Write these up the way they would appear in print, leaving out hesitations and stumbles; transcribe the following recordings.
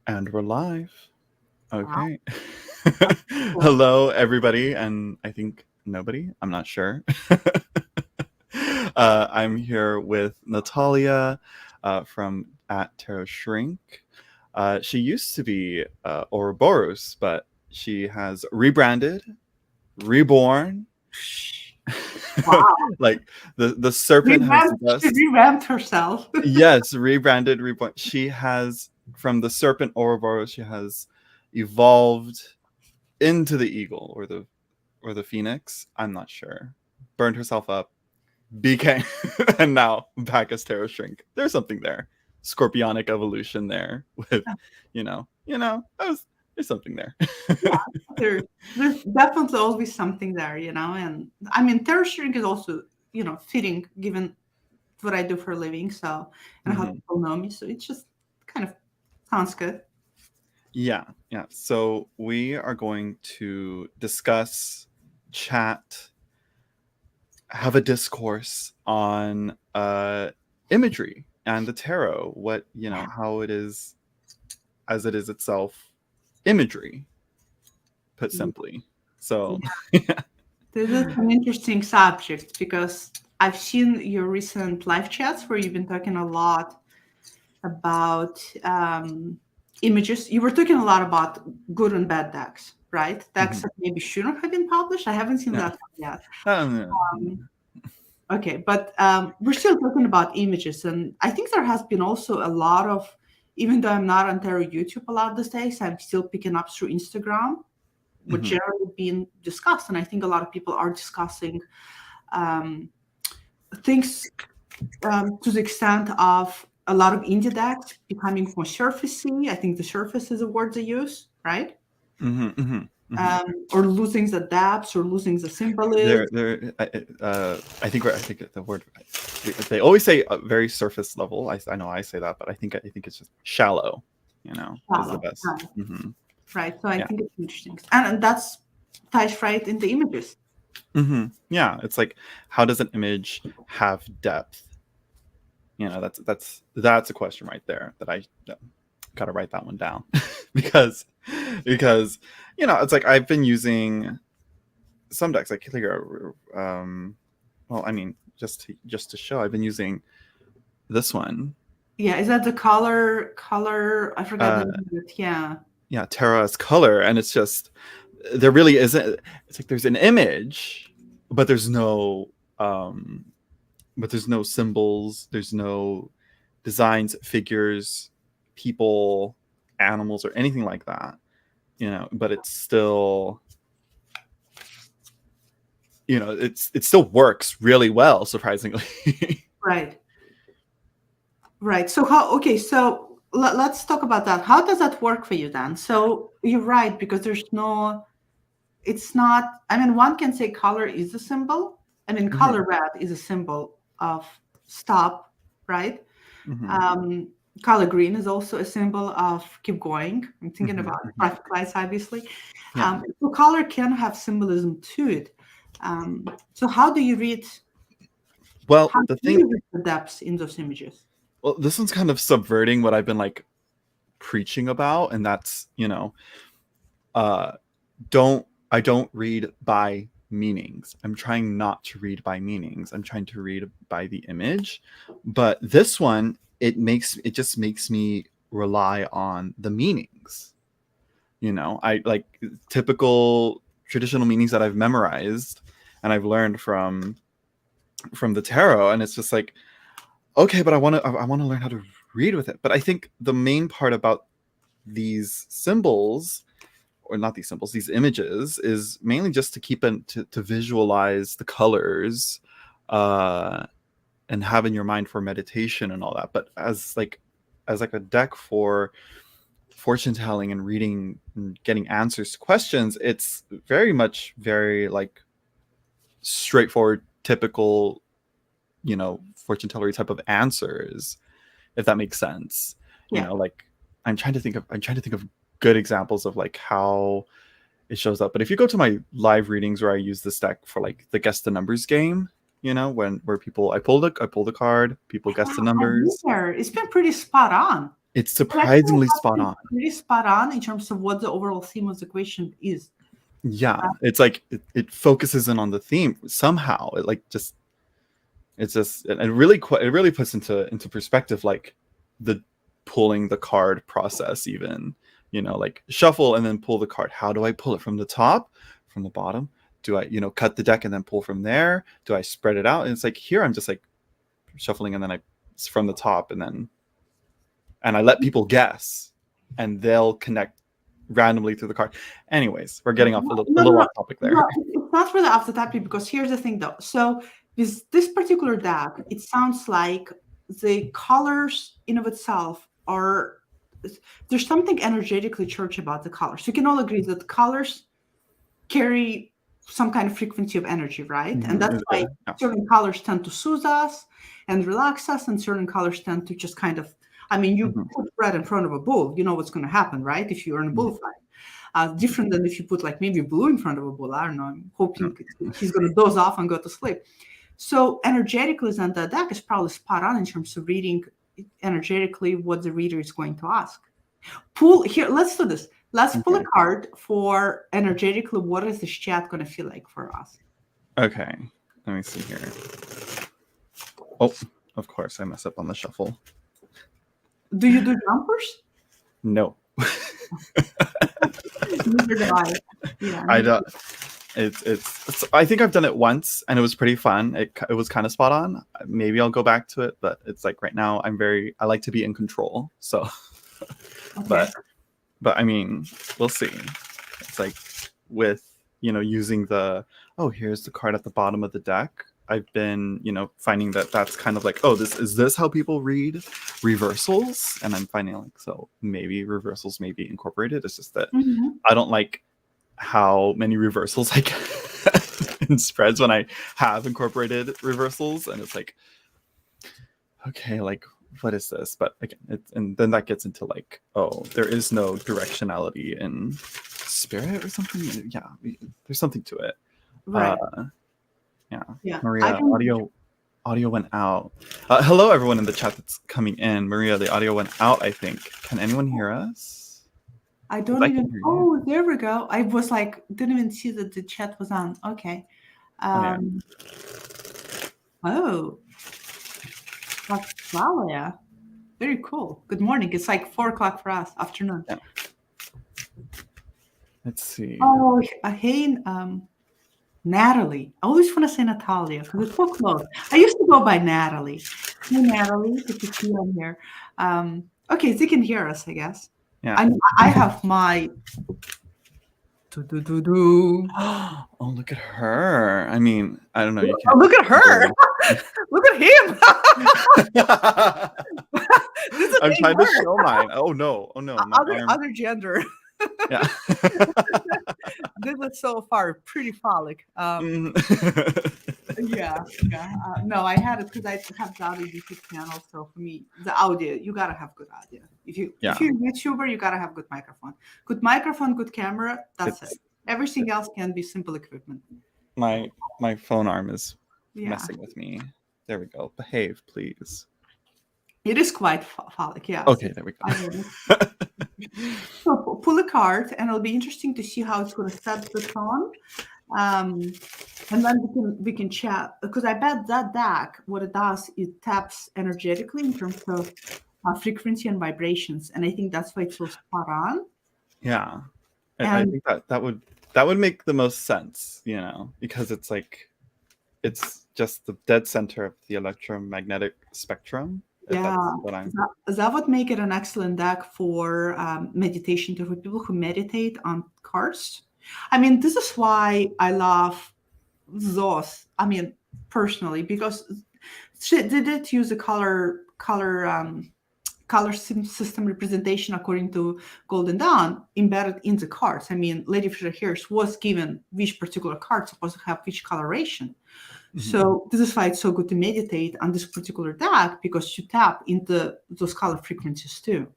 And we're live. Wow. Okay. Cool. Hello, everybody, and I think nobody. I'm not sure. I'm here with Natalia from at Tarot Shrink. She used to be Ouroboros, but she has rebranded, reborn. Wow. Like the serpent has She just revamped herself. yes, rebranded, reborn. She has from the serpent Ouroboros. She has evolved into the eagle or the phoenix. I'm not sure. Burned herself up, became, and now back as Tarot Shrink. There's something there. Scorpionic evolution there with, there's something there. Yeah, there's definitely always something there, and I mean, tarot sharing is also, fitting given what I do for a living, so, and how Hmm. people know me, so it just kind of sounds good. Yeah, yeah. So we are going to discuss, chat, have a discourse on imagery and the tarot. What how it is as it is itself, imagery, put Yeah. simply. So, This is an interesting subject because I've seen your recent live chats where you've been talking a lot about images. You were talking a lot about good and bad decks, right? Decks mhm. that maybe shouldn't have been published. I haven't seen Yeah. that one yet. Um, Um, okay, but we're still talking about images, and I think there has been also a lot of, even though I'm not on Tarot YouTube a lot these days, I'm still picking up through Instagram, which mhm, generally being discussed, and I think a lot of people are discussing um, things to the extent of a lot of indie decks becoming more surfacey. I think the surface is a word they use, right? mhm, mhm, mhm. Or losing the depths or losing the symbolism. I think the word they always say very surface level. I know I say that, but I think it's just shallow. Is the Shallow, best. right? Right. So I Yeah. think it's interesting, and that's ties right in the images. Yeah. It's like, how does an image have depth? That's a question right there that I got to write that one down because because it's like I've been using some decks like well, I mean, just to show, I've been using this one. Yeah, is that the color? I forgot the Uh, name of it. Yeah, yeah, Terra's color, and it's just there really isn't. It's like there's an image, but um, there's no symbols. There's no designs, figures, people, animals, or anything like that. But it's still it still works really well, surprisingly. right, right. So how? Okay, so let's talk about that. How does that work for you then? So you're right because there's no. It's not. I mean, one can say color is a symbol. I mean, Hmm. color red is a symbol of stop, right? Hmm. Um, color green is also a symbol of keep going. I'm thinking Hmm. about Hmm. traffic lights, obviously. Yeah. So color can have symbolism to it. So how do you read? Well, How do the thing, you read the depths in those images? well, this one's kind of subverting what I've been like preaching about, and that's uh, don't read by meanings. I'm trying not to read by meanings. I'm trying to read by the image. But this one, it just makes me rely on the meanings. I like typical traditional meanings that I've memorized and I've learned from the tarot, and it's just like, okay, but I want to learn how to read with it. But I think the main part about these symbols, or not these symbols, these images, is mainly just to keep in to visualize the colors, uh and have in your mind for meditation and all that. But as like a deck for fortune telling and reading and getting answers to questions, it's very much very like straightforward, typical, fortune tellery type of answers, if that makes sense. Yeah. Like I'm trying to think of good examples of like how it shows up. But if you go to my live readings where I use this deck for like the guess the numbers game, where people I pull the card, people guess the I've been numbers. there. It's been pretty spot on. It's surprisingly spot on. Pretty spot on in terms of what the overall theme of the question is. Yeah, it's like it focuses in on the theme somehow. It like just it's just it really puts into perspective like the pulling the card process, even, you know, like shuffle and then pull the card. How do I pull it? From the top, from the bottom? Do I, you know, cut the deck and then pull from there? Do I spread it out? And it's like here I'm just like shuffling and then it's from the top and I let people guess and they'll connect randomly through the card. Anyways, we're getting off a little off topic there. No, it's not really off the topic, because here's the thing though. So with this particular deck, it sounds like the colors in of itself are, there's something energetically charged about the colors. You can all agree that the colors carry some kind of frequency of energy, right? And that's why certain colors tend to soothe us and relax us, and certain colors tend to just kind of, I mean, you put red in front of a bull, you know what's going to happen, right? If you're in a bullfight. Different than if you put like maybe blue in front of a bull. I don't know. I'm hoping he's going to doze off and go to sleep. So energetically, then the deck is probably spot on in terms of reading energetically what the reader is going to ask. Pull here. Let's do this. Let's pull a card for energetically. What is this chat going to feel like for us? Okay. Let me see here. Oh, of course, I mess up on the shuffle. Do you do jumpers? No. Neither do I. Yeah. I don't. It's. I think I've done it once, and it was pretty fun. It was kind of spot on. Maybe I'll go back to it, but it's like right now I like to be in control. So, Okay. but I mean, we'll see. It's like with, you know, using here's the card at the bottom of the deck. I've been, you know, finding that's kind of like, is this how people read reversals? And I'm finding like, so maybe reversals may be incorporated. It's just that I don't like how many reversals I get in spreads when I have incorporated reversals, and it's like, okay, like what is this? But again, and then that gets into like, there is no directionality in spirit or something. Yeah, there's something to it. Right. Yeah. Maria, audio went out. Hello, everyone in the chat that's coming in. Maria, the audio went out, I think. Can anyone hear us? I don't even. Oh, there we go. I was like, didn't even see that the chat was on. Okay. Natalia. Very cool. Good morning. It's like 4:00 for us. Afternoon. Yeah. Let's see. Oh, hey, Natalie. I always want to say Natalia because it's so close. I used to go by Natalie. Hey, Natalie, good to see you on here. Okay, they can hear us, I guess. Yeah. I have my. Oh, look at her. I mean, I don't know. You can't. Oh, look at her. Look at him. I'm trying to show mine. Oh no. Other gender. Yeah. This is so far pretty phallic. Yeah. No, I had it because I have the audio YouTube channel. So for me, the audio, you gotta have good audio. If you're a YouTuber, you gotta have good microphone. Good microphone, good camera. That's it. Everything else can be simple equipment. My phone arm is messing with me. There we go. Behave, please. It is quite phallic, yeah. Okay, there we go. So pull a card, and it'll be interesting to see how it's going to set the tone. And then we can chat, because I bet that deck, what it does, it taps energetically in terms of frequency and vibrations, and I think that's why it's so spot on. Yeah, I think that would make the most sense, you know, because it's like it's just the dead center of the electromagnetic spectrum. Yeah, that would make it an excellent deck for meditation, for people who meditate on cards. I mean, this is why I love those. I mean, personally, because they did use a color system representation according to Golden Dawn embedded in the cards. I mean, Lady Fisher Harris was given which particular card supposed to have which coloration. So this is why it's so good to meditate on this particular deck, because you tap into those color frequencies too.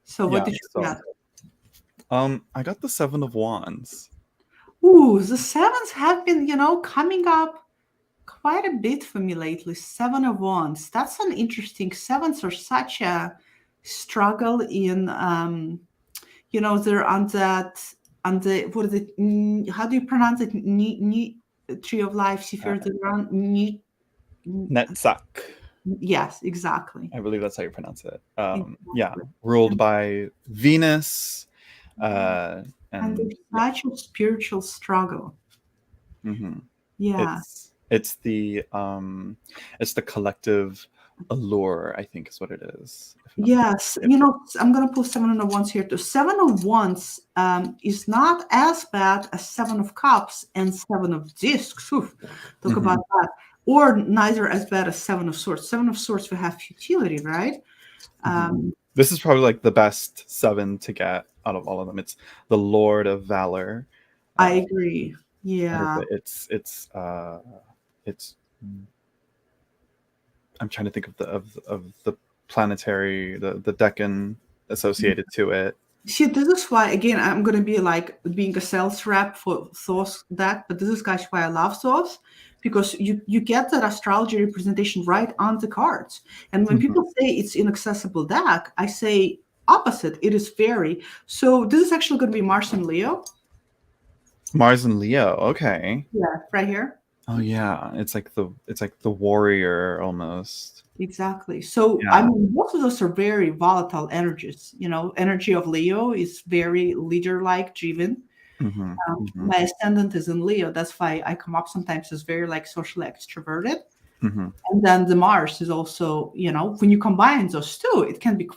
So what did you get? I got the 7 of Wands. Ooh, the 7s have been, coming up quite a bit for me lately. Seven of Wands. That's an interesting. Sevens are such a struggle in, they're on that, on the, what is it? How do you pronounce it? Tree of Life, Sefer Deran. Netzach. Yes, exactly. I believe that's how you pronounce it. Exactly. Yeah, ruled by Venus. And And there's such a spiritual struggle. mm-hmm. Yeah. It's the collective allure, I think is what it is. Yes, I'm going to pull Seven of Wands here too. Seven of Wands is not as bad as Seven of Cups and Seven of Discs. Oof, talk about that. Or neither as bad as Seven of Swords. Seven of Swords, we have futility, right? This is probably like the best seven to get out of all of them. It's the Lord of Valor. I agree. Yeah. It's I'm trying to think of the planetary, the decan associated to it. See, this is why, again, I'm going to be like being a sales rep for Thoth deck, but this is actually why I love Thoth, because you get that astrology representation right on the cards. And when people say it's inaccessible deck, I say opposite. It is very. So this is actually going to be Mars and Leo. Mars and Leo. Okay. Yeah, right here. Oh yeah, it's like the warrior almost. Exactly. So Yeah. I mean, both of those are very volatile energies. Energy of Leo is very leader-like, driven. My ascendant is in Leo. That's why I come up sometimes as very like socially extroverted. And then the Mars is also, when you combine those two, it can be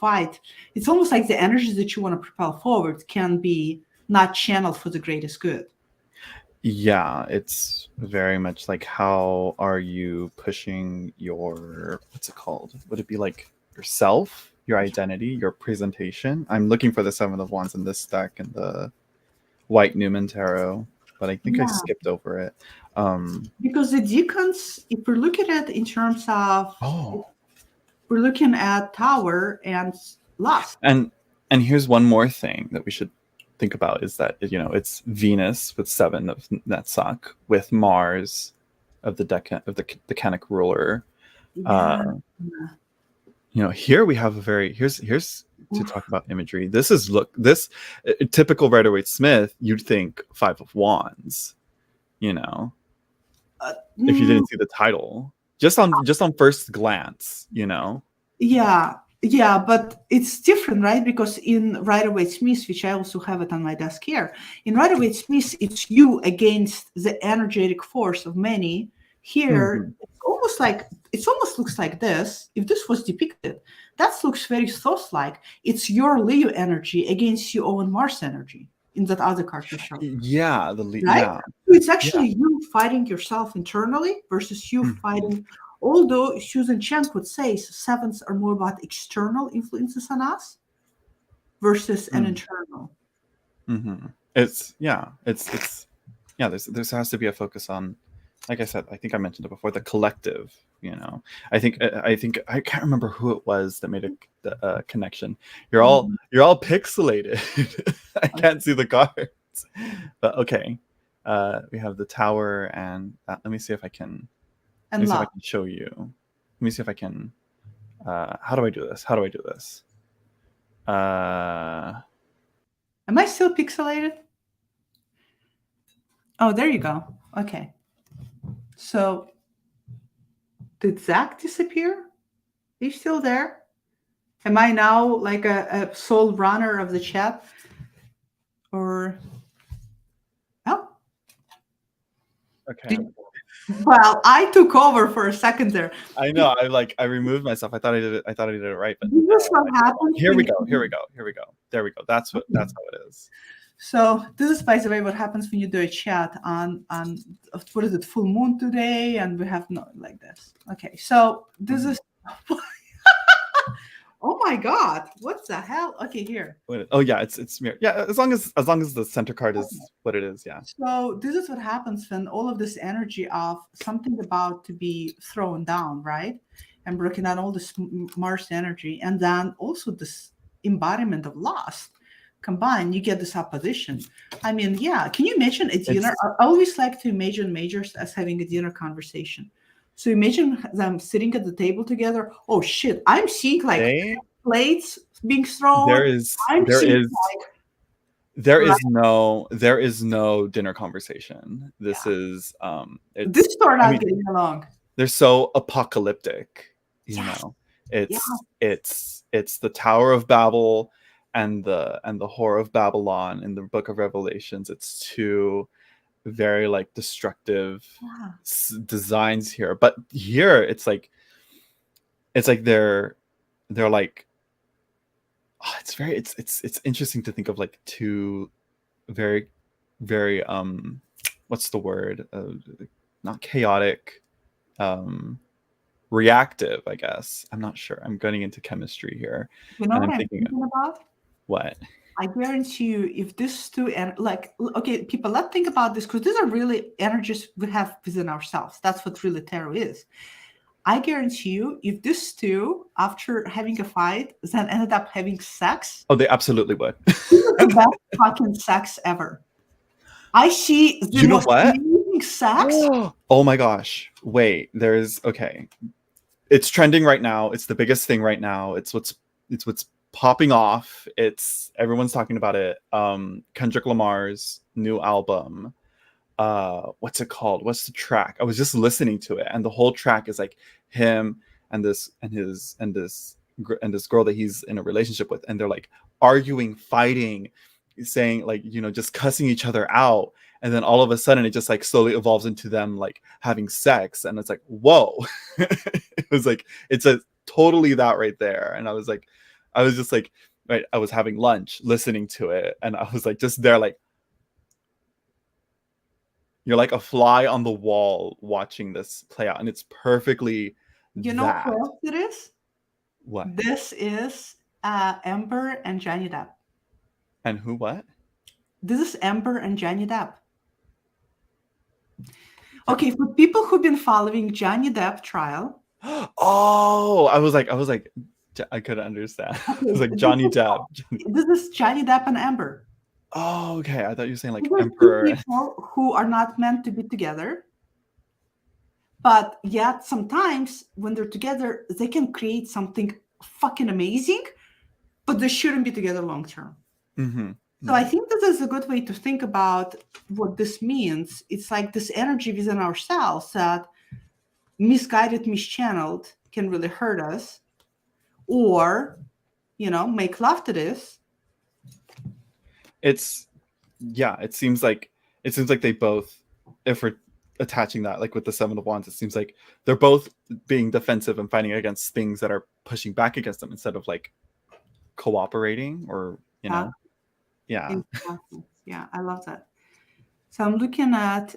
it's almost like the energies that you want to propel forward can be not channeled for the greatest good. Yeah, it's very much like, how are you pushing your, what's it called? Would it be like yourself, your identity, your presentation? I'm looking for the Seven of Wands in this deck and the White Newman Tarot, but I think I skipped over it. Because the decans, if we're looking at it in terms of, we're looking at Tower and Lust. And here's one more thing that we should think about is that, it's Venus with Seven of Netzach with Mars of the Decanic ruler. Here we have a very, here's to talk about imagery. This is typical Rider-Waite-Smith, you'd think Five of Wands, if you didn't see the title, just on first glance, Yeah, but it's different, right? Because in Rider-Waite-Smith, which I also have it on my desk here, in Rider-Waite-Smith, it's you against the energetic force of many. Here, it almost looks like this. If this was depicted, that looks very Thoth-like. It's your Leo energy against your own Mars energy in that other card you showed. Yeah, right? So it's actually you fighting yourself internally versus you fighting. Although Susan Chen would say sevens are more about external influences on us versus an internal. There has to be a focus on, like I said, I think I mentioned it before, the collective. I think I can't remember who it was that made a connection. You're all pixelated. I can't see the cards, but okay. We have the Tower and let me see if I can. Let me see if I can show you. Let me see if I can. How do I do this? Am I still pixelated? Oh, there you go. Okay. So, did Zach disappear? He's still there? Am I now like a sole runner of the chat? Or... Oh. Okay. Well, I took over for a second there. I know. I removed myself. I thought I did it right, but this is what happened. Here we go. There we go. That's how it is. So this is, by the way, what happens when you do a chat on what is it, full moon today, and we have like this. Okay, so this is. Oh my God! What the hell? Okay, here. Oh yeah, it's mirror. Yeah, as long as the center card is what it is. Yeah. So this is what happens when all of this energy of something about to be thrown down, right? And breaking down all this Mars energy, and then also this embodiment of loss combined, you get this opposition. I mean, yeah. Can you imagine a dinner? I always like to imagine majors as having a dinner conversation. So imagine them sitting at the table together. Oh shit! I'm seeing like They plates being thrown. there is I'm there seeing is like there is no dinner conversation. This is this it's two are I not mean, getting along. they're so apocalyptic, you Yes. know. Yeah. It's the Tower of Babel and the Whore of Babylon in the Book of Revelations. It's two very like destructive Yeah. designs here, but here it's like they're like it's interesting to think of like two very very what's the word, not chaotic, reactive, I guess. I'm not sure, I'm getting into chemistry here, You know and what I'm I'm thinking thinking about? What? I guarantee you, if these two and like, okay, people, let's think about this because these are really energies we have within ourselves. That's what really tarot is. I guarantee you, if these two, after having a fight, then ended up having sex, Oh, they absolutely would. this is the best fucking sex ever. I see the You know most what? amazing sex. Oh my gosh. Wait, okay. It's trending right now. It's the biggest thing right now. It's what's popping off. It's everyone's talking about it. Kendrick Lamar's new album. What's it called? What's the track? I was just listening to it, and the whole track is like him and this girl that he's in a relationship with, and they're like arguing, fighting, saying like, just cussing each other out, and then all of a sudden it just like slowly evolves into them like having sex, and it's like, whoa. It was like, it's a totally that right there. And I was just like, right, I was having lunch listening to it, and I was like just there like, you're like a fly on the wall watching this play out, and it's perfectly You know that. who else it is? What? This is Amber and Johnny Depp. And who? What? This is Amber and Johnny Depp. Okay, for people who've been following Johnny Depp trial. Oh, I was like, I couldn't understand. Okay, it was like Johnny Depp. This is Johnny Depp and Amber. Oh, okay. I thought you were saying like These are Emperor. two people who are not meant to be together, but yet sometimes when they're together, they can create something fucking amazing, but they shouldn't be together long term. Mm-hmm. So I think this is a good way to think about what this means. It's like this energy within ourselves that misguided, mischanneled can really hurt us, or, make love to this. It seems like they both, if we're attaching that like with the Seven of Wands, it seems like they're both being defensive and fighting against things that are pushing back against them instead of like cooperating, or yeah. Exactly. Yeah, I love that. So I'm looking at,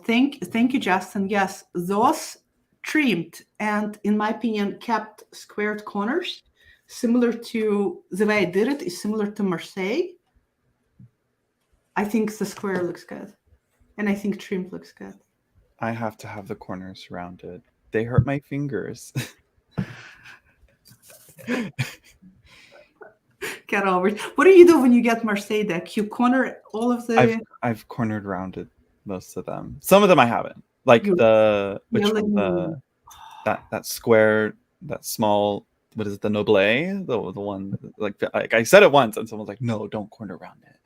thank you, Justin. Yes, those trimmed and, in my opinion, kept squared corners, similar to the way I did it, is similar to Marseille. I think the square looks good, and I think trimmed looks good. I have to have the corners rounded. They hurt my fingers. Get over it. What do you do when you get Marseille deck? You corner all of the. I've cornered rounded most of them. Some of them I haven't. Like that square, that small. What is it? The Noble, the one like I said it once, and someone's like, "No, don't corner round it,"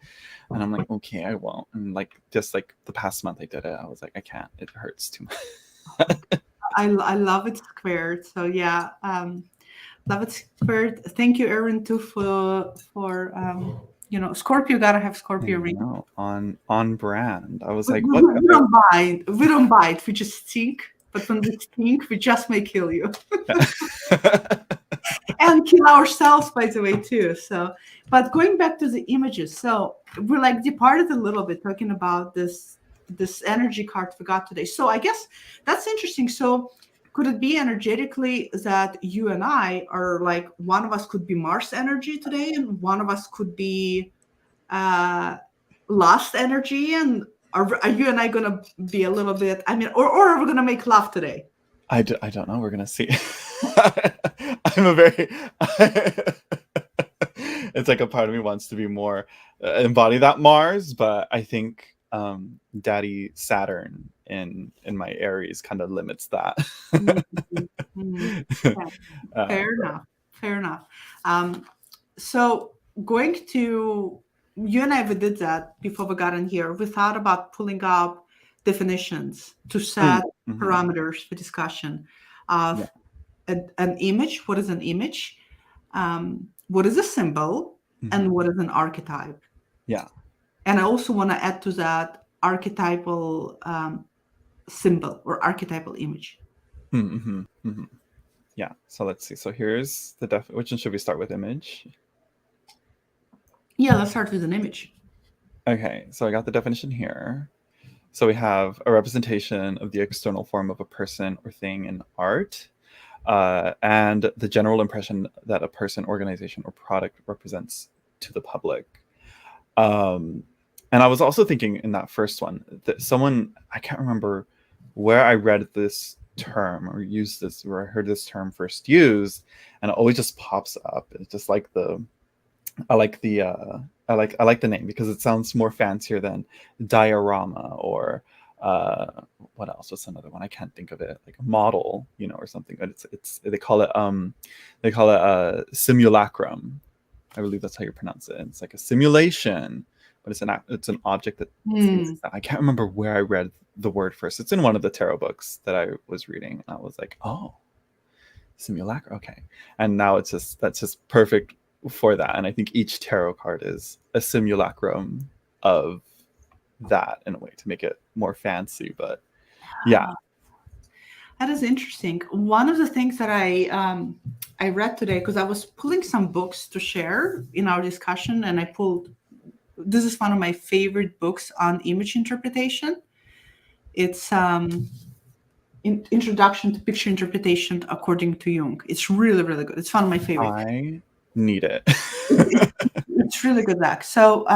and I'm like, "Okay, I won't." And like just like the past month I did it, I was like, "I can't. It hurts too much." I love it squared. So yeah. Love it squared. Thank you, Erin, too, for Scorpio gotta have Scorpio ring. On brand. I was like, we, what? We don't bite. We don't bite. We just stink. But when we stink, we just may kill you. And kill ourselves, by the way, too. So, but going back to the images, so we're like departed a little bit talking about this energy card we got today. So I guess that's interesting. So could it be energetically that you and I are like, one of us could be Mars energy today, and one of us could be lust energy? And are you and I going to be a little bit, or are we going to make love today? I don't know. We're going to see. I'm a very... it's like a part of me wants to be more embody that Mars, but I think Daddy Saturn in my Aries kind of limits that. Mhm, mhm. Yeah, fair So, enough. Fair enough. So going to you and I, we did that before we got in here. We thought about pulling up definitions to set mhm. parameters for discussion Yeah. of an image. What is an image? What is a symbol? And Mhm. what is an archetype? Yeah. And I also want to add to that archetypal symbol or archetypal image. Mm-hmm. Mm-hmm. Yeah. So let's see. So here's the which one should we start with? Image. Yeah, let's start with an image. Okay. So I got the definition here. So we have a representation of the external form of a person or thing in art, and the general impression that a person, organization, or product represents to the public. Um, and I was also thinking in that first one that someone, I can't remember where I read this term or used this, where I heard this term first used, and it always just pops up. It's just like I like the I like the name because it sounds more fancier than diorama or what else? What's another one? I can't think of it. Like a model, you know, or something. But it's they call it simulacrum. I believe that's how you pronounce it. And it's like a simulation, but it's an object that seems. Hmm. I can't remember where I read the word first. It's in one of the tarot books that I was reading, and I was like, oh, simulacrum. Okay, and now that's just perfect for that. And I think each tarot card is a simulacrum of that in a way to make it more fancy. But yeah. That is interesting. One of the things that I read today, because I was pulling some books to share in our discussion, and I pulled. This is one of my favorite books on image interpretation. It's Introduction to Picture Interpretation according to Jung. It's really, really good. It's one of my favorite. I need it. It's really good back. So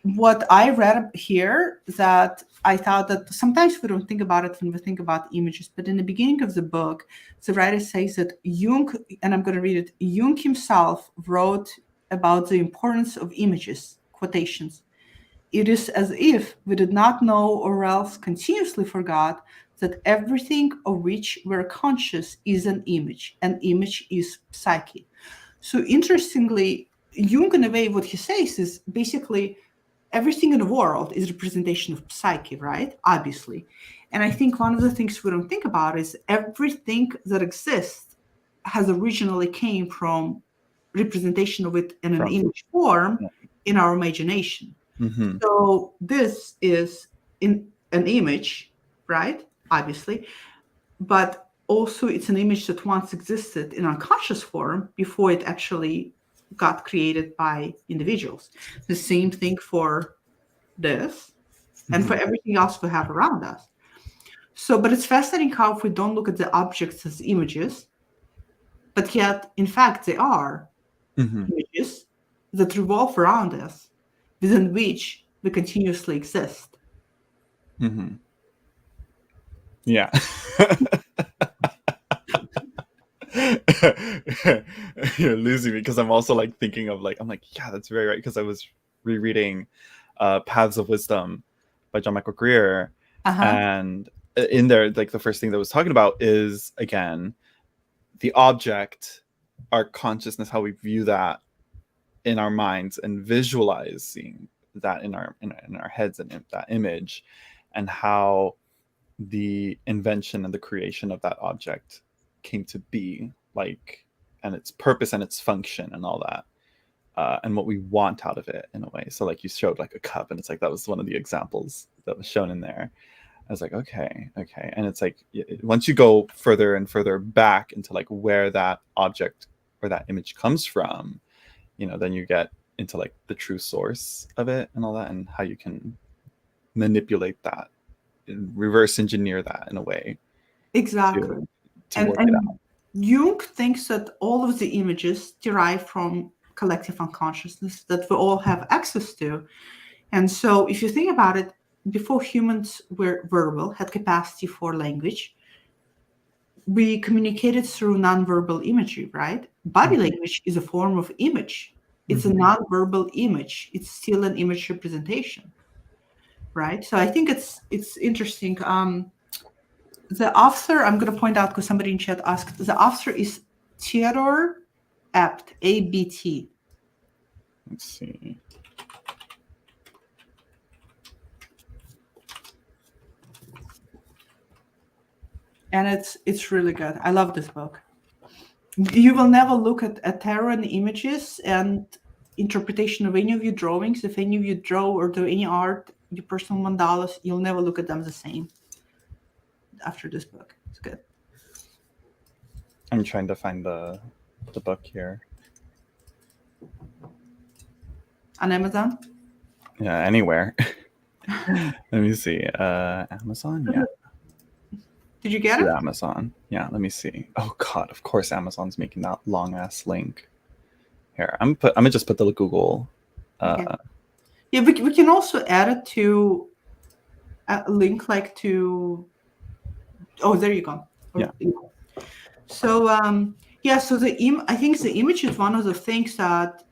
what I read here that I thought that sometimes we don't think about it when we think about images, but in the beginning of the book, the writer says that Jung, and I'm going to read it, Jung himself wrote about the importance of images, quotations. It is as if we did not know or else continuously forgot that everything of which we're conscious is an image. An image is psyche. So interestingly, Jung, in a way, what he says is basically everything in the world is a representation of psyche, right? Obviously. And I think one of the things we don't think about is everything that exists has originally came from representation of it in an From image form yeah. in our imagination. Mm-hmm. So this is in an image, right? Obviously. But also it's an image that once existed in unconscious form before it actually got created by individuals. The same thing for this and for everything else we have around us. So, but it's fascinating how if we don't look at the objects as images, but yet, in fact, they are Mm-hmm. images that revolve around us, within which we continuously exist. Mm-hmm. Yeah. You're losing me because I'm also like thinking of I'm like, yeah, that's very right. Because I was rereading Paths of Wisdom by John Michael Greer. Uh-huh. And in there, like the first thing that was talking about is again, the object, our consciousness, how we view that in our minds and visualizing that in our heads and in that image, and how the invention and the creation of that object came to be, and its purpose and its function and all that, and what we want out of it in a way. So like you showed like a cup, and it's like that was one of the examples that was shown in there. I was like, okay, and it's like once you go further and further back into like where that object or that image comes from, then you get into like the true source of it and all that, and how you can manipulate that, reverse engineer that in a way Exactly. to And, work it and out. Jung thinks that all of the images derive from collective unconsciousness that we all have access to. And so if you think about it, before humans were verbal, had capacity for language, we communicated through nonverbal imagery, right? Body language is a form of image. it's a non-verbal image. It's still an image representation, right? So I think it's interesting. The author, I'm going to point out because somebody in chat asked, the author is Theodore Abt, A-B-T. Let's see. And it's really good. I love this book. You will never look at tarot and images and interpretation of any of your drawings. If any of you draw or do any art, your personal mandalas, you'll never look at them the same after this book. It's good. I'm trying to find the book here. On Amazon? Yeah, anywhere. Let me see. Amazon? Yeah. Did you get it? Amazon. Yeah, let me see. Oh God, of course Amazon's making that long ass link. Here, I'm gonna just put the Google. Okay. Yeah, we can also add it to a link like to. Oh, there you go. Yeah. So so I think the image is one of the things that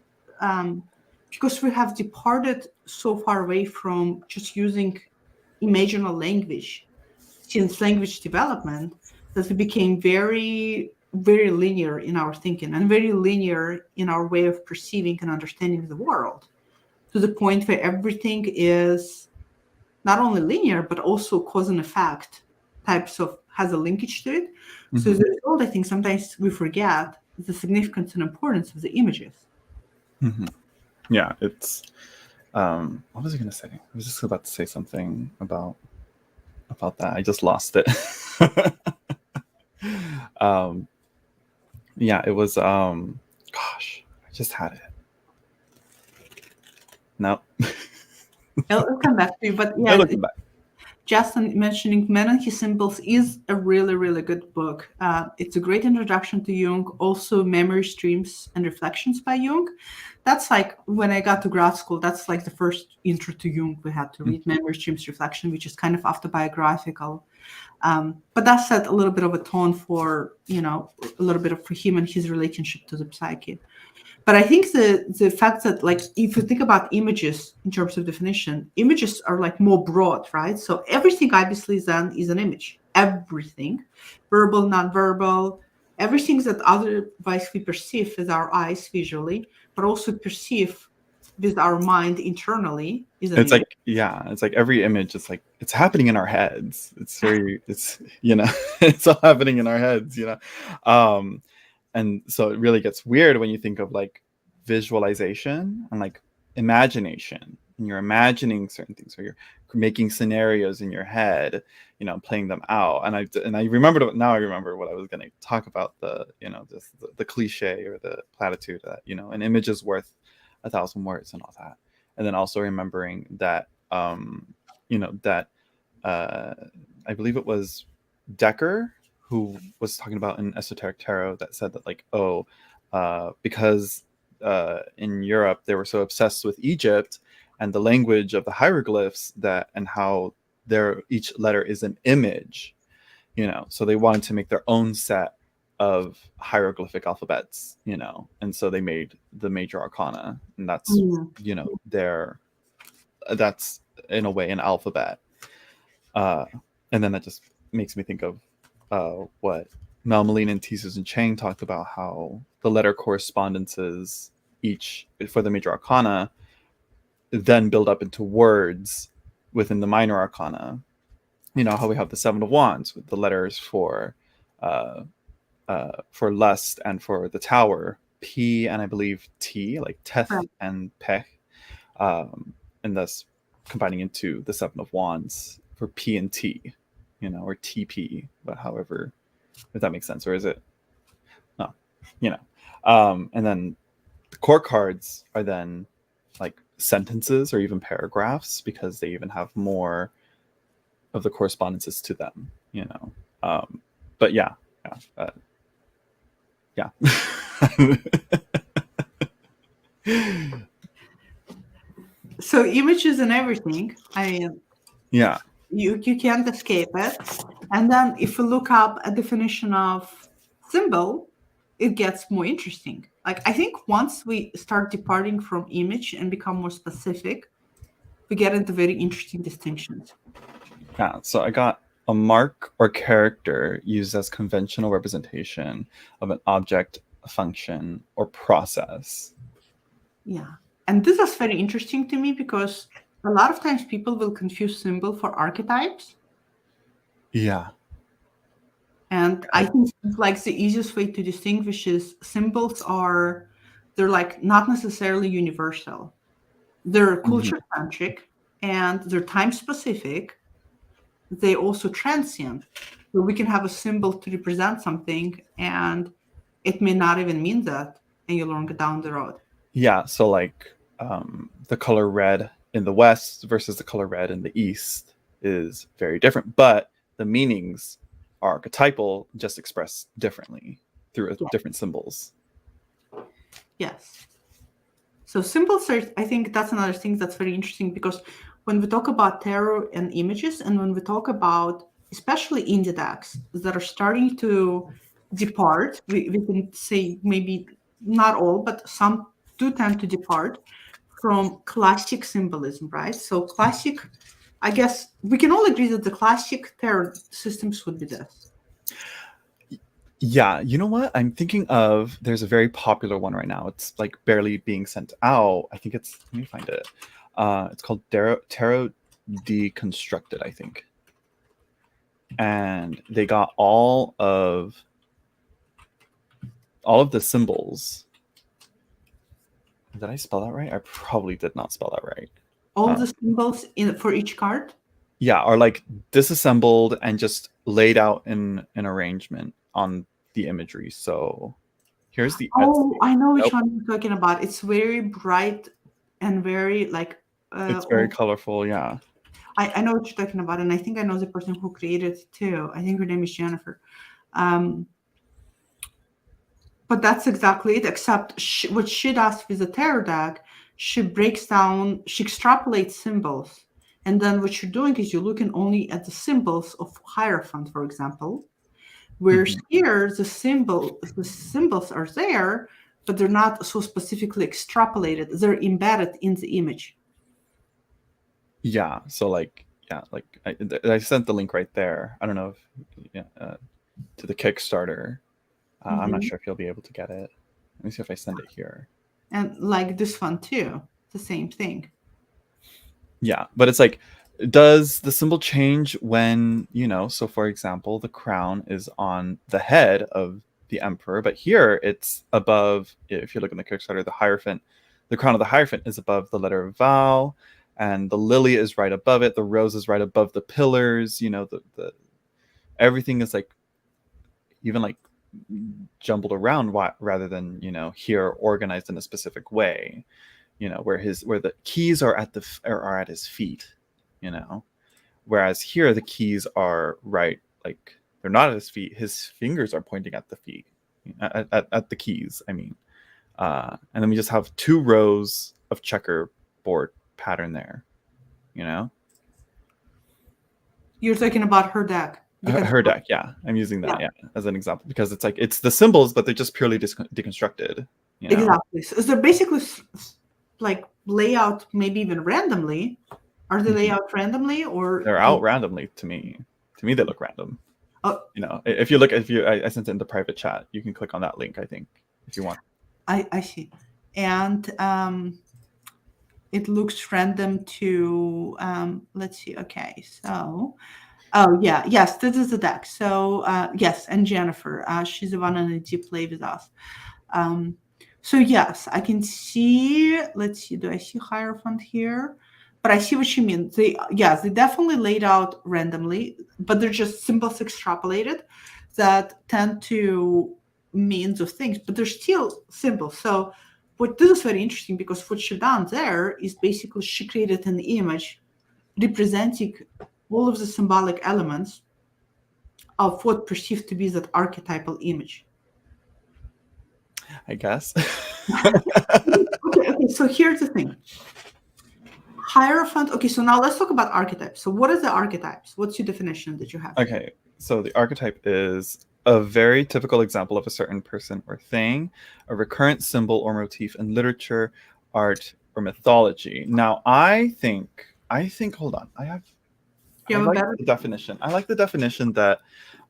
because we have departed so far away from just using imaginal language since language development, that we became very, very linear in our thinking and very linear in our way of perceiving and understanding the world, to the point where everything is not only linear, but also cause and effect types of, has a linkage to it. So as a result, I think sometimes we forget the significance and importance of the images. Yeah, it's, what was I going to say? I was just about to say something about that. I just lost it. Yeah, it was, gosh, I just had it. Nope. It'll come back to you, but yeah, Justin mentioning Men and His Symbols is a really, really good book. It's a great introduction to Jung. Also, Memory Streams and Reflections by Jung. That's like when I got to grad school, that's like the first intro to Jung we had to read, Memory Streams Reflection, which is kind of autobiographical. But that set a little bit of a tone for, a little bit of for him and his relationship to the psyche. But I think the fact that, like, if you think about images in terms of definition, images are like more broad, right? So everything obviously then is an image. Everything, verbal, non-verbal, everything that otherwise we perceive with our eyes visually, but also perceive with our mind internally is an image. Like, yeah, it's like every image, it's like, it's happening in our heads. It's very, it's, it's all happening in our heads, and so it really gets weird when you think of like visualization and like imagination, and you're imagining certain things, or you're making scenarios in your head, playing them out. And I remembered, now I remember what I was going to talk about, just the cliche or the platitude that, an image is worth 1,000 words and all that. And then also remembering that, that I believe it was Decker who was talking about in Esoteric Tarot that said that, like, because in Europe they were so obsessed with Egypt and the language of the hieroglyphs, and how each letter is an image, so they wanted to make their own set of hieroglyphic alphabets, and so they made the major arcana, and that's that's in a way an alphabet, and then that just makes me think of what Mel Molina and T. Susan Chang talked about, how the letter correspondences each for the major arcana then build up into words within the minor arcana. How we have the Seven of Wands with the letters for lust and for the Tower, P and I believe T, like Teth and Pech, and thus combining into the Seven of Wands for P and T, or TP, but however, if that makes sense, or is it? No, and then the court cards are then like sentences or even paragraphs, because they even have more of the correspondences to them, but yeah. So images and everything. Yeah. You can't escape it. And then if you look up a definition of symbol, it gets more interesting. Like, I think once we start departing from image and become more specific, we get into very interesting distinctions. Yeah, so I got a mark or character used as conventional representation of an object, function, or process. Yeah. And this is very interesting to me because a lot of times people will confuse symbol for archetypes. Yeah. And I think like the easiest way to distinguish is symbols they're like not necessarily universal. They're culture centric and they're time specific. They also transient. So we can have a symbol to represent something and it may not even mean that and you learn it down the road. Yeah, so like the color red in the West versus the color red in the East is very different, but the meanings are archetypal, just expressed differently through different symbols. Yes. So symbols are, I think that's another thing that's very interesting because when we talk about tarot and images, and when we talk about especially indie decks that are starting to depart, we can say maybe not all, but some do tend to depart from classic symbolism, right? So classic, I guess we can all agree that the classic tarot systems would be this. Yeah, you know what? I'm thinking of there's a very popular one right now. It's like barely being sent out. I think it's let me find it. It's called Tarot Deconstructed, I think. And they got all of the symbols. Did I spell that right? I probably did not spell that right. All the symbols for each card? Yeah, are like disassembled and just laid out in an arrangement on the imagery. So here's the I know which one you're talking about. It's very bright and very like it's very colorful. Yeah, I know what you're talking about, and I think I know the person who created it too. I think her name is Jennifer. But that's exactly it, except what she does with the tarot deck, she breaks down, she extrapolates symbols. And then what you're doing is you're looking only at the symbols of hierophant, for example. Whereas here, the symbols are there, but they're not so specifically extrapolated. They're embedded in the image. Yeah. So like, yeah, like I sent the link right there. I don't know if to the Kickstarter. I'm not sure if you'll be able to get it. Let me see if I send it here. And like this one too, the same thing. Yeah, but it's like, does the symbol change when, so for example, the crown is on the head of the emperor, but here it's above, if you look in the Kickstarter, the hierophant, the crown of the hierophant is above the letter of vowel, and the lily is right above it, the rose is right above the pillars, the everything is like, even like jumbled around rather than, here organized in a specific way. Where the keys are at his feet, whereas here the keys are right, like they're not at his feet. His fingers are pointing at the feet, at the keys. I mean, and then we just have 2 rows of checkerboard pattern there. You're talking about her deck. Her deck, yeah. I'm using that, as an example because it's like it's the symbols, but they're just purely deconstructed. Exactly. So they're basically like layout, maybe even randomly. Are they layout randomly or they're out randomly to me? To me, they look random. Oh, if you look, I sent it in the private chat. You can click on that link, I think, if you want. I see, and it looks random to. Let's see. Okay, so. Oh yeah, yes, this is the deck. So yes, and Jennifer, she's the one on the deep play with us. So yes, I can see. Let's see. Do I see hierophant here? But I see what you mean. They definitely laid out randomly, but they're just symbols extrapolated that tend to means of things, but they're still symbols. So this is very interesting because what she done there is basically she created an image representing all of the symbolic elements of what perceived to be that archetypal image. I guess. Okay, so here's the thing. Hierophant. Okay, so now let's talk about archetypes. So what is the archetypes? What's your definition that you have? Okay, so the archetype is a very typical example of a certain person or thing, a recurrent symbol or motif in literature, art, or mythology. Now, I think, hold on, You I have a like better. the definition. I like the definition that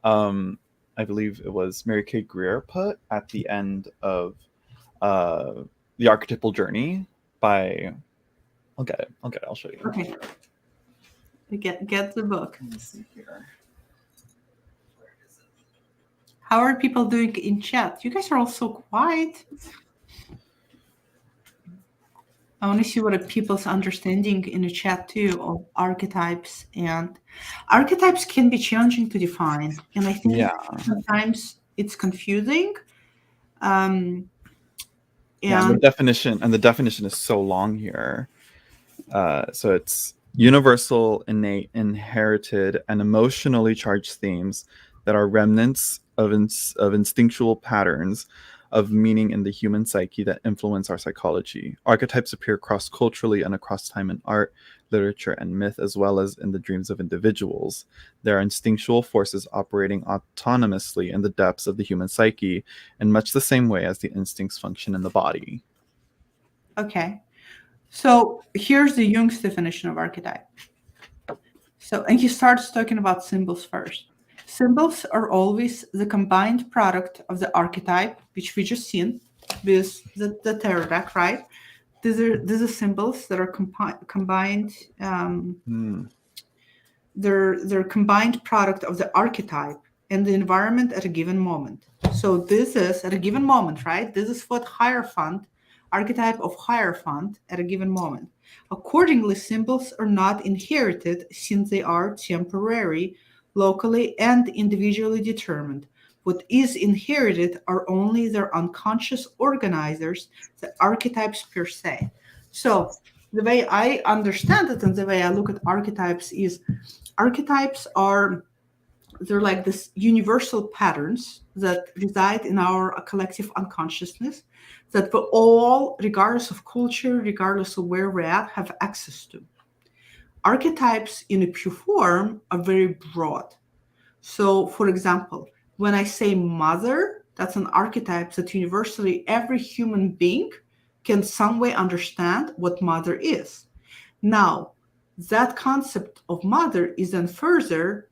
I believe it was Mary Kay Greer put at the end of the Archetypal Journey by. I'll get it. I'll show you. Okay. Get the book. Let me see here. How are people doing in chat? You guys are all so quiet. I want to see what are people's understanding in the chat too of archetypes, and archetypes can be challenging to define, and I think sometimes it's confusing. And the definition is so long here. So it's universal, innate, inherited, and emotionally charged themes that are remnants of instinctual patterns of meaning in the human psyche that influence our psychology. Archetypes appear cross-culturally and across time in art, literature, and myth, as well as in the dreams of individuals. There are instinctual forces operating autonomously in the depths of the human psyche in much the same way as the instincts function in the body. Okay. So here's the Jung's definition of archetype. So, and he starts talking about symbols first. Symbols are always the combined product of the archetype, which we just seen, with the tarot deck, right? These are symbols that are combined. They're combined product of the archetype and the environment at a given moment. So this is at a given moment, right? This is what hierophant, archetype of hierophant at a given moment. Accordingly, symbols are not inherited since they are temporary, locally and individually determined. What is inherited are only their unconscious organizers, the archetypes per se. So the way I understand it and the way I look at archetypes is archetypes they're like this universal patterns that reside in our collective unconsciousness that we all, regardless of culture, regardless of where we're at, have access to. Archetypes in a pure form are very broad. So, for example, when I say mother, that's an archetype that universally every human being can some way understand what mother is. Now, that concept of mother is then further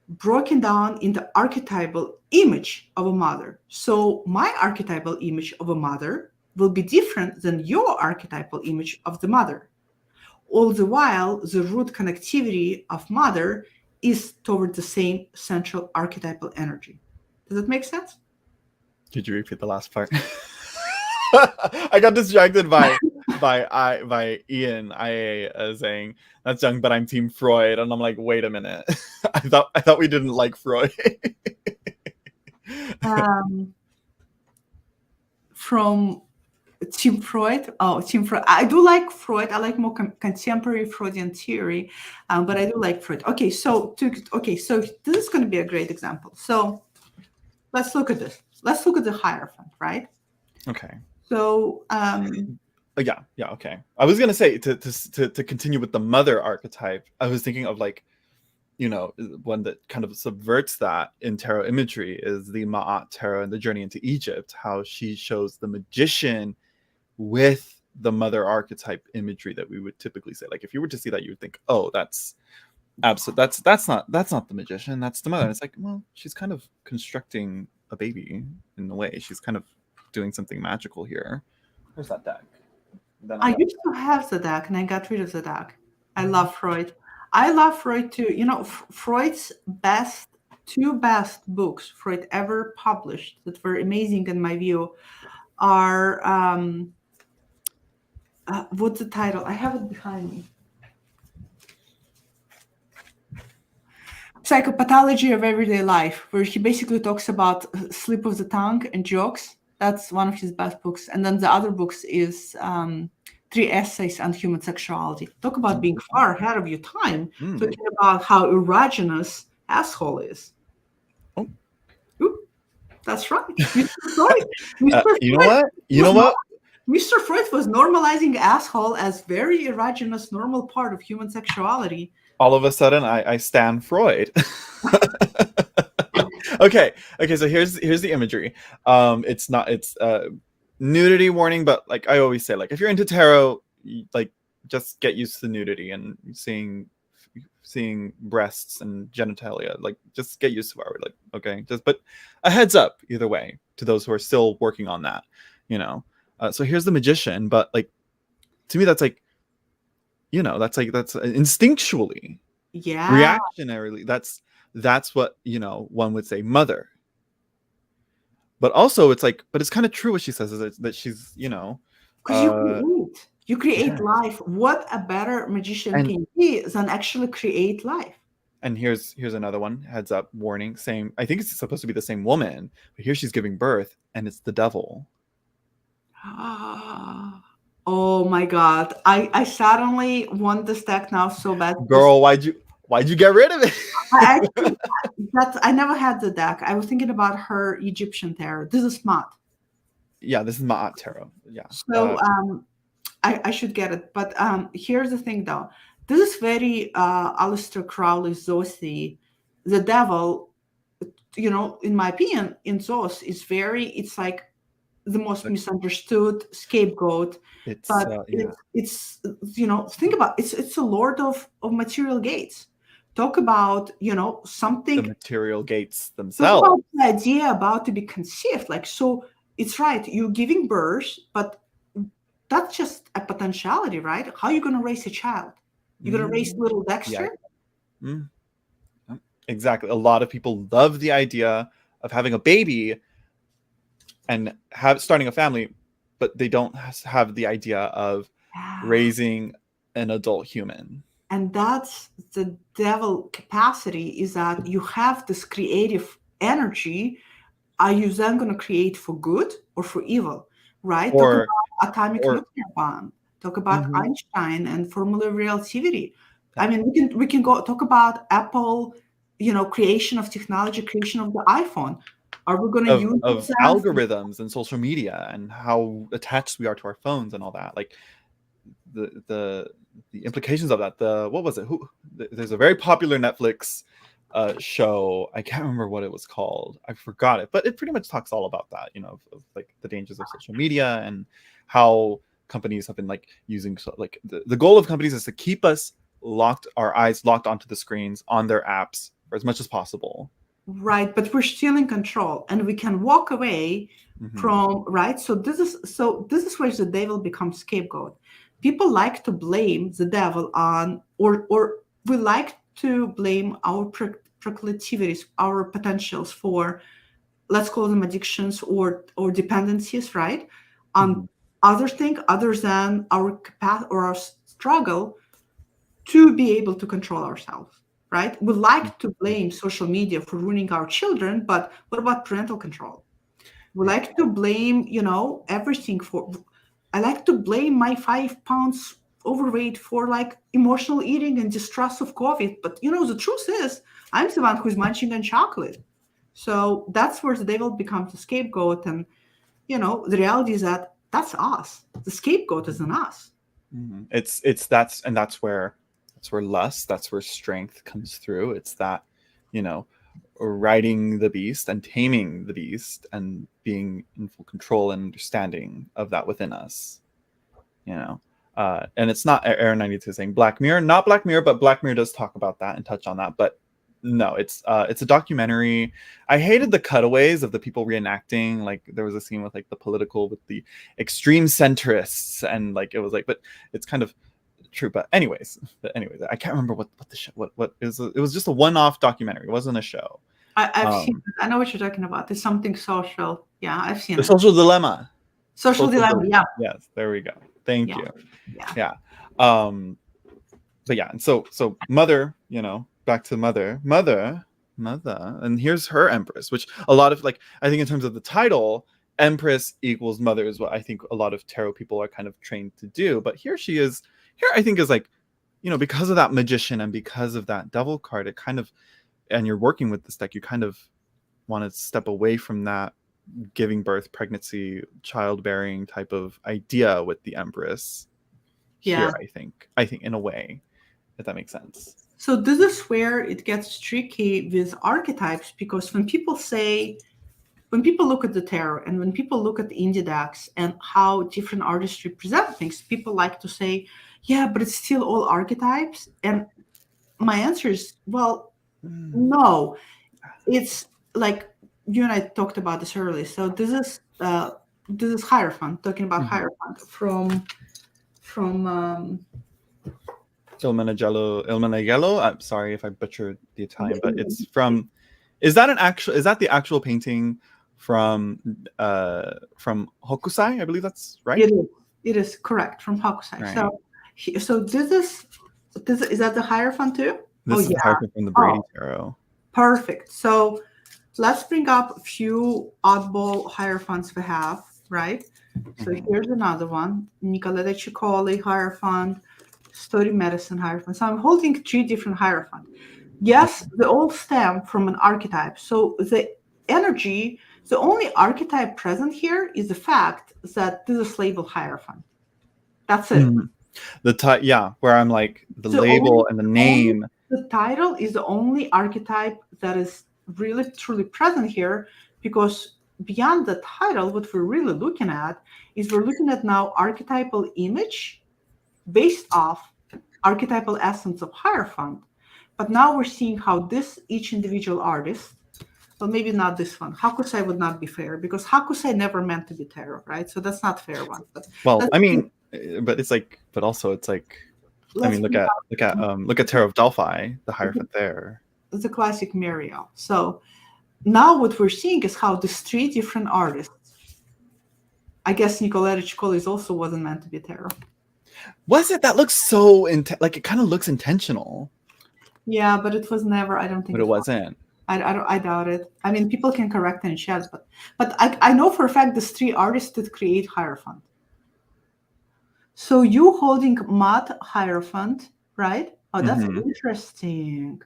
broken down in the archetypal image of a mother. So my archetypal image of a mother will be different than your archetypal image of the mother. All the while, the root connectivity of mother is toward the same central archetypal energy. Does that make sense? Could you repeat the last part? I got distracted by Ian saying that's Jung, but I'm Team Freud, and I'm like, wait a minute, I thought we didn't like Freud. From Team Freud. Oh, Team Freud. I do like Freud. I like more contemporary Freudian theory, but I do like Freud. Okay, so this is going to be a great example. So let's look at this. Let's look at the hierophant, right? Okay. So yeah, okay. I was gonna say to continue with the mother archetype. I was thinking of like, one that kind of subverts that in tarot imagery is the Ma'at tarot and the Journey into Egypt. How she shows the magician with the mother archetype imagery that we would typically say. Like if you were to see that, you would think, oh, that's absolute. That's not the magician. That's the mother. And it's like, well, she's kind of constructing a baby in a way. She's kind of doing something magical here. Where's that deck? I used to have the deck, and I got rid of the deck. I love Freud. I love Freud too. Freud's two best books Freud ever published that were amazing in my view are what's the title? I have it behind me. Psychopathology of Everyday Life, where he basically talks about slip of the tongue and jokes. That's one of his best books. And then the other books is 3 essays on human sexuality. Talk about being far ahead of your time, talking about how erogenous asshole is. Oh. Ooh, that's right. Mr. Freud. You know what? Mr. Freud was normalizing asshole as very erogenous, normal part of human sexuality. All of a sudden, I stan Freud. Okay. So here's the imagery. It's nudity warning, but like I always say, like if you're into tarot, like just get used to nudity and seeing breasts and genitalia. Like just get used to it. Like okay, just but a heads up either way to those who are still working on that. You know. So here's the magician, but like to me that's like that's instinctually, Yeah, reactionarily. That's what one would say mother. But also it's like, but it's kind of true what she says is that she's because uh you create yeah. life. What a better magician And can be than actually create life? here's another one, heads up warning, same, I think it's supposed to be the same woman, but here she's giving birth and it's the devil. Oh my God. I suddenly want this deck now so bad. Girl, why'd you get rid of I it? actually, I never had the deck. I was thinking about her Egyptian tarot. This is smart. Yeah, this is Ma'at tarot. Yeah. So I should get it. But here's the thing though. This is very Aleister Crowley Zosi. The devil, in my opinion, in Zos is it's like the most misunderstood scapegoat. It's But yeah, it's think about it's a lord of material gates. Talk about the something. material gates Talk themselves. about the idea about to be conceived. Like, so it's right, you're giving birth, but that's just a potentiality, right? How are you going to raise a child? You're going to raise Mm, little yeah. Dexter? Mm, exactly. A lot of people love the idea of having a baby and starting a family, but they don't have the idea of Yeah. raising an adult human. And that's the devil capacity, is that you have this creative energy. Are you then going to create for good or for evil, right? Talk Or about atomic or nuclear bomb. Talk about mhm. Einstein and formula of relativity. I Yeah. mean, we can go talk about Apple, creation of technology, creation of the iPhone. Are we going to use Of them? algorithms and social media and how attached we are to our phones and all that. Like the implications of that. The what was it? There's a very popular Netflix show. I can't remember what it was called. I forgot it, but it pretty much talks all about that. Of like the dangers of social media and how companies have been like using like the goal of companies is to keep us our eyes locked onto the screens on their apps for as much as possible. Right, but we're still in control, and we can walk away Mm-hmm. from, right. So this is where the devil becomes scapegoat. People like to blame the devil on, or we like to blame our proclivities, our potentials for, let's call them addictions or dependencies, right? Mm-hmm. On other thing other than our capacity or our struggle to be able to control ourselves, right? We like to blame social media for ruining our children, but what about parental control? We Yeah. like to blame, everything for. I like to blame my 5 pounds overweight for like emotional eating and distrust of COVID. But the truth is, I'm the one who's munching on chocolate. So that's where the devil becomes the scapegoat. And the reality is that that's us. The scapegoat isn't us. Mm-hmm. That's where lust, that's where strength comes through. It's that, you know, riding the beast and taming the beast and being in full control and understanding of that within us. You know, and it's not Aaron 92 saying Black Mirror, not Black Mirror, but Black Mirror does talk about that and touch on that. But no, it's a documentary. I hated the cutaways of the people reenacting. Like there was a scene with like the political with the extreme centrists, and like it was like, but it's kind of true. But anyways, I can't remember what the show what it was just a one-off documentary. It wasn't a show. I've seen Um, it. I know what you're talking about. It's something social. Yeah, I've seen the it. social dilemma. Social Social dilemma. dilemma. Yeah, Yes, there we go. Thank yeah, you. yeah. Yeah. Um, but yeah, and so mother, back to mother, and here's her empress, which a lot of like I think in terms of the title, empress equals mother is what I think a lot of tarot people are kind of trained to do. But here she is. Here I think is like, because of that magician and because of that devil card, it kind of, and you're working with this deck, you kind of want to step away from that giving birth, pregnancy, childbearing type of idea with the empress Yeah. here. I think in a way, if that makes sense. So this is where it gets tricky with archetypes, because when people look at the tarot and when people look at the indie decks and how different artists represent things, people like to say, yeah, but it's still all archetypes. And my answer is, well, no. It's like you and I talked about this earlier. So this is Hierophant, talking about Hierophant from Il Menegello. I'm sorry if I butchered the Italian, but it's from. Is that the actual painting from Hokusai? I believe that's right. It is correct, from Hokusai. Right. So this is that the Hierophant too? This is the Hierophant from the Brady Tarot. Perfect. So let's bring up a few oddball Hierophants we have, right? So here's another one, Nicoletta Ciccoli Hierophant, Story Medicine Hierophant. So I'm holding 3 different Hierophants. Yes, they all stem from an archetype. So the energy, the only archetype present here is the fact that this is labeled Hierophant. That's it. Where I'm like the label and the name. The title is the only archetype that is really truly present here, because beyond the title, what we're really looking at is we're looking at now archetypal image based off archetypal essence of Hierophant. But now we're seeing how each individual artist, well, maybe not this one. Hakusai would not be fair, because Hakusai never meant to be tarot, right? So that's not fair one. But it's like, but also it's like, I mean, look at Tarot of Delphi, the Hierophant there. It's a classic Mariel. So now what we're seeing is how these 3 different artists, I guess Nicoletta Ciccoli's also wasn't meant to be tarot. Was it? That looks so it kind of looks intentional. Yeah, but it was never. I don't think. But it wasn't. I doubt it. I mean, people can correct in chat, but I know for a fact these 3 artists did create Hierophant. So you holding Matte Hierophant, right? Oh, that's interesting.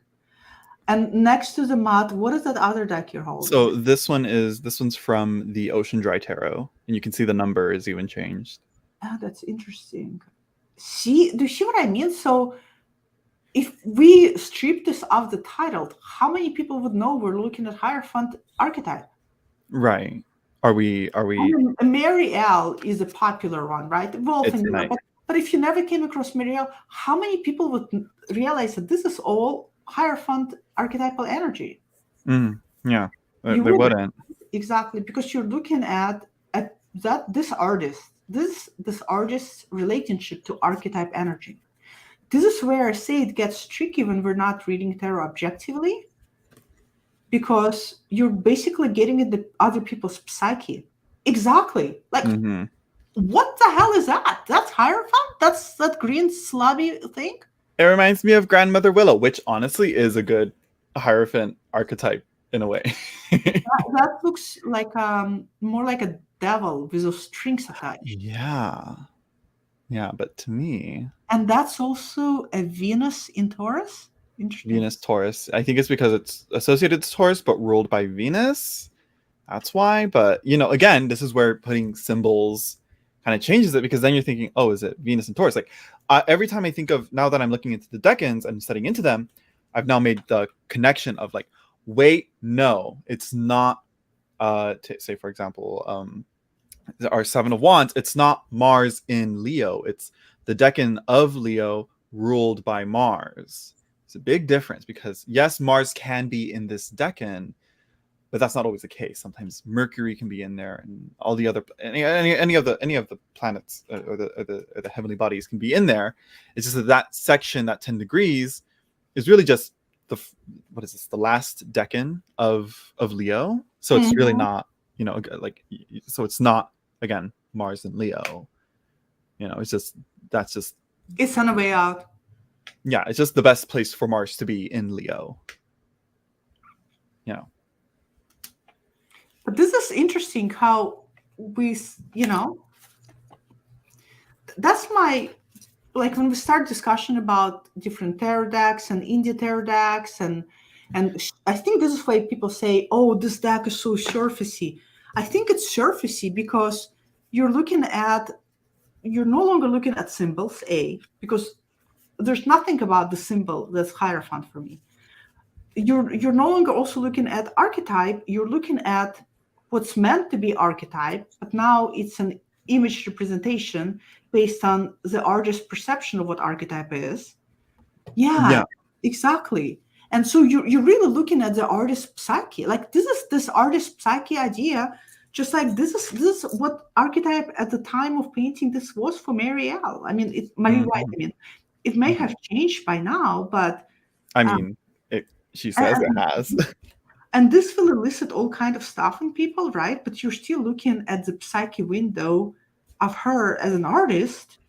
And next to the Matte, what is that other deck you're holding? So this one's from the Ocean Dry Tarot, and you can see the number is even changed. Oh, that's interesting. Do you see what I mean? So if we strip this off the title, how many people would know we're looking at Hierophant archetype? Right. Are we? Mariel is a popular one, right? But if you never came across Mariel, how many people would realize that this is all Hierophant archetypal energy? Yeah, they wouldn't. Exactly, because you're looking at this artist's relationship to archetype energy. This is where I say it gets tricky when we're not reading tarot objectively, because you're basically getting into other people's psyche. Exactly. Like, what the hell is that? That's Hierophant? That's that green slobby thing? It reminds me of Grandmother Willow, which honestly is a good Hierophant archetype in a way. that looks like more like a devil with those strings attached. Yeah, but to me... And that's also a Venus in Taurus? Interesting. Venus, Taurus. I think it's because it's associated to Taurus, but ruled by Venus. That's why. But, again, this is where putting symbols kind of changes it, because then you're thinking, oh, is it Venus and Taurus? Like, every time I think of, now that I'm looking into the decans and studying into them, I've now made the connection of like, wait, no, it's not, say, for example, our 7 of Wands, it's not Mars in Leo. It's the decan of Leo ruled by Mars. It's a big difference, because yes, Mars can be in this decan, but that's not always the case. Sometimes Mercury can be in there, and all the other any of the planets or the heavenly bodies can be in there. It's just that section, that 10 degrees, is really just the last decan of Leo. So it's really not, so it's not, again, Mars in Leo. It's on the way out. Yeah, it's just the best place for Mars to be in Leo. But this is interesting how we, that's my, like, when we start discussion about different tarot decks and indie tarot decks, and I think this is why people say, oh, this deck is so surfacey. I think it's surfacey because you're no longer looking at symbols, because there's nothing about the symbol that's hierophant for me. You're no longer also looking at archetype, you're looking at what's meant to be archetype, but now it's an image representation based on the artist's perception of what archetype is. Yeah. Exactly. And so you're really looking at the artist's psyche. Like this artist's psyche idea, just like this is what archetype at the time of painting this was for Marielle. I mean, Marie White. I mean, it may have changed by now, but I mean, she says it has. and this will elicit all kind of stuff in people, right? But you're still looking at the psyche window of her as an artist,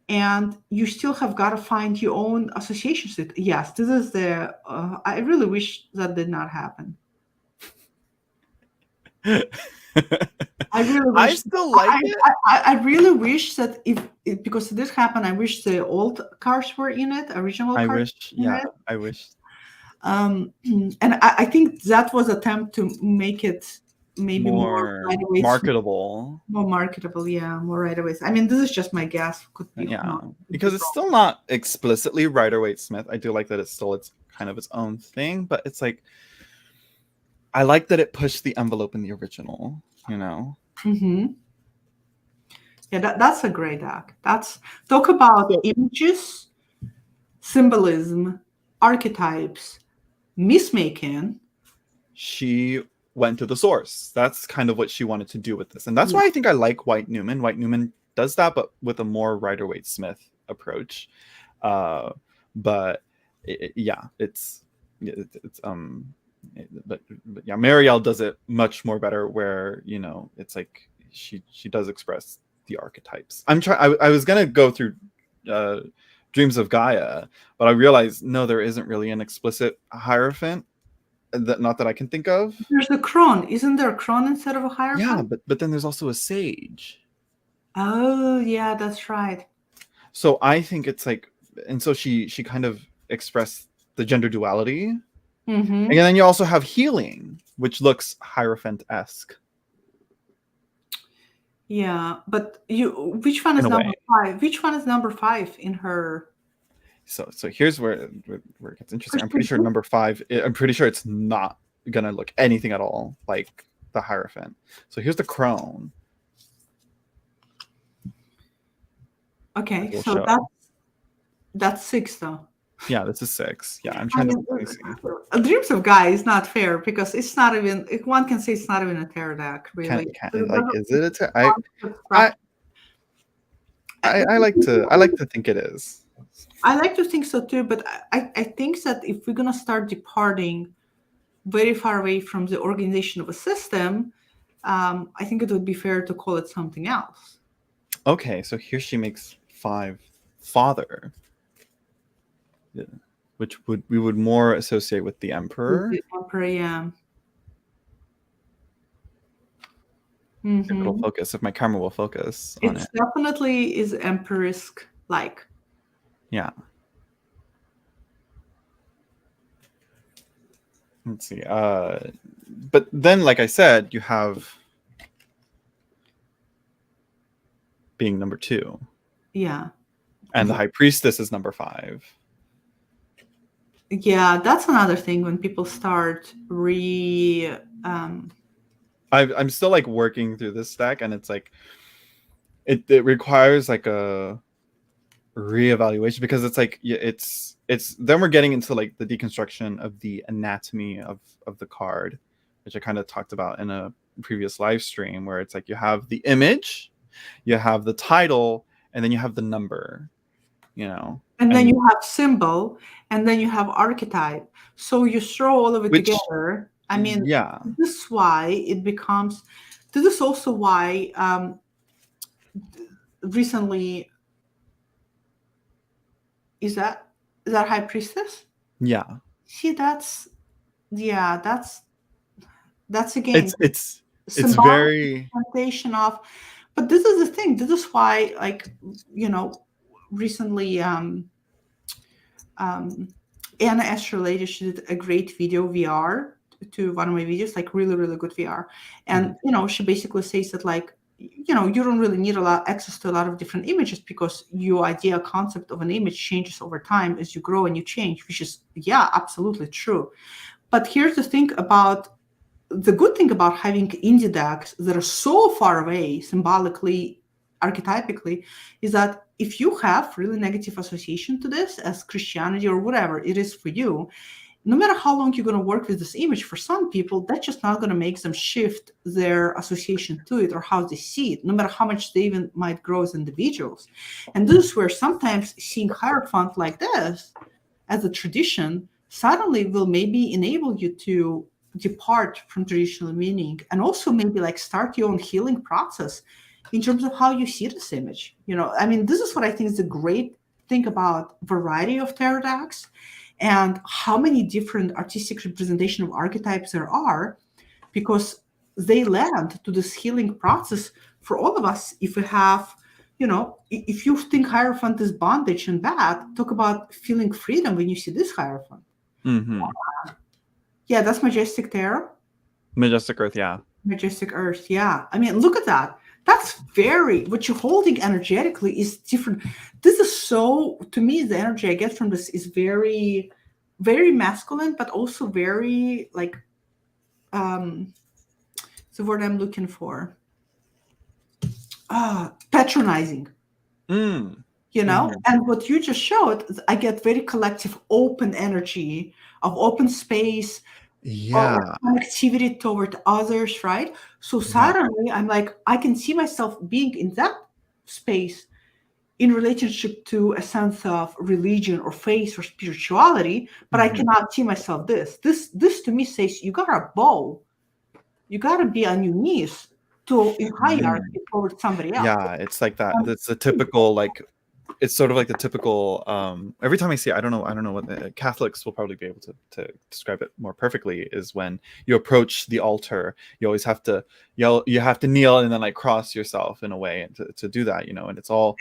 and you still have got to find your own associations with. Yes, this is the. I really wish that did not happen. I really wish. I still like it. I really wish that because it did happen, I wish the old cars were in it, original cars. I wish. Yeah, I wish. And I think that was an attempt to make it maybe more marketable. More marketable, yeah, more Rider-Waite. I mean, this is just my guess. Could be because it's still not explicitly Rider-Waite Smith. I do like that it's kind of its own thing, but it's like I like that it pushed the envelope in the original. You know. Mm-hmm. Yeah, that's a great deck. Talk about images, symbolism, archetypes, mismaking. She went to the source. That's kind of what she wanted to do with this. And that's why I think I like White Newman. White Newman does that, but with a more Rider-Waite Smith approach. But Marielle does it much more better, where, you know, it's like she does express the archetypes. I was gonna go through Dreams of Gaia, but I realized no, there isn't really an explicit hierophant. Not that I can think of. There's a crone. Isn't there a crone instead of a hierophant? Yeah, but then there's also a sage. Oh, yeah, that's right. So I think it's like, and so she kind of expressed the gender duality. Mm-hmm. And then you also have healing, which looks hierophant-esque. Yeah, but which one is number 5? Which one is number 5 in her? So here's where it gets interesting. I'm pretty sure number 5. I'm pretty sure it's not gonna look anything at all like the hierophant. So here's the crone. Okay, so that's 6 though. Yeah, this is 6. Yeah, I'm trying to see. Dreams of Gaia is not fair because it's not even. One can say it's not even a tarot deck, really. Is it a tarot? I like to think it is. I like to think so too, but I think that if we're gonna start departing very far away from the organization of a system, I think it would be fair to call it something else. Okay, so here she makes 5 father, which we would more associate with the emperor. The emperor, yeah. It'll focus if my camera will focus on it. It definitely is emperor-esque like. Yeah. Let's see. But then, like I said, you have being number 2. Yeah. And the High Priestess is number 5. Yeah, that's another thing when people start I'm still like working through this deck, and it's like it requires like a reevaluation, because it's like it's then we're getting into like the deconstruction of the anatomy of the card, which I kind of talked about in a previous live stream, where it's like you have the image, you have the title, and then you have the number, you know, and then you have symbol, and then you have archetype. So you throw all of it together. I mean, yeah, this is why it becomes. This is also why recently. Is that High Priestess? Yeah. See, that's again. It's very presentation of, but this is the thing. This is why, like, you know, recently Anna Astrology, she did a great video VR to one of my videos, like really, really good VR. And, you know, she basically says that, like, you know, you don't really need access to a lot of different images, because your idea concept of an image changes over time as you grow and you change, which is, yeah, absolutely true. But here's the thing about the good thing about having indie decks that are so far away symbolically, archetypically, is that if you have really negative association to this as Christianity or whatever it is for you, no matter how long you're going to work with this image, for some people, that's just not going to make them shift their association to it or how they see it, no matter how much they even might grow as individuals. And this is where sometimes seeing hierophant like this as a tradition suddenly will maybe enable you to depart from traditional meaning, and also maybe like start your own healing process in terms of how you see this image. You know, I mean, this is what I think is the great thing about variety of tarot decks and how many different artistic representation of archetypes there are, because they lend to this healing process for all of us. If we have, you know, if you think hierophant is bondage and bad, talk about feeling freedom when you see this hierophant. Mm-hmm. Yeah, that's Majestic Tarot. Majestic Earth, yeah. Majestic Earth, yeah. I mean, look at that. That's very, what you're holding energetically is different. This is so, to me, the energy I get from this is very, very masculine, but also very, like, the word I'm looking for, patronizing. You know, and what you just showed, I get very collective, open energy of open space, yeah, connectivity toward others, right? So suddenly I'm like, I can see myself being in that space in relationship to a sense of religion or faith or spirituality, but I cannot see myself this to me says you gotta bow, you gotta be on your knees to in hierarchy toward somebody else. Yeah, it's like that. That's the typical, like, it's sort of like the typical, every time I see it, I don't know what the Catholics will probably be able to describe it more perfectly, is when you approach the altar, you always have to yell, you have to kneel and then like cross yourself in a way, and to do that, you know, and it's all,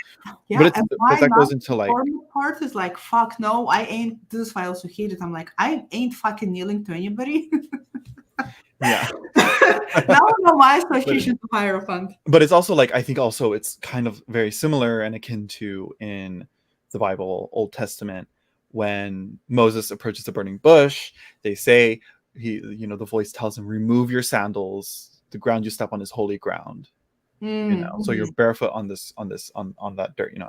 but that goes into like, part is like, fuck no, I ain't, this is why I also hate it. I'm like, I ain't fucking kneeling to anybody. yeah. Now I know my association to hierophant. But it's also like, I think also it's kind of very similar and akin to in the Bible, Old Testament, when Moses approaches the burning bush, they say, the voice tells him, remove your sandals, the ground you step on is holy ground. You know, so you're barefoot on that dirt, you know.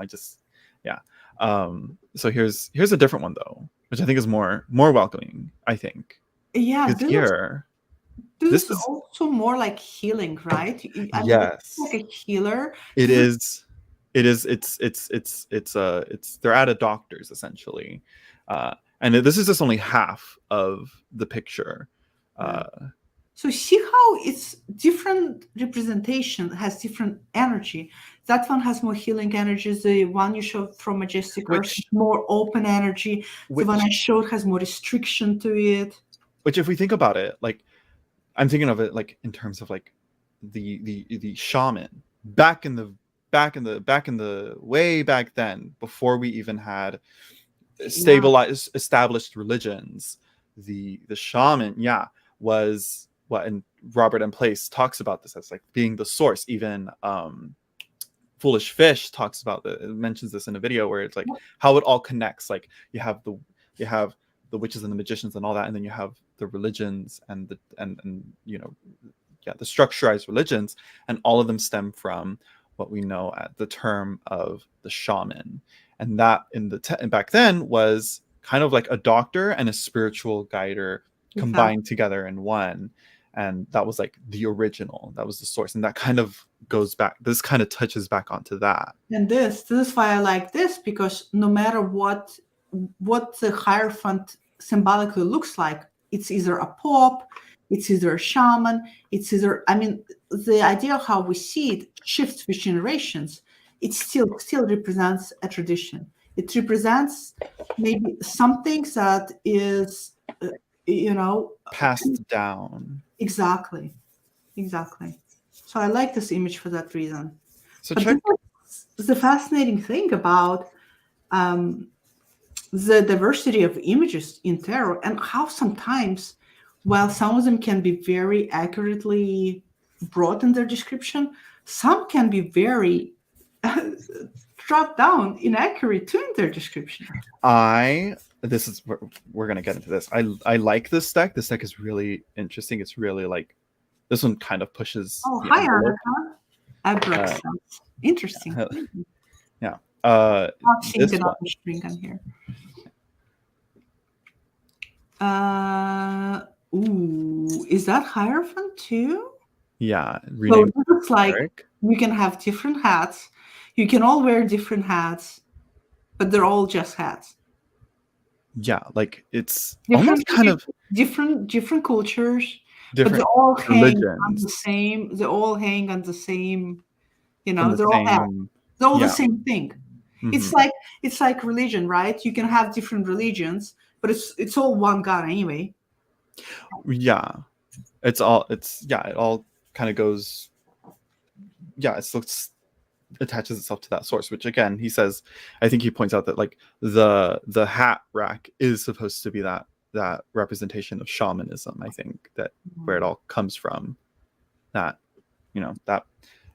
So here's a different one though, which I think is more welcoming, I think. Yeah, this is is also more like healing, right? Yes, like a healer. It's they're at a doctor's essentially, and this is just only half of the picture. So see how it's different representation has different energy. That one has more healing energy. The one you showed from Majestic Earth, more open energy. The one I showed has more restriction to it. Which, if we think about it, like, I'm thinking of it like in terms of like the shaman back in the way back then, before we even had established religions, the shaman was what, and Robert M. Place talks about this as like being the source. Even Foolish Fish talks about mentions this in a video where it's like how it all connects. Like you have the witches and the magicians and all that, and then you have the religions and the structurized religions, and all of them stem from what we know at the term of the shaman. And that back then was kind of like a doctor and a spiritual guider combined together in one. And that was like the original, that was the source. And that kind of goes back, this kind of touches back onto that. And this is why I like this, because no matter what the hierophant symbolically looks like, it's either a pope, it's either a shaman, it's either, I mean, the idea of how we see it shifts with generations. It still represents a tradition. It represents maybe something that is, passed down. Exactly. So I like this image for that reason. So but the fascinating thing about the diversity of images in tarot, and how sometimes, while some of them can be very accurately brought in their description, some can be very dropped down inaccurate too in their description. This is we're gonna get into this. I like this deck. This deck is really interesting. It's really like this one kind of pushes. Oh, the hi, envelope. Annika. Interesting. Yeah. Not seeing This another one. string on here. Ooh, is that hierophant too? Yeah. So Renamed it looks like Eric. you can have different hats. You can all wear different hats, but they're all just hats. Yeah, like it's Different, almost kind of different cultures, different but they all hang on religions the same. They all hang on the same. You from know, the they're all hats. same. They're all Yeah. the same thing. Mhm. It's like religion, right? You can have different religions, but it's all one God anyway. Yeah. It all kind of goes. Yeah, it looks attaches itself to that source, which again he says, I think he points out that like the hat rack is supposed to be that representation of shamanism. I think that where it all comes from, that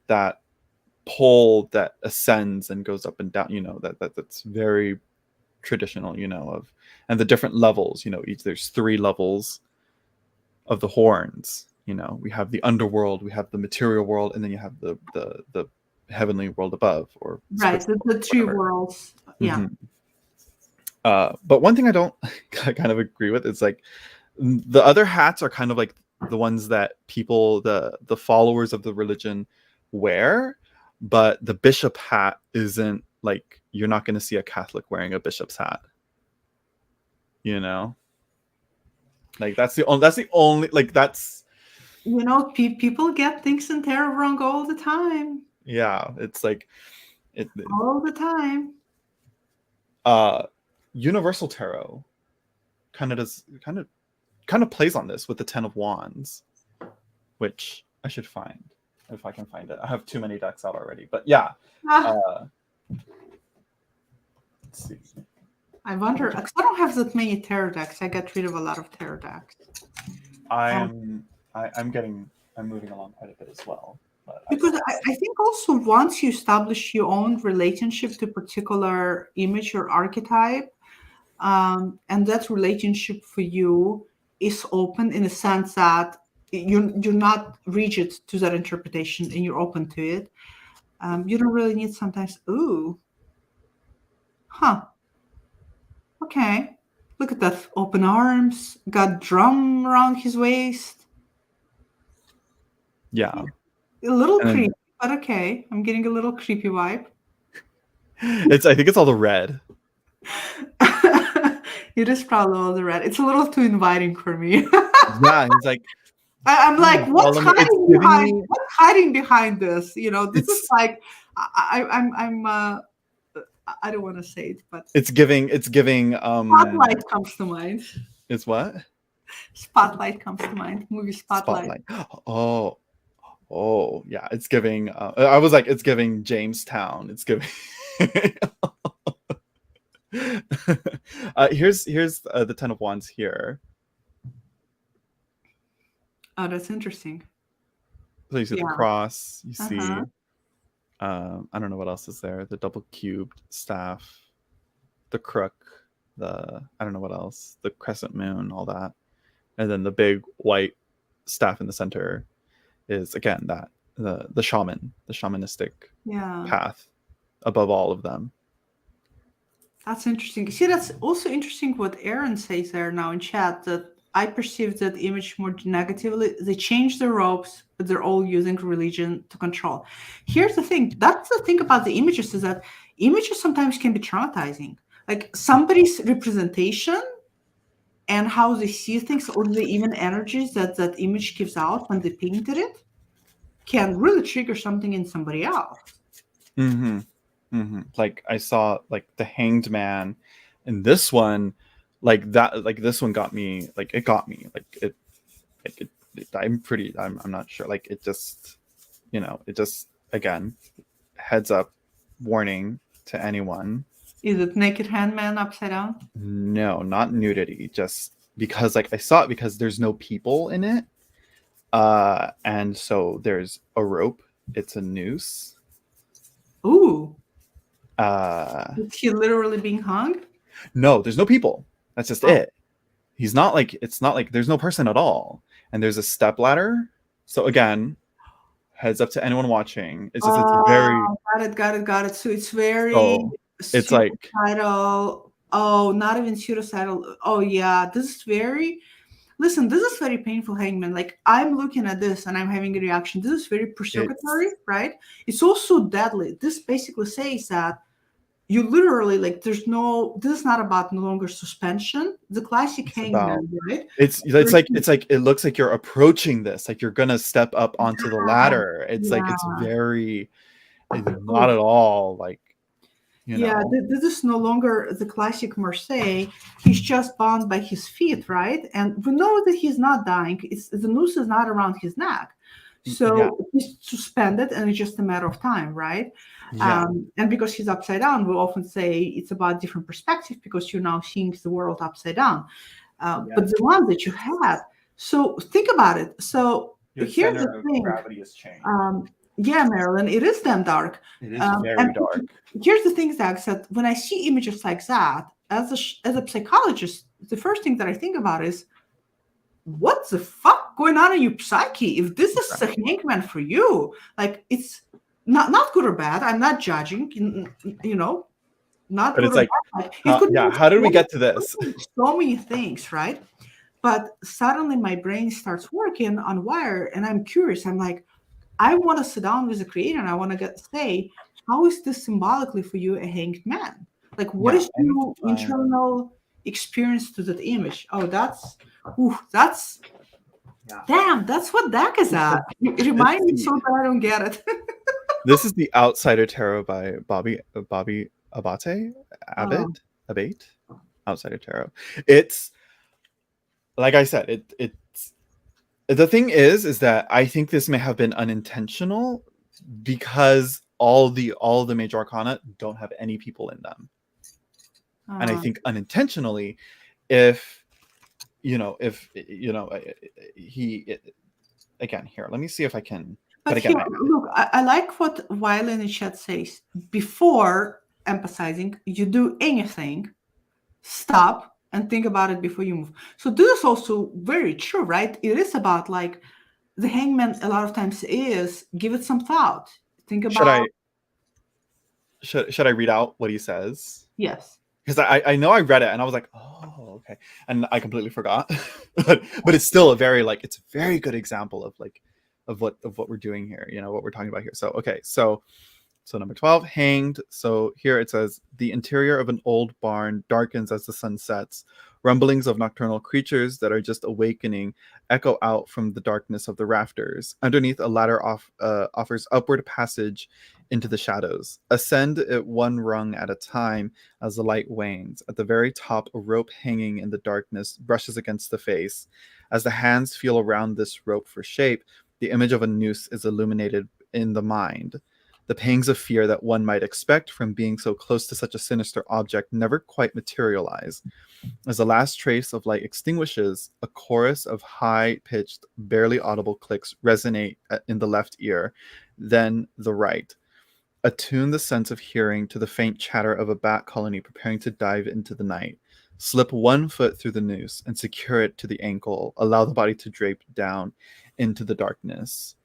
that pole that ascends and goes up and down, that's very traditional, of, and the different levels, there's 3 levels of the horns. We have the underworld, we have the material world, and then you have the heavenly world above, or right, the 3 worlds. Yeah. Mm-hmm. But one thing I don't kind of agree with is like the other hats are kind of like the ones that people, the followers of the religion wear, but the bishop hat isn't like, you're not going to see a Catholic wearing a bishop's hat, like that's the only like that's people get things in tarot wrong all the time. Yeah, it's like all the time. Universal Tarot kind of plays on this with the 10 of Wands, which I should find if I can find it. I have too many decks out already, but yeah. Let's see. I wonder, because I don't have that many tarot decks. I got rid of a lot of tarot decks. I'm moving along quite a bit as well. But because I think also once you establish your own relationship to a particular image or archetype, and that relationship for you is open in a sense that you're not rigid to that interpretation and you're open to it. You don't really need sometimes, okay, look at that, open arms, got drum around his waist. Yeah. A little creepy, but okay. I'm getting a little creepy vibe. I think it's all the red. It is probably all the red. It's a little too inviting for me. Yeah, he's like, I'm like, what's hiding behind this? This is like, I don't want to say it, but it's giving Spotlight comes to mind. It's what? Spotlight comes to mind. Movie Spotlight. Oh yeah, it's giving I was like, it's giving Jamestown. It's giving here's the 10 of Wands here. Oh, that's interesting. So you see the cross, you see I don't know what else is there, the double cubed staff, the crook, I don't know what else, the crescent moon, all that, and then the big white staff in the center is again that the shamanistic path above all of them. That's interesting. See, that's also interesting what Aaron says there now in chat, that I perceive that image more negatively. They change the ropes, but they're all using religion to control. Here's the thing. That's the thing about the images, is that images sometimes can be traumatizing. Like somebody's representation and how they see things, or the even energies that image gives out when they painted it, can really trigger something in somebody else. Mm-hmm. Mm-hmm. Like I saw like the Hanged Man in this one, like that, like this one got me, like it got me, I'm not sure, like it just, it just, again, heads up, warning to anyone. Is it Naked Handman upside down? No, not nudity, just because like I saw it because there's no people in it, and so there's a rope it's a noose. Ooh, Uh, is he literally being hung? no, there's no people. That's just Oh. it. He's not like, it's not like there's no person at all. And there's a step ladder. So again, heads up to anyone watching. It's just, it's very, Got it. So it's very so it's like, suicidal. Oh, not even suicidal. Oh yeah, this is very. Listen, this is very painful, Hangman. Like I'm looking at this and I'm having a reaction. This is very persecutory, it's right? It's also deadly. This basically says that you literally like there's no. This is not about no longer suspension. The classic it's about, Hangman, right? it's like, it's like, it looks like you're approaching this, like you're gonna step up onto the ladder. It's like, Yeah. it's very, it's not Oh, at all like, you yeah, know, this is no longer the classic Marseille. He's just bound by his feet, right? And we know that he's not dying. It's the noose is not around his neck, yeah, so he's suspended, and it's just a matter of time, right? yeah, And because he's upside down, we often say it's about different perspective because you're now seeing the world upside down. But the one that you had, so think about it. So your here's center the of thing. gravity is changed. Yeah, Marilyn, it is damn dark. It is very dark. Here's the thing, Zach said, when I see images like that, as a psychologist, the first thing that I think about is, what the fuck going on in your psyche? If this is a hangman for you, like it's not good or bad. I'm not judging, not But good it's or like, bad. It could yeah, mean how did we get to this? so many things, right? But suddenly my brain starts working on wire, and I'm curious. I'm like, I want to sit down with the creator and I want to say, how is this symbolically for you a hanged man? Like, what Yeah, is I need your to find, internal experience to that image? Oh, that's yeah. damn, that's what that is at. It reminds me so that I don't get it. This is the Outsider Tarot by Bobby Abate, Oh, Abate, Outsider Tarot. It's like I said, it's the thing is that I think this may have been unintentional because all the major arcana don't have any people in them. And I think unintentionally, if he again, here, let me see if I can, but again, here, look, I like what Wiley in the chat says. Before emphasizing, you do anything, stop and think about it before you move. So this is also very true, right? It is about like the hangman a lot of times is give it some thought. Think about should I read out what he says? yes. Because I know I read it and I was like, oh, okay, and I completely forgot. but it's still a very like, it's a very good example of like of what we're doing here, what we're talking about here. So okay, so number 12, hanged. So here it says, the interior of an old barn darkens as the sun sets. Rumblings of nocturnal creatures that are just awakening echo out from the darkness of the rafters. Underneath, a ladder offers upward passage into the shadows. Ascend it one rung at a time as the light wanes. At the very top, a rope hanging in the darkness brushes against the face. As the hands feel around this rope for shape, the image of a noose is illuminated in the mind. The pangs of fear that one might expect from being so close to such a sinister object never quite materialize. As the last trace of light extinguishes, a chorus of high-pitched, barely audible clicks resonate in the left ear, then the right. Attune the sense of hearing to the faint chatter of a bat colony preparing to dive into the night. Slip one foot through the noose and secure it to the ankle. Allow the body to drape down into the darkness.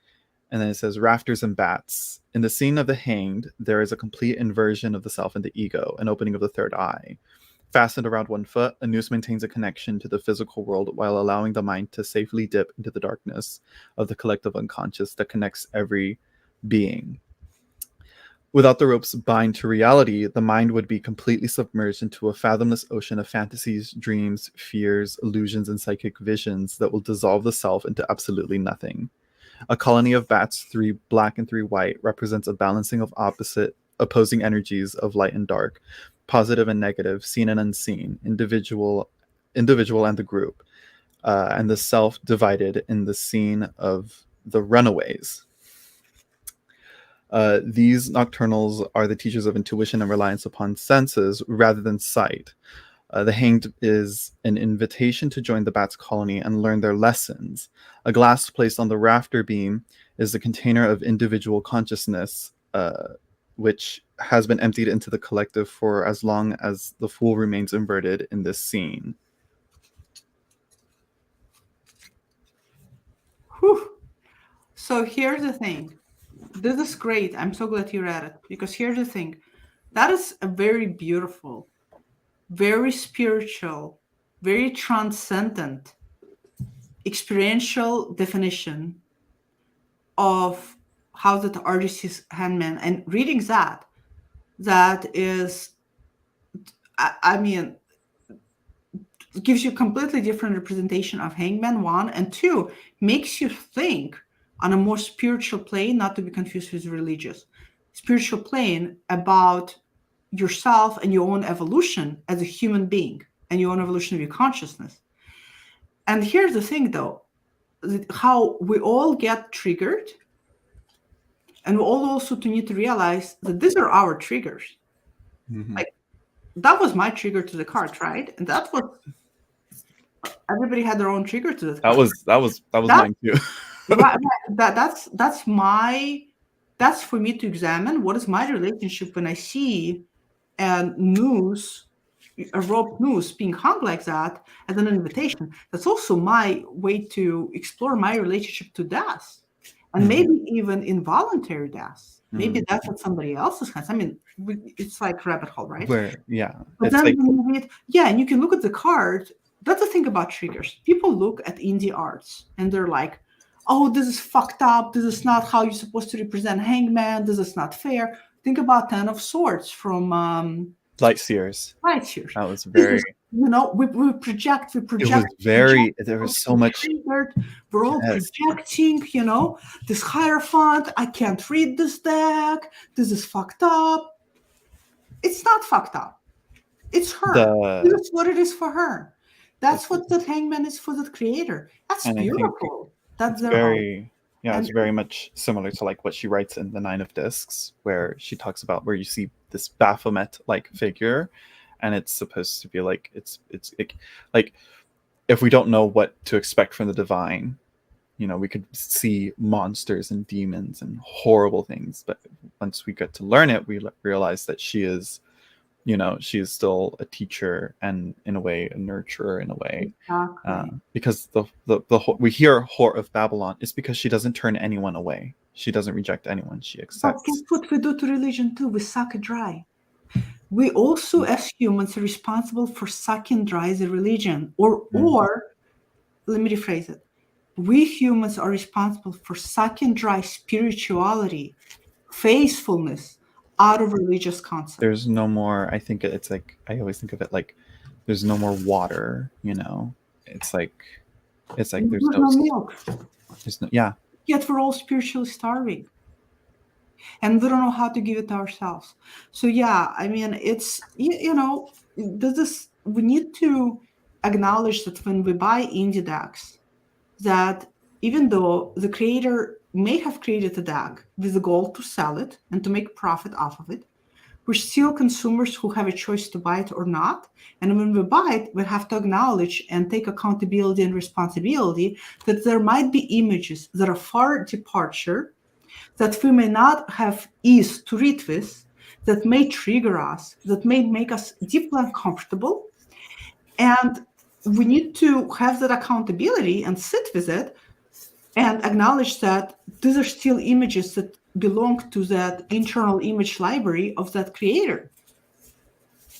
And then it says, rafters and bats. In the scene of the hanged, there is a complete inversion of the self and the ego, an opening of the third eye. Fastened around one foot, a noose maintains a connection to the physical world while allowing the mind to safely dip into the darkness of the collective unconscious that connects every being. Without the ropes bind to reality, the mind would be completely submerged into a fathomless ocean of fantasies, dreams, fears, illusions, and psychic visions that will dissolve the self into absolutely nothing. A colony of bats, 3 black and 3 white, represents a balancing of opposing energies of light and dark, positive and negative, seen and unseen, individual and the group, and the self divided in the scene of the runaways. These nocturnals are the teachers of intuition and reliance upon senses rather than sight. The Hanged is an invitation to join the bat's colony and learn their lessons. A glass placed on the rafter beam is the container of individual consciousness, which has been emptied into the collective for as long as the Fool remains inverted in this scene. Whew. So here's the thing. This is great. I'm so glad you read it, because here's the thing. That is a very beautiful, very spiritual, very transcendent, experiential definition of how that artist sees hangman. And reading that is, I mean, gives you completely different representation of hangman, one, and two, makes you think on a more spiritual plane, not to be confused with religious, spiritual plane, about yourself and your own evolution as a human being and your own evolution of your consciousness. And here's the thing, though, how we all get triggered, and we all also need to realize that these are our triggers. Mm-hmm. Like, that was my trigger to the card, right? And that was, everybody had their own trigger to the card. That was mine too. Right. That's for me to examine what is my relationship when I see a rope noose being hung like that as an invitation. That's also my way to explore my relationship to death, and maybe even involuntary death. Maybe that's what somebody else's has. I mean, it's like rabbit hole, right? Yeah. But then and you can look at the card. That's the thing about triggers. People look at indie arts and they're like, oh, this is fucked up. This is not how you're supposed to represent hangman. This is not fair. Think about Ten of Swords from Lightseers. That was very... we project. It was very... There was so much... We're all projecting, this hierophant. I can't read this deck. This is fucked up. It's not fucked up. It's her. This is what it is for her. That's what the hangman is for the creator. That's beautiful. That's very... Yeah, it's very much similar to like what she writes in the Nine of Discs, where she talks about where you see this Baphomet-like figure, and it's supposed to be like it's like if we don't know what to expect from the divine, we could see monsters and demons and horrible things, but once we get to learn it, we realize that she is, she is still a teacher and in a way a nurturer in a way. Exactly. Because the we hear Whore of Babylon is because she doesn't turn anyone away. She doesn't reject anyone. She accepts. But guess what we do to religion too? We suck it dry. We also, as humans, are responsible for sucking dry the religion. Or let me rephrase it. We humans are responsible for sucking dry spirituality, faithfulness, out of religious concepts. There's no more, I think it's like, I always think of it like there's no more water, it's like there's no milk. Yeah. Yet we're all spiritually starving, and we don't know how to give it to ourselves. So yeah, I mean, it's, we need to acknowledge that when we buy indie decks, that even though the creator may have created a deck with the goal to sell it and to make profit off of it, we're still consumers who have a choice to buy it or not. And when we buy it, we have to acknowledge and take accountability and responsibility that there might be images that are far departure, that we may not have ease to read with, that may trigger us, that may make us deeply uncomfortable. And we need to have that accountability and sit with it and acknowledge that these are still images that belong to that internal image library of that creator.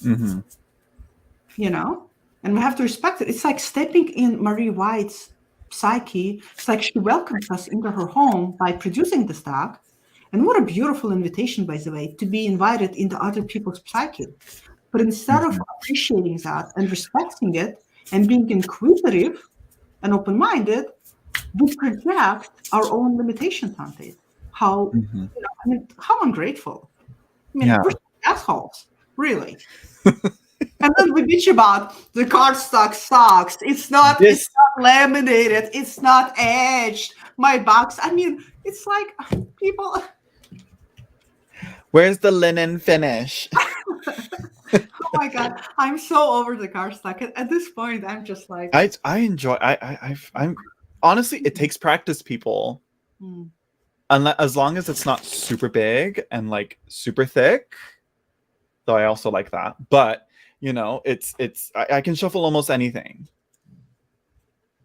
Mm-hmm. And we have to respect it. It's like stepping in Marie White's psyche. It's like she welcomes us into her home by producing this deck. And what a beautiful invitation, by the way, to be invited into other people's psyche. But instead of appreciating that and respecting it and being inquisitive and open-minded, we project our own limitations onto it. How, how ungrateful. We're assholes, really. And then we bitch about the cardstock sucks. It's not laminated. It's not edged. My box. It's like people. Where's the linen finish? How my God, I'm so over the cardstock. At this point, I'm just like, I enjoy. I'm honestly, it takes practice, people. hmm. Unless, as long as it's not super big and like super thick, though I also like that. But I can shuffle almost anything.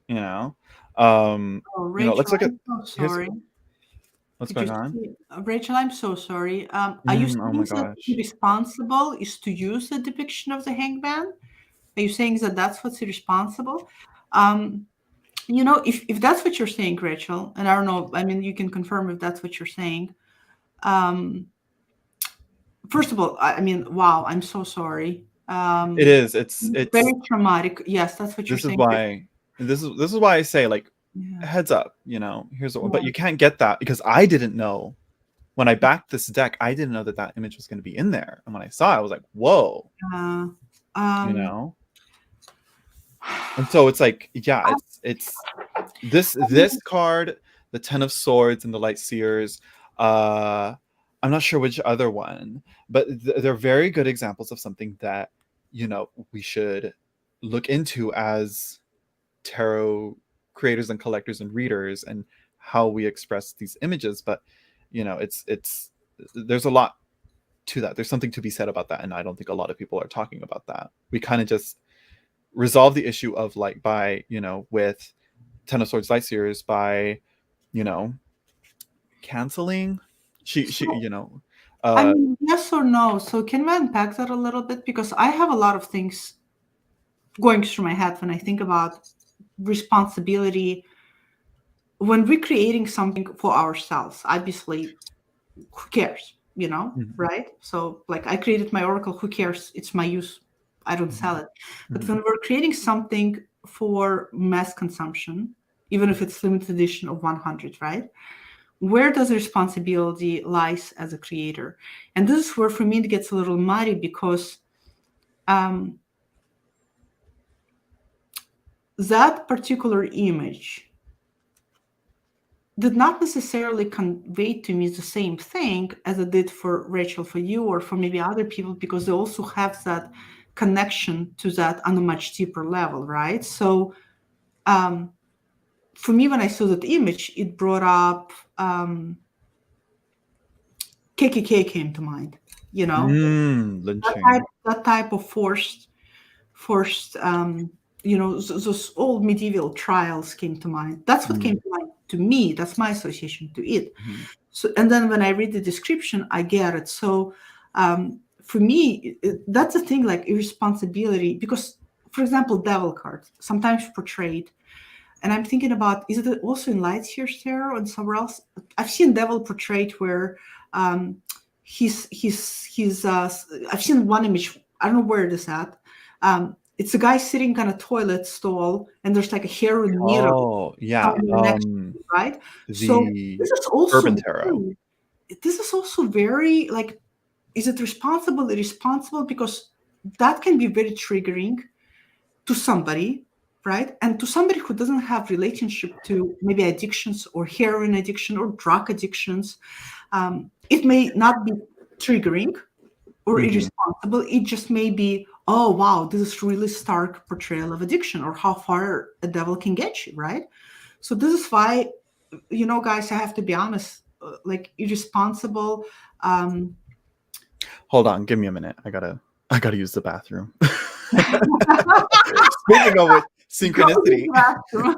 You know, Oh, let's Rachel, look at I'm so here's sorry. what's Did you going on. see? Rachel, I'm so sorry. Are you Oh my saying that gosh. irresponsible is to use the depiction of the hangman? Are you saying that that's what's irresponsible? Um, if that's what you're saying, Rachel, and I don't know, I mean, you can confirm if that's what you're saying. Um, First of all, I mean, wow, I'm so sorry. It is. It's Very traumatic. Yes, that's what you're this is saying. why this is why I say, like, Yeah. heads up. Here's what, but Yeah. you can't get that because I didn't know when I backed this deck. I didn't know that image was going to be in there, and when I saw it, I was like, whoa. Uh, You um, know. And so it's like, yeah, it's this card, the Ten of Swords and the Light Seers. I'm not sure which other one, but they're very good examples of something that we should look into as tarot creators and collectors and readers, and how we express these images. But it's there's a lot to that. There's something to be said about that, and I don't think a lot of people are talking about that. We kind of just resolve the issue of, like, by with Ten of Swords Light Series, by canceling. She so, I uh mean, yes or no? So can we unpack that a little bit? Because I have a lot of things going through my head when I think about responsibility when we're creating something for ourselves. Obviously, who cares, mhm, right? So, like, I created my oracle, who cares? It's my use. I don't sell mhm, it. But mhm, when we're creating something for mass consumption, even if it's limited edition of 100, right? Where does the responsibility lies as a creator? And this is where, for me, it gets a little muddy because um, that particular image did not necessarily convey to me the same thing as it did for Rachel, for you, or for maybe other people, because they also have that connection to that on a much deeper level, right? So um, for me, when I saw that image, it brought up KKK came to mind, lynching. that type of forced those old medieval trials came to mind. That's what came Mhm, to mind to me. That's my association to it. mhm, So, and then when I read the description, I get it. So for me, that's the thing, like irresponsibility, because, for example, devil cards sometimes portrayed, and I'm thinking about, is it also in Light Years Tarot and somewhere else? I've seen devil portrayed where um, I've seen one image. I don't know where it is at. It's a guy sitting on a toilet stall, and there's like a heroin needle oh yeah, somewhere next to him, right? So the this is Urban also Tarot. very, like, is it responsible, irresponsible? Because that can be very triggering to somebody, right? And to somebody who doesn't have relationship to maybe addictions or heroin addiction or drug addictions, it may not be triggering or Mhm. irresponsible. It just may be, oh wow, this is really stark portrayal of addiction, or how far a devil can get you, right? So this is why, guys, I have to be honest, like irresponsible. Um, Hold on, give me a minute. I gotta use the bathroom. Speaking of which, Go use synchronicity. the bathroom.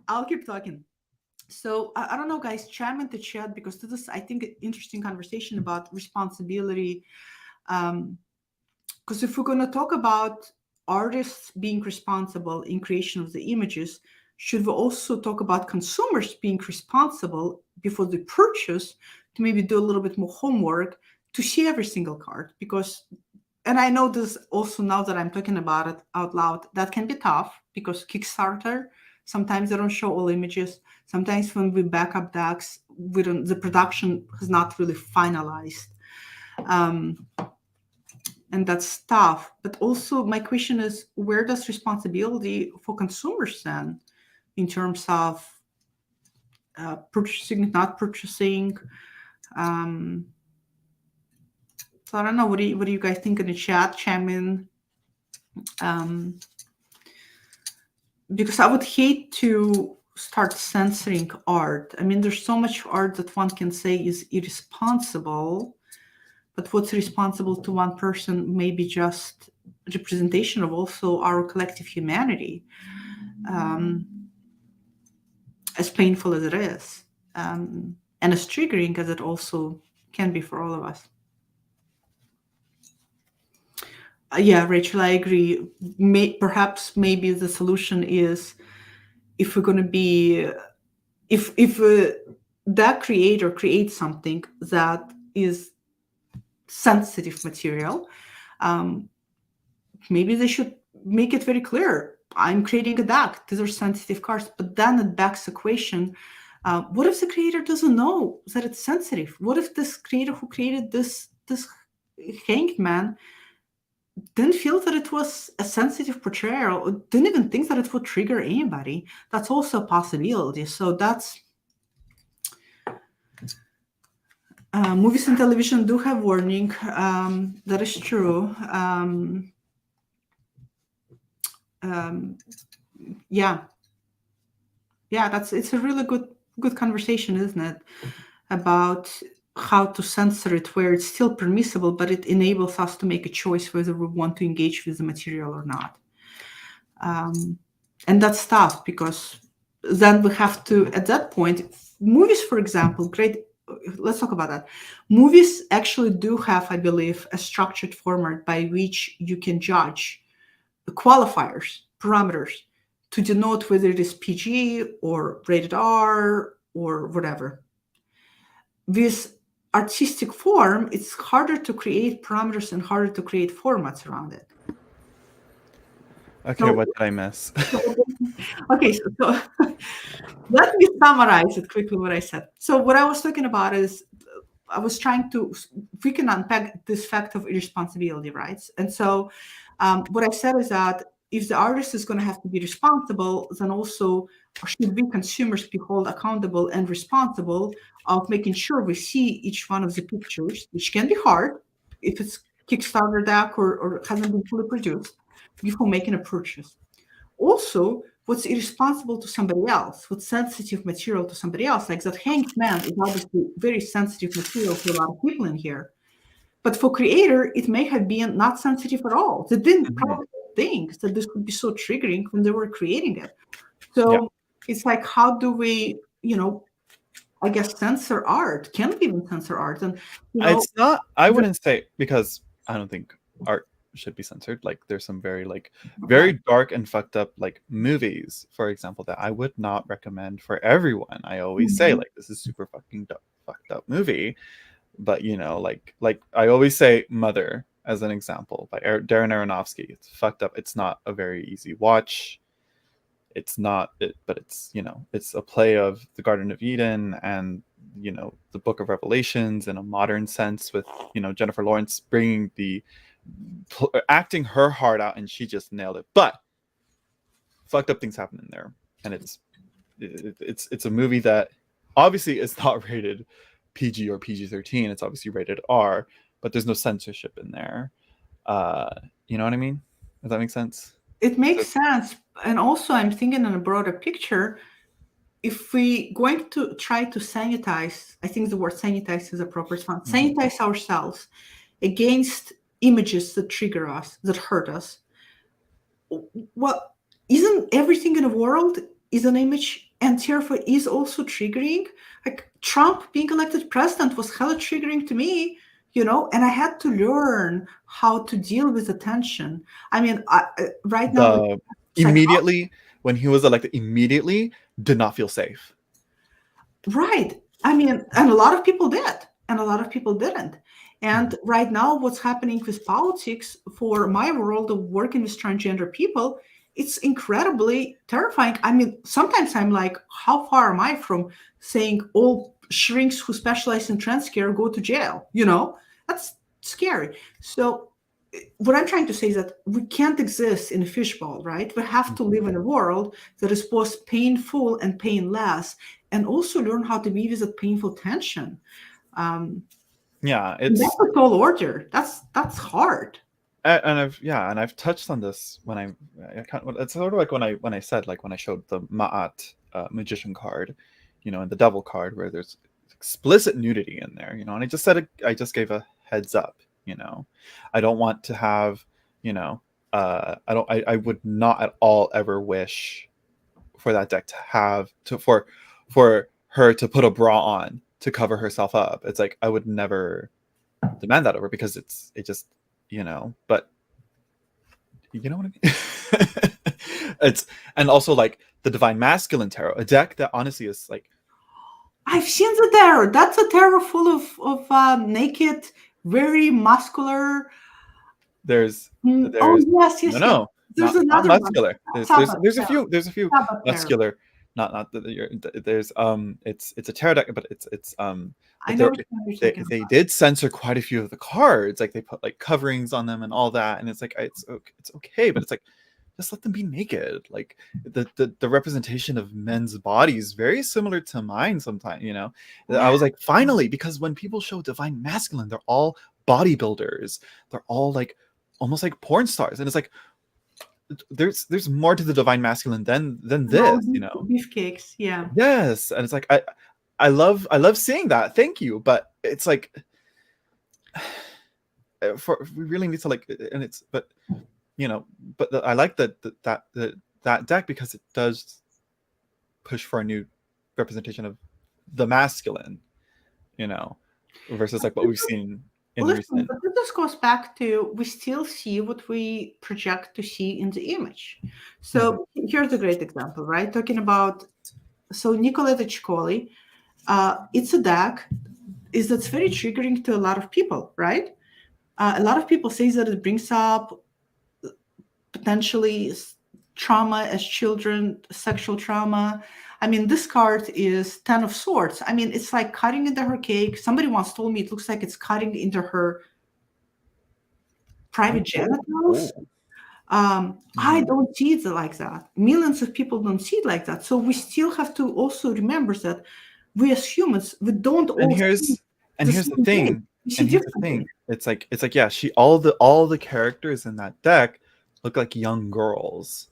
I'll keep talking. So I don't know, guys, chime in the chat, because this is, I think, an interesting conversation about responsibility. Because if we're going to talk about artists being responsible in creation of the images, should we also talk about consumers being responsible before they purchase, to maybe do a little bit more homework to see every single card? Because, and I know this also, now that I'm talking about it out loud, that can be tough, because Kickstarter, sometimes they don't show all images. Sometimes when we back up decks, the production is not really finalized. Um, and that's tough. But also, my question is, where does responsibility for consumers then, in terms of purchasing, not purchasing? So So I don't know. What do you guys think in the chat? Chime in. Because I would hate to start censoring art. I mean, there's so much art that one can say is irresponsible, but what's responsible to one person may be just representation of also our collective humanity, as painful as it is, and as triggering as it also can be for all of us. Yeah, Rachel, I agree. Perhaps maybe the solution is, if we're going to be, if that creator creates something that is sensitive material, maybe they should make it very clear. I'm creating a deck. These are sensitive cards. But then it begs the question, what if the creator doesn't know that it's sensitive? What if this creator who created this hanged man didn't feel that it was a sensitive portrayal, or didn't even think that it would trigger anybody? That's also a possibility. So that's... movies and television do have warning. That is true. Yeah, it's a really good conversation, isn't it? About how to censor it where it's still permissible, but it enables us to make a choice whether we want to engage with the material or not. And that's tough, because then we have to, at that point, movies, for example, great. Let's talk about that. Movies actually do have, I believe, a structured format by which you can judge the qualifiers, parameters, to denote whether it is PG or rated R or whatever. With artistic form, it's harder to create parameters and harder to create formats around it. Okay, so, what did I miss? Okay, so let me summarize it quickly what I said. So what I was talking about is, I was trying to, we can unpack this fact of irresponsibility, right? And so what I said is that if the artist is going to have to be responsible, then also should we consumers be held accountable and responsible of making sure we see each one of the pictures, which can be hard if it's Kickstarter deck or hasn't been fully produced, before making a purchase. Also, what's irresponsible to somebody else, what's sensitive material to somebody else, like that hanged man is obviously very sensitive material to a lot of people in here. But for creator, it may have been not sensitive at all. They didn't probably think that this would be so triggering when they were creating it. So it's like, how do we, I guess, censor art? Can we even censor art? And it's not, I wouldn't say, because I don't think art should be censored. Like, there's some very very dark and fucked up movies, for example, that I would not recommend for everyone. I always say, this is super fucking fucked up movie, but like I always say Mother as an example by Darren Aronofsky. It's fucked up. It's not a very easy watch. It's not it, but it's it's a play of the Garden of Eden and the Book of Revelations in a modern sense, with Jennifer Lawrence bringing acting her heart out, and she just nailed it. But fucked up things happen in there, and it's a movie that obviously is not rated PG or PG-13. It's obviously rated R, but there's no censorship in there. You know what I mean? Does that make sense? It makes sense. And also, I'm thinking in a broader picture, if we going to try to sanitize, I think the word sanitize is a proper one, sanitize ourselves against images that trigger us, that hurt us. Well, isn't everything in the world is an image, and therefore is also triggering? Like Trump being elected president was hella triggering to me, and I had to learn how to deal with the tension. I mean, right now, immediately when he was elected, immediately did not feel safe. Right. I mean, and a lot of people did, and a lot of people didn't. And right now, what's happening with politics for my world of working with transgender people, it's incredibly terrifying. I mean, sometimes I'm like, how far am I from saying all shrinks who specialize in trans care go to jail? That's scary. So what I'm trying to say is that we can't exist in a fishbowl, right? We have to live in a world that is both painful and painless, and also learn how to be with that painful tension. Yeah, That's it's a tall order. That's hard. and I've touched on this when it's sort of like when I said, like, when I showed the Ma'at magician card, and the devil card, where there's explicit nudity in there, and I just said I just gave a heads up. I don't want to have, I would not at all ever wish for that deck to have for her to put a bra on to cover herself up. It's like I would never demand that over, because it just, but you know what I mean. And also, like, the Divine Masculine Tarot, a deck that honestly is like, I've seen the tarot. That's a tarot full of naked, very muscular. there's Oh yes, yes, yes. no, There's not another one. muscular. Sabbath tarot. There's a few Sabbath tarot. muscular, not there's it's a tarot deck, but it's I but know what you're talking they about. did censor quite a few of the cards, like they put like coverings on them and all that, and it's like it's okay, but it's like, just let them be naked. Like, the representation of men's bodies very similar to mine sometimes, I was like, finally, because when people show Divine Masculine, they're all bodybuilders, they're all like almost like porn stars, and it's like, there's more to the Divine Masculine than this, Beefcakes, yeah. Yes, and it's like, I love seeing that, thank you, but it's like, we really need to, like, and it's, but I like that deck, because it does push for a new representation of the masculine, versus like what we've seen in recent. But this goes back to, we still see what we project to see in the image. So here's a great example, right? Talking about, so Nicoletta Ciccoli, it's a deck that's very triggering to a lot of people, right? A lot of people say that it brings up potentially trauma as children, sexual trauma. I mean, this card is 10 of Swords. I mean, it's like cutting into her cake. Somebody once told me it looks like it's cutting into her private genitals. I don't see it like that. Millions of people don't see it like that. So we still have to also remember that we as humans, we don't all. And here's the thing. It's like, yeah, all the characters in that deck look like young girls.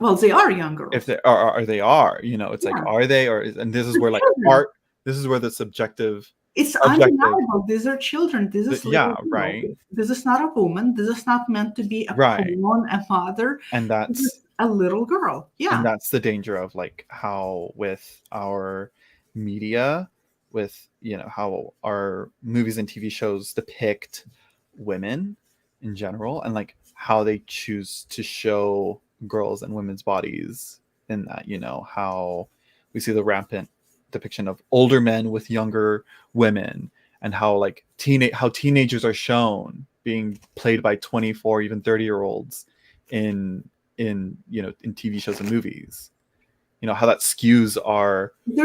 Well, they are young girls. If they are, it's like, are they, and this is where, like, art. This is where the subjective. It's undeniable. These are children. This is right. This is not a woman. This is not meant to be a mother. And that's a little girl. Yeah. And that's the danger of, like, how with our media, with how our movies and TV shows depict women in general, and like how they choose to show girls and women's bodies in that, how we see the rampant depiction of older men with younger women, and how like teenagers are shown being played by 24, even 30-year-olds in TV shows and movies. How that skews our way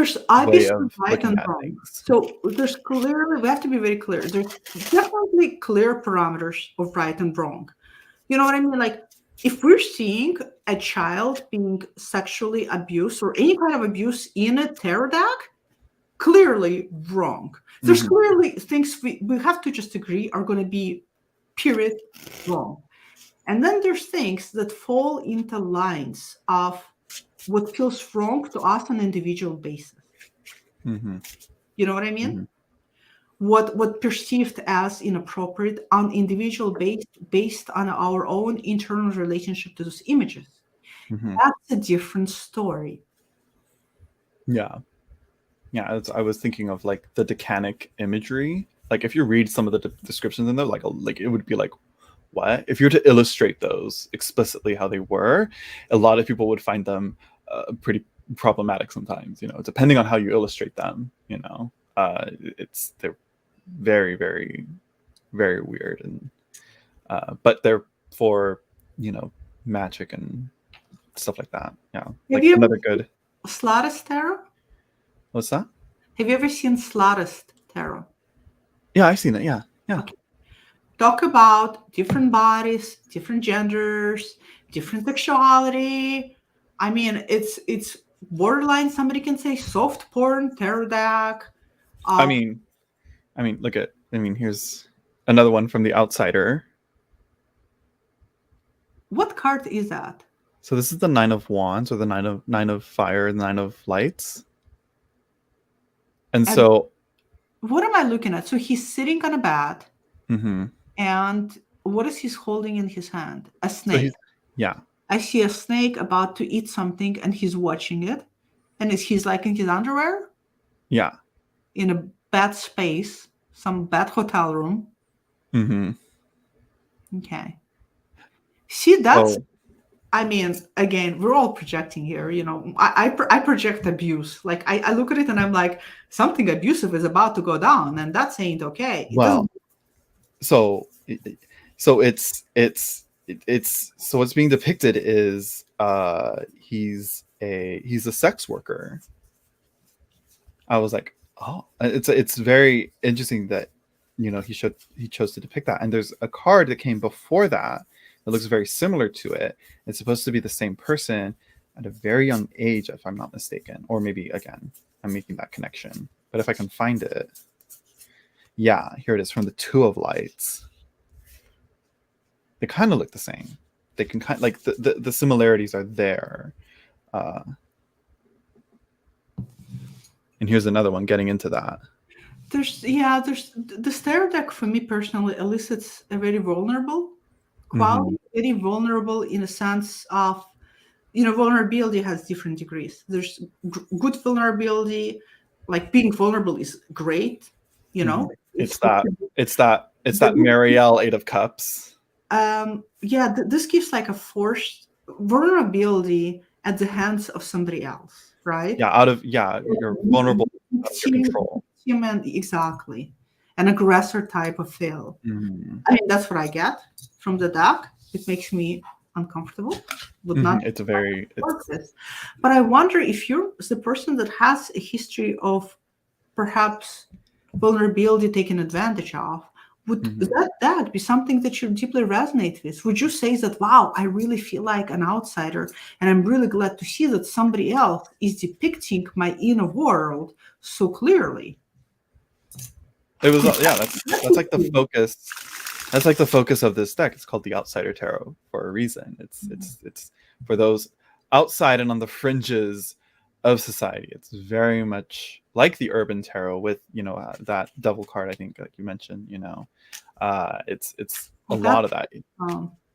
of looking at things. So there's clearly, we have to be very clear. There's definitely clear parameters of right and wrong. You know what I mean? Like, if we're seeing a child being sexually abused or any kind of abuse in a tarot deck, clearly wrong. There's clearly things we have to just agree are going to be, period, wrong. And then there's things that fall into lines of what feels wrong to us on an individual basis. You know what I mean? What perceived as inappropriate on individual based on our own internal relationship to those images. That's a different story. Yeah. I was thinking of like the Decanic imagery. Like, if you read some of the descriptions in there, like it would be like, what? If you were to illustrate those explicitly how they were, a lot of people would find them pretty problematic sometimes, depending on how you illustrate them, they're very, very, very weird, and but they're for magic and stuff like that. Like another good Slatest tarot. What's that? Have you ever seen Slatest tarot? Yeah, I've seen it. Yeah. Okay. Talk about different bodies, different genders, different sexuality. I mean, it's borderline, somebody can say, soft porn tarot deck. I mean, I mean, here's another one from the outsider. What card is that? So this is the Nine of Wands, or the Nine of Fire, the Nine of Lights. And so, what am I looking at? So he's sitting on a bed, mm-hmm. and what is he holding in his hand? A So snake. yeah. I see a snake about to eat something, and he's watching it. And he's like in his underwear? Yeah. In a bad space, some bad hotel room. Mm-hmm. Okay. See, that's, I mean, again, we're all projecting here. You know, I project abuse. Like I look at it and I'm like, something abusive is about to go down, and that's ain't okay. It Well, doesn't. so what's being depicted is he's a sex worker. I was like, oh, it's very interesting that, you know, he chose to depict that. And there's a card that came before that looks very similar to it. It's supposed to be the same person at a very young age, if I'm not mistaken. Or maybe, again, I'm making that connection. But if I can find it. Yeah, here it is, from the Two of Lights. They kind of look the same. They can kind of, like, the similarities are there. And here's another one getting into that. There's the Starry deck for me personally elicits a very vulnerable quality, very vulnerable in a sense of, you know, vulnerability has different degrees. There's good vulnerability, like being vulnerable is great, you know. It's that Marielle Eight of Cups. This gives like a forced vulnerability at the hands of somebody else, right? You're vulnerable out of your control. Human, exactly. An aggressor type of feel. Mm-hmm. I mean, that's what I get from the deck. It makes me uncomfortable. Not it's this. But I wonder if you're the person that has a history of perhaps vulnerability taken advantage of, would that be something that you deeply resonate with? Would you say that, wow, I really feel like an outsider, and I'm really glad to see that somebody else is depicting my inner world so clearly? It was, that's like the focus. That's like the focus of this deck. It's called the Outsider Tarot for a reason. It's for those outside and on the fringes of society. It's very much like the Urban Tarot with, you know, that Devil card, I think, like you mentioned, you know. It's a lot of that.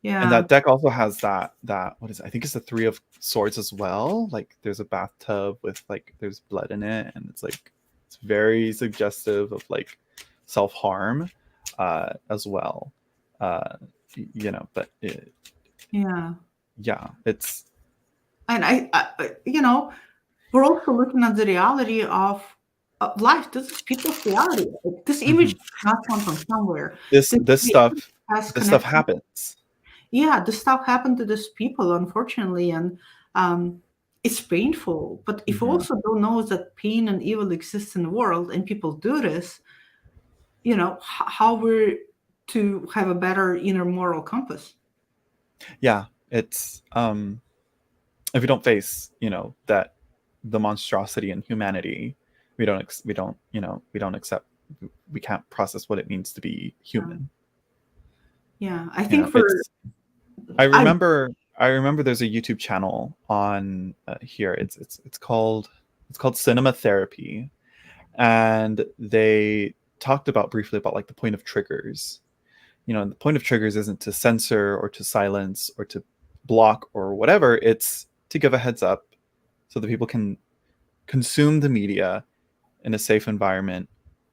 Yeah. And that deck also has that what is it? I think it's the Three of Swords as well. Like there's a bathtub with, like, there's blood in it, and it's very suggestive of like self-harm as well. You know, but it's, and I you know, we're also looking at the reality of life. This is people's reality. This image not come from somewhere. This stuff happens. Yeah, this stuff happened to these people, unfortunately, and it's painful. But if we also don't know that pain and evil exists in the world, and people do this, you know, how we're to have a better inner moral compass. Yeah, it's if we don't face, you know, that the monstrosity in humanity, we don't accept, we can't process what it means to be human. Yeah, I think I remember there's a YouTube channel on here. It's called Cinema Therapy, and they talked briefly about like the point of triggers. You know, the point of triggers isn't to censor or to silence or to block or whatever. It's to give a heads up so that people can consume the media in a safe environment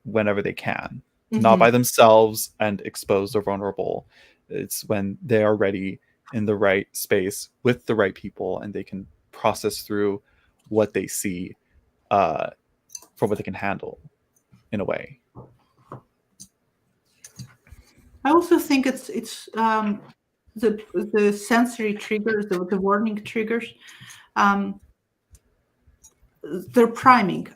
whenever they can, not by themselves and exposed or vulnerable. It's when they are ready in the right space with the right people, and they can process through what they see for what they can handle in a way. I also think it's the sensory triggers, the warning triggers. They're priming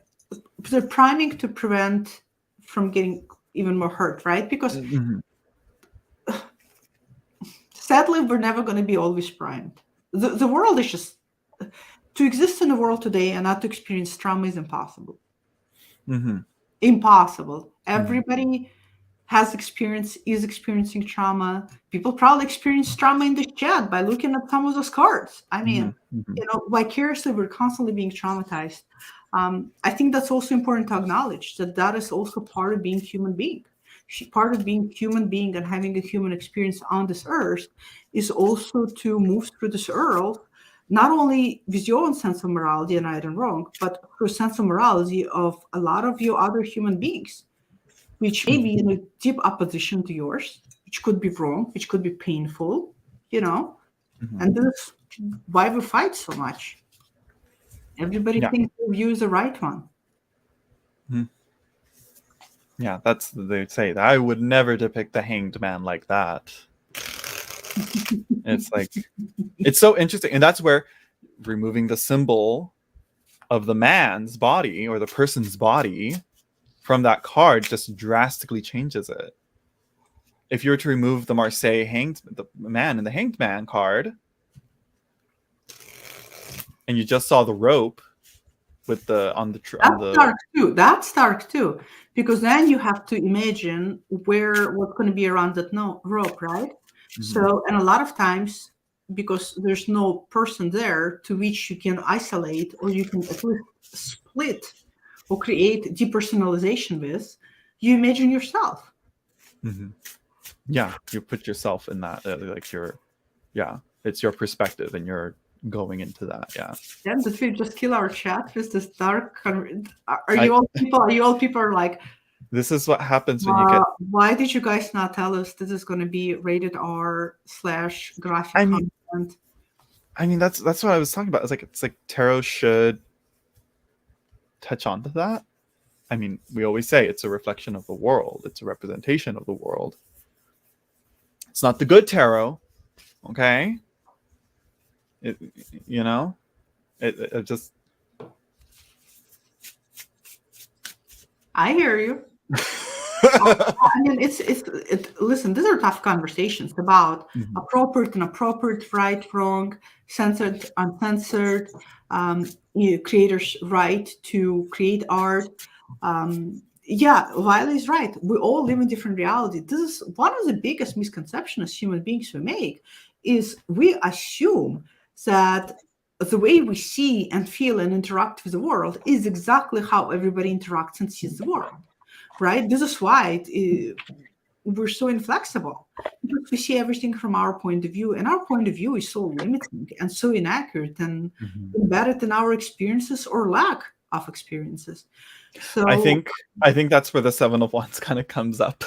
to prevent from getting even more hurt, right? Because sadly, we're never going to be always primed. The world is just, to exist in the world today and not to experience trauma is impossible. Impossible. Everybody is experiencing trauma. People probably experience trauma in the chat by looking at some of those cards. I mean, vicariously, we're constantly being traumatized. I think that's also important to acknowledge that is also part of being human being. Part of being human being and having a human experience on this earth is also to move through this earth, not only with your own sense of morality and right and wrong, but through sense of morality of a lot of your other human beings, which may be in a deep opposition to yours, which could be wrong, which could be painful, and this is why we fight so much. Everybody thinks their view is the right one. Yeah, they say that I would never depict the hanged man like that. It's like, it's so interesting. And that's where removing the symbol of the man's body or the person's body from that card just drastically changes it. If you were to remove the the man in the hanged man card, and you just saw the rope with that's dark too, because then you have to imagine what's going to be around that rope, right? So, and a lot of times, because there's no person there to which you can isolate or you can at least split or create depersonalization with, you imagine yourself. Yeah, you put yourself in that, it's your perspective and you're going into that. Yeah, did we just kill our chat with this dark? Are you all people are like, this is what happens when you get. Why did you guys not tell us this is going to be rated R/graphic content? I mean, that's what I was talking about. It's like tarot should touch onto that. I mean, we always say it's a reflection of the world. It's a representation of the world. It's not the good tarot, okay? It just. I hear you. I mean, listen, these are tough conversations about appropriate, inappropriate, right, wrong, censored, uncensored, creators' right to create art. Wiley's right. We all live in different reality. This is one of the biggest misconceptions as human beings we make, is we assume that the way we see and feel and interact with the world is exactly how everybody interacts and sees the world. Right? This is why we're so inflexible, because we see everything from our point of view, and our point of view is so limiting and so inaccurate and embedded in our experiences or lack of experiences. So I think that's where the Seven of Wands kind of comes up.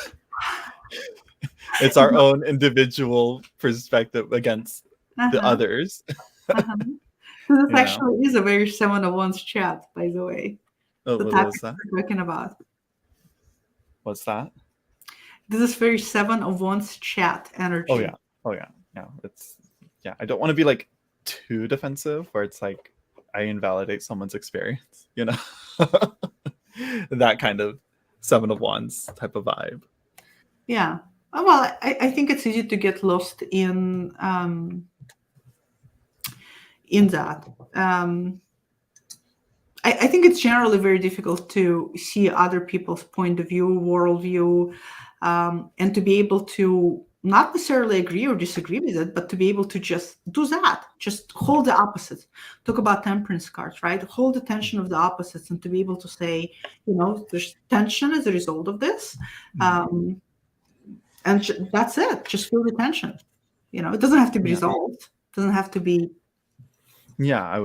It's our own individual perspective against the others. This actually is a very Seven of Wands chat, by the way. The topic we're talking about. What's that? This is very Seven of Wands chat energy. Oh yeah. I don't want to be like too defensive, where it's like I invalidate someone's experience, that kind of Seven of Wands type of vibe. Yeah. Well, I think it's easy to get lost in that. I think it's generally very difficult to see other people's point of view, worldview, and to be able to not necessarily agree or disagree with it, but to be able to just do that, just hold the opposites. Talk about temperance cards, right? Hold the tension of the opposites, and to be able to say, there's tension as a result of this. And that's it. Just feel the tension. It doesn't have to be resolved. It doesn't have to be. Yeah, I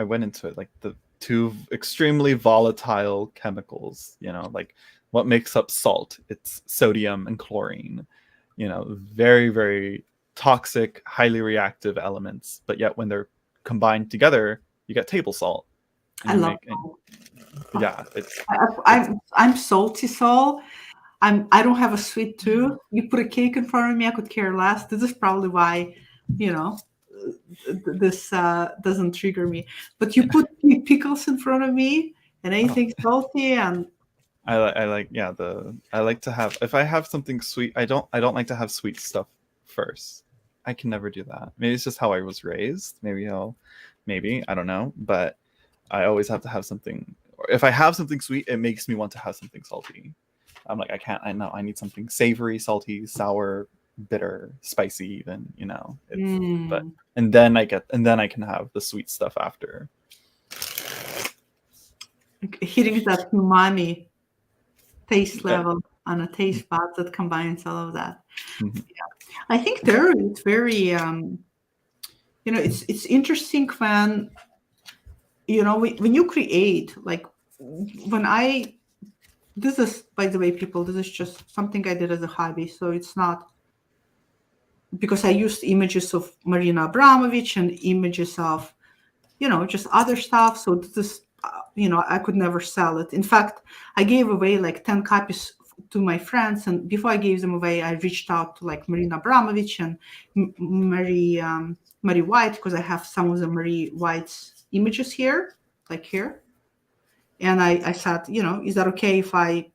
went into it like the two extremely volatile chemicals, like what makes up salt? It's sodium and chlorine, very, very toxic, highly reactive elements. But yet when they're combined together, you get table salt. I love it. Yeah. I'm salty soul. I don't have a sweet tooth. You put a cake in front of me, I could care less. This is probably why, this doesn't trigger me. But you put pickles in front of me and anything salty, and I like to have, if I have something sweet, I don't like to have sweet stuff first. I can never do that. Maybe it's just how I was raised. Maybe I don't know, but I always have to have something, if I have something sweet, it makes me want to have something salty. I'm like, I know I need something savory, salty, sour, bitter, spicy, even, but and then I can have the sweet stuff after. Hitting that umami taste level on a taste bud that combines all of that. Mm-hmm. Yeah. I think there it's very it's interesting when when you create, like this is, by the way, people, this is just something I did as a hobby, so it's not because I used images of Marina Abramovich and images of just other stuff, so this is I could never sell it. In fact, I gave away like 10 copies to my friends, and before I gave them away, I reached out to like Marina Abramovich and Marie White, because I have some of the Marie White's images here, like here. And I said, is that okay if I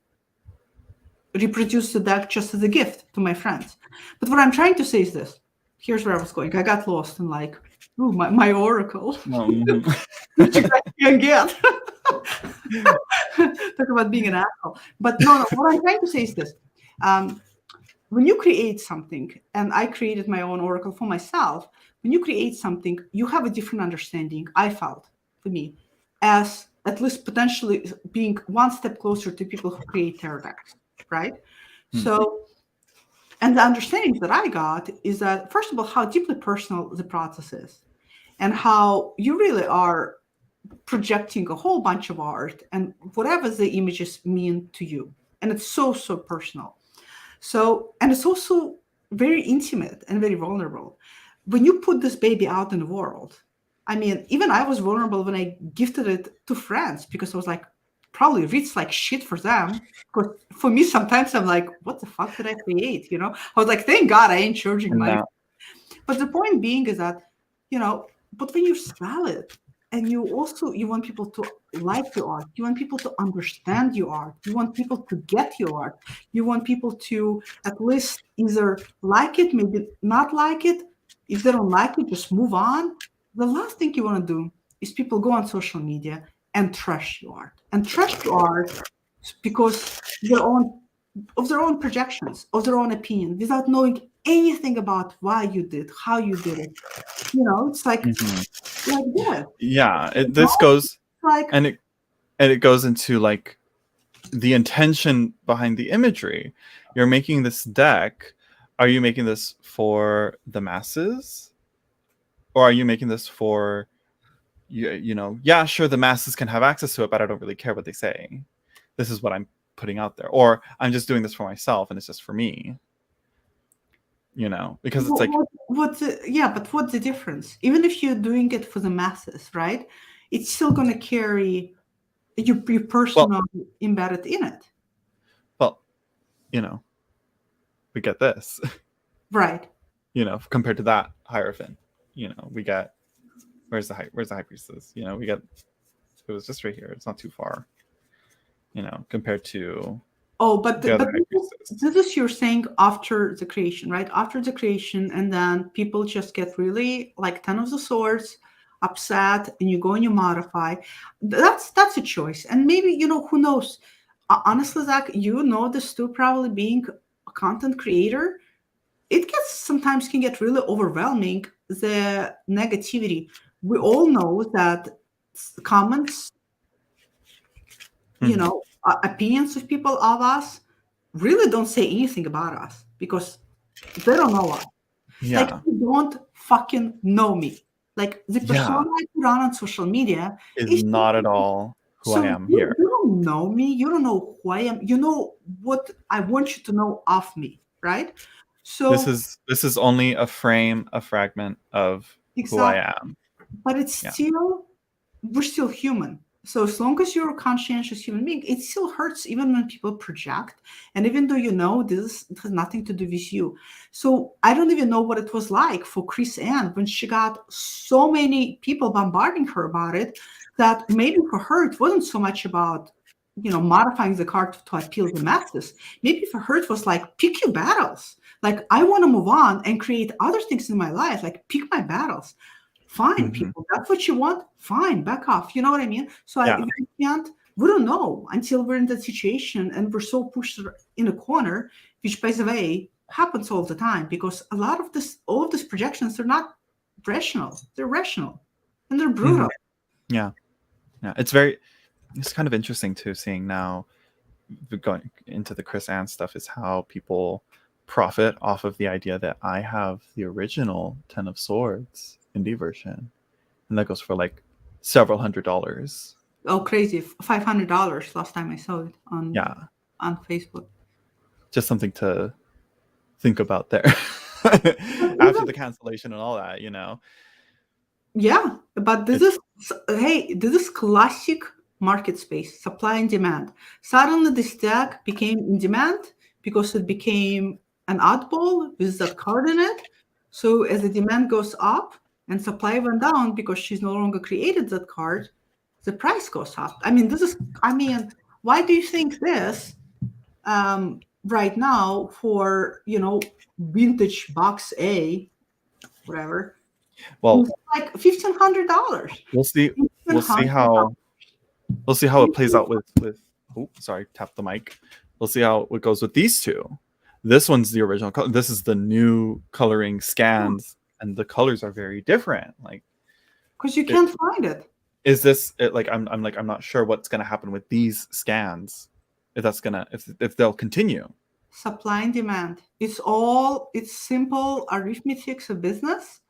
reproduce the deck just as a gift to my friends? But what I'm trying to say is this. Here's where I was going. I got lost in like, ooh, my oracle. Which you guys can get. Talk about being an asshole. But no, what I'm trying to say is this. When you create something, and I created my own oracle for myself, when you create something, you have a different understanding, I felt, for me, as at least potentially being one step closer to people who create tarot decks, right? So, and the understanding that I got is that, first of all, how deeply personal the process is, and how you really are projecting a whole bunch of art and whatever the images mean to you. And it's so, so personal. So, and it's also very intimate and very vulnerable. When you put this baby out in the world, I mean, even I was vulnerable when I gifted it to friends, because I was like, probably reads like shit for them. Because for me, sometimes I'm like, what the fuck did I create? I was like, thank God I ain't charging money. But the point being is that, but when you sell it, and you want people to like your art, you want people to understand your art, you want people to get your art, you want people to at least either like it, maybe not like it. If they don't like it, just move on. The last thing you want to do is people go on social media and trash your art. And trash your art because of their own projections, of their own opinion, without knowing anything about why you did, how you did it. It's like, like this. Yeah, this goes like, and it goes into like the intention behind the imagery. You're making this deck. Are you making this for the masses, or are you making this for yeah, sure, the masses can have access to it, but I don't really care what they say. This is what I'm putting out there, or I'm just doing this for myself and it's just for me. Because it's like, but what's the difference? Even if you're doing it for the masses, right? It's still going to carry your personal embedded in it. Well, we get this, right? Compared to that hierophant, we got where's the high priestess? We got, it was just right here. It's not too far, compared to. Oh, but this is you're saying after the creation, right? After the creation, and then people just get really like 10 of the swords, upset, and you go and you modify. That's a choice, and maybe who knows? Honestly, Zach, this too. Probably being a content creator, it sometimes can get really overwhelming. The negativity. We all know that comments, opinions of people of us really don't say anything about us because they don't know us. Yeah. Like, you don't fucking know me. Like, the persona I put on social media is not at all who I am here. You don't know me. You don't know who I am. You know what I want you to know of me, right? So this is only a fragment of who I am. But it's still, we're still human. So as long as you're a conscientious human being, it still hurts even when people project. And even though this has nothing to do with you. So I don't even know what it was like for Chris Ann when she got so many people bombarding her about it, that maybe for her it wasn't so much about, modifying the card to appeal the masses. Maybe for her it was like, pick your battles. Like, I want to move on and create other things in my life. Like, pick my battles. Fine, people, that's what you want. Fine, back off. You know what I mean? So I can't we don't know until we're in that situation and we're so pushed in a corner, which, by the way, happens all the time, because a lot of this, all of these projections, they're not rational. They're rational and they're brutal. Yeah. It's kind of interesting too, seeing now, going into the Chris Ann stuff, is how people profit off of the idea that I have the original Ten of Swords indie version, and that goes for like several $100s. Oh, crazy. $500 last time I saw it on Facebook. Just something to think about there. After the cancellation and all that, Yeah, but this is classic market space, supply and demand. Suddenly the stack became in demand because it became an oddball with that card in it. So as the demand goes up and supply went down because she's no longer created that card, the price goes up. Why do you think this right now for, vintage box A, whatever, well, it's like $1,500. we'll see how it plays out with tap the mic. We'll see how it goes with these two. This one's the original color. This is the new coloring scans, and the colors are very different. Like, because you can't find it. Is this it? Like, I'm not sure what's gonna happen with these scans. If they'll continue. Supply and demand. It's simple arithmetic of business.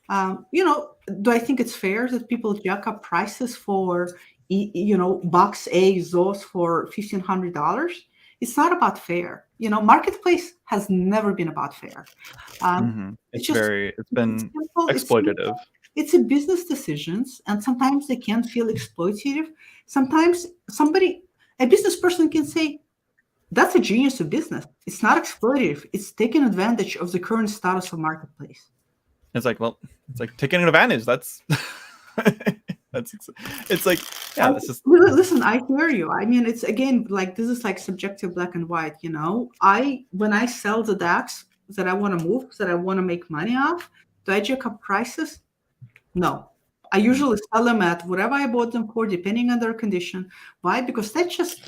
Do I think it's fair that people jack up prices for, box A Zos for $1,500? It's not about fair. Marketplace has never been about fair. It's been exploitative. It's a business decisions, and sometimes they can feel exploitative. Sometimes a business person can say, that's a genius of business. It's not exploitative. It's taking advantage of the current status of marketplace. It's like taking an advantage. That's it's like, yeah, that's just. Listen, I hear you. I mean, it's, again, like, this is like subjective black and white. When I sell the decks that I want to move, that I want to make money off, do I jack up prices? No. I usually sell them at whatever I bought them for, depending on their condition. Why? Because that's just,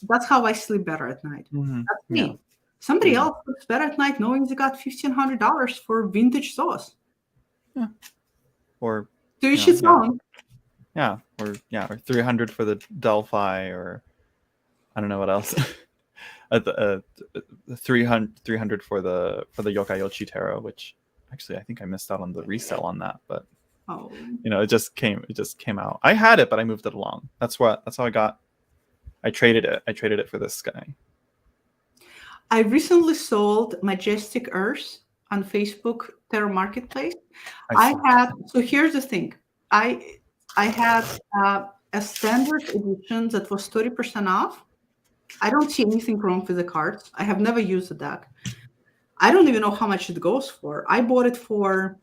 that's how I sleep better at night. That's me. Yeah. Somebody else sleeps better at night knowing they got $1,500 for vintage sauce. Yeah. Or to each his own. Yeah. Or $300 for the Delphi, or I don't know what else. $300 for the Yokai-Yochi Tarot, which actually I think I missed out on the resale on that, but it just came out. I had it, but I moved it along. That's how I traded it for this guy. I recently sold Majestic Earth on Facebook Tarot Marketplace. So here's the thing. I had a standard edition that was 30% off. I don't see anything wrong with the cards. I have never used the deck. I don't even know how much it goes for. I bought it for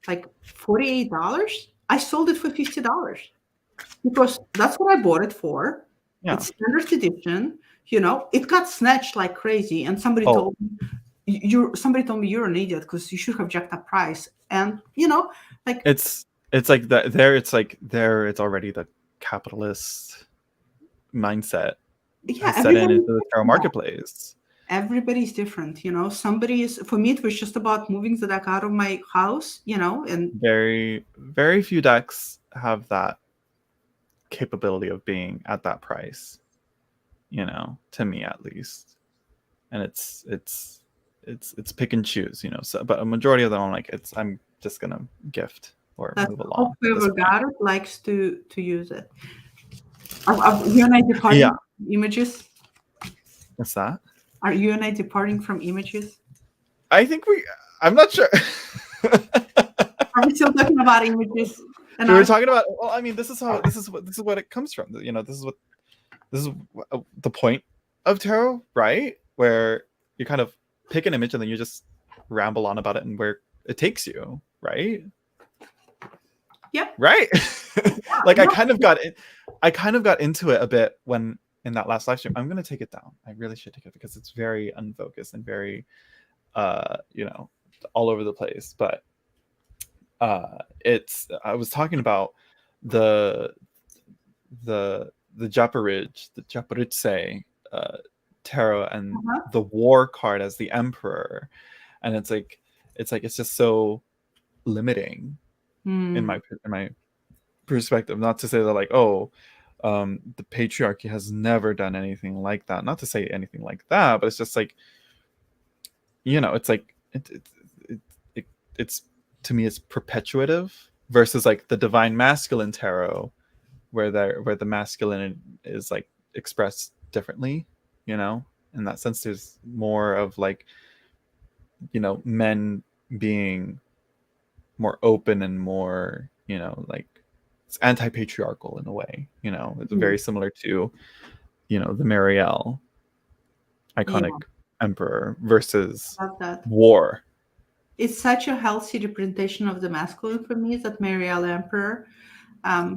like $48. I sold it for $50 because that's what I bought it for. Yeah. It's standard edition. It got snatched like crazy, and somebody told me you're an idiot because you should have jacked up price. And like it's like that there. It's like there. It's already the capitalist mindset. Yeah, set into the tarot marketplace. Everybody's different, for me, it was just about moving the deck out of my house, and very, very few decks have that capability of being at that price, to me at least. And it's pick and choose, so, but a majority of them I'm just gonna gift or move along. Whoever got it likes to use it. Are you and I departing from images? What's that? Are you and I departing from images? I think I'm not sure. Are we still talking about images? And we're talking about. Well, I mean, this is what it comes from. This is the point of tarot, right? Where you kind of pick an image and then you just ramble on about it and where it takes you, right? Yeah. Right. I kind of got into it a bit when in that last live stream. I'm gonna take it down. I really should take it because it's very unfocused and very all over the place. But I was talking about the Japaritse tarot, and Uh-huh. the war card as the emperor, and it's just so limiting in Hmm. my perspective. Not to say that like, oh, the patriarchy has never done anything like that. Not to say anything like that, but it's just like, it's like it, it's to me it's perpetuative versus like the divine masculine tarot, where the masculine is like expressed differently. In that sense, there's more of like, men being more open and more, like it's anti-patriarchal in a way. It's Hmm. very similar to, the Marielle Yeah, iconic emperor versus love that. war. It's such a healthy representation of the masculine for me, that Marielle Emperor.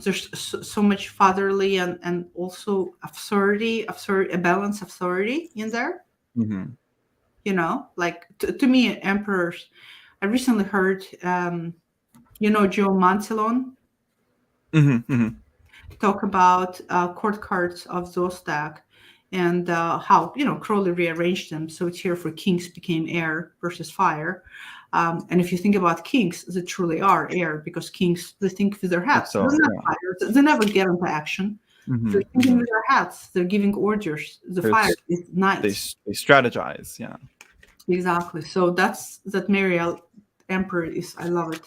There's so much fatherly and also a balance of authority in there. Mm-hmm. Like to me, emperors. I recently heard, Joe Mantelon Mm-hmm. Mm-hmm. talk about court cards of Zostak, and how Crowley rearranged them so it's here for kings became air versus fire. And if you think about kings, they truly are air, because kings, they think with their It's heads. They're so, not yeah. fire. They never get into action. Mm-hmm. They're thinking Mm-hmm. with their heads. They're giving orders. The fire There's is they knights. they strategize. Yeah. Exactly. So that Mariel Emperor is. I love it.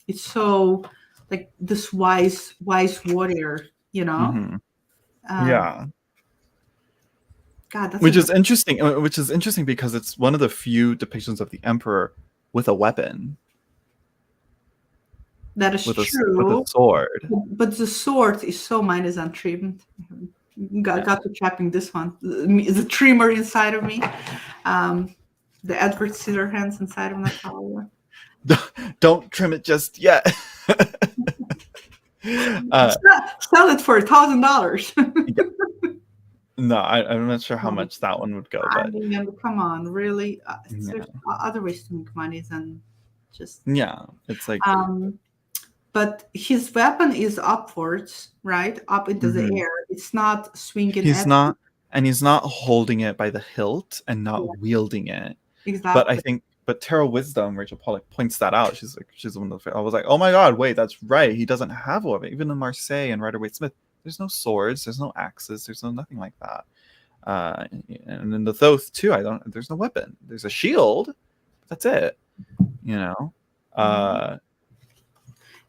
It's so like this wise warrior. Mm-hmm. Um, Yeah. God, that's Which a is interesting. Which is interesting because it's one of the few depictions of the emperor with a weapon, that is with a true. sword. But the sword is so minus on treatment. Yeah. Got to trapping this one. The trimmer inside of me. Um, the Edward Scissorhands inside of Natalia. Don't trim it just yet. Sell it for $1,000. Yeah. No, I'm not sure how much that one would go, I but mean, come on, really? There's yeah, other ways to make money than just. yeah, it's like, Um, but his weapon is upwards, right? Up into the mhm. air. It's not swinging he's at. not, and he's not holding it by the hilt and Yeah, not wielding it. But I exactly. think, but Tarot Wisdom, Rachel Pollack points that out. She's one of the. I was like, oh my god, wait, that's right. He doesn't have a weapon. Even in Marseille and Rider Waite Smith, there's no swords, there's no axes, there's no nothing like that. And in the Thoth too, there's no weapon. There's a shield. That's it. You know. Uh,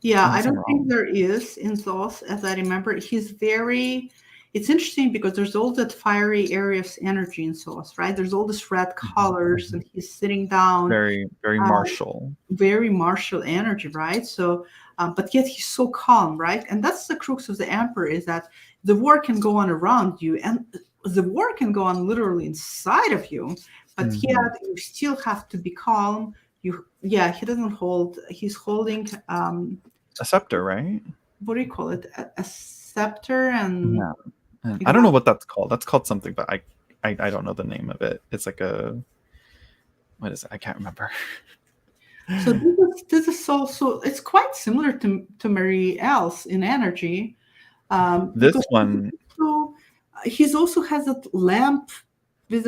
Yeah, I unless I'm don't think wrong. there is in Thoth, as I remember. It's interesting because there's all that fiery areas energy in Thoth, right? There's all this red Mhm. colors, and he's sitting down, Very, very uh, martial. very martial energy, right? So, but yet he's so calm, right? And that's the crux of the Emperor, is that the war can go on around you, and the war can go on literally inside of you, but yet Hmm. you still have to be calm. Yeah, he doesn't hold. He's holding. A scepter, right? What do you call it? A scepter, and Yeah. And I don't know exactly. what that's called. That's called something, but I don't know the name of it. It's like what is it? I can't remember. So this is also, it's quite similar to Marie Else in energy, This because one, so he's also has that lamp with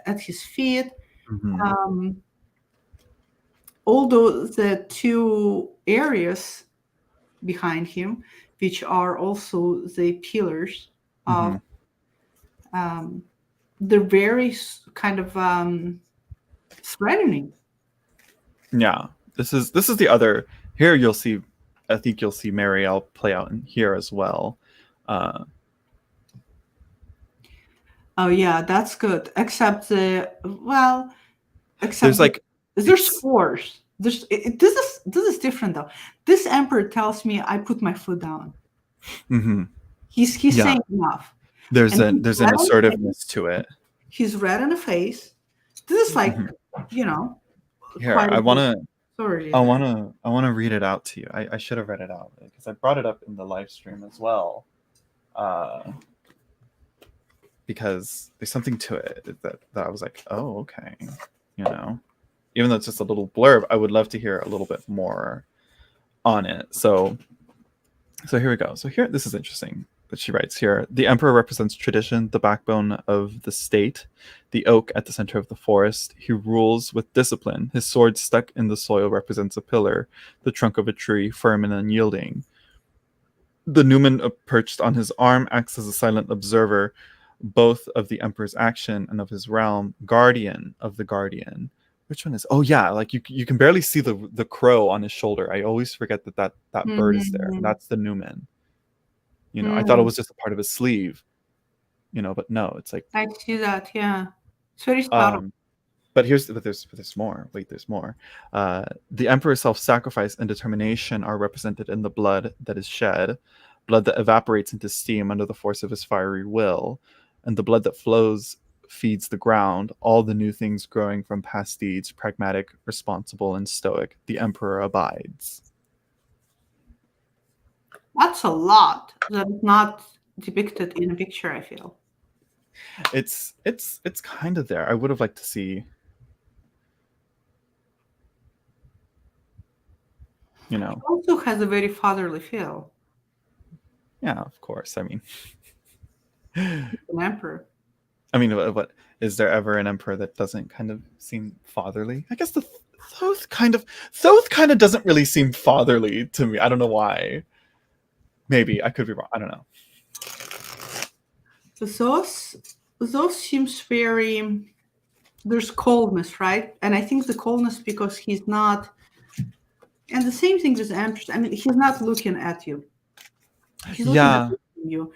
at his feet. mhm. Um, Although the two areas behind him, which are also the pillars of, Mhm. um, they're very kind of threatening. Yeah. This is the other. Here you'll see. I think you'll see Marielle play out in here as well. Uh, Oh yeah, that's good. there's Except like there's it's. force. This is different though. This emperor tells me I put my foot down. Mhm. He's Yeah. saying enough, There's and an there's an assertiveness to it. he's red in the face. This is like, Mhm. you know Here, quite I a bit wanna authority I there. wanna I wanna read it out to you. I should have read it out because I brought it up in the live stream as well. Uh, because there's something to it that I was like, oh, okay, you know. Even though it's just a little blurb, I would love to hear a little bit more on it. So here we go. So here, this is interesting. she writes here, the emperor represents tradition, the backbone of the state, the oak at the center of the forest. He rules with discipline. His sword stuck in the soil represents a pillar, the trunk of a tree, firm and unyielding. The Numen perched on his arm acts as a silent observer, both of the emperor's action and of his realm, guardian of the guardian. Which one is? Oh yeah, like you can barely see the crow on his shoulder. I always forget that bird is there. That's the Numen. I thought it was just a part of his sleeve, but no, it's like I see that. Yeah, it's very subtle. But there's more. Wait, there's more. The emperor's self-sacrifice and determination are represented in the blood that is shed, blood that evaporates into steam under the force of his fiery will, and the blood that flows feeds the ground, all the new things growing from past deeds, pragmatic, responsible, and stoic. The emperor abides. That's a lot that is not depicted in a picture, I feel. It's kind of there. I would have liked to see, It also has a very fatherly feel. Yeah, of course. I mean, an emperor. I mean, what is there ever an emperor that doesn't kind of seem fatherly? I guess the Thoth kind of doesn't really seem fatherly to me. I don't know why. Maybe I could be wrong. I don't know. Those seems very. There's coldness, right? And I think the coldness because he's not. And the same thing with Empress. I mean, he's not looking at you. He's looking at you.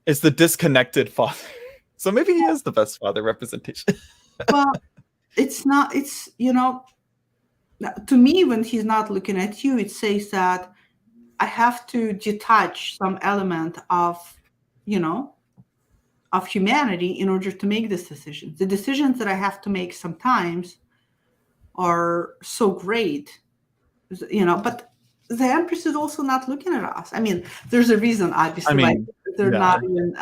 It's the disconnected father. So maybe he is the best father representation. Well, it's not. It's to me when he's not looking at you, it says that I have to detach some element of humanity in order to make this decision. The decisions that I have to make sometimes are so great, but the Empress is also not looking at us. I mean, there's a reason, obviously. They're not even.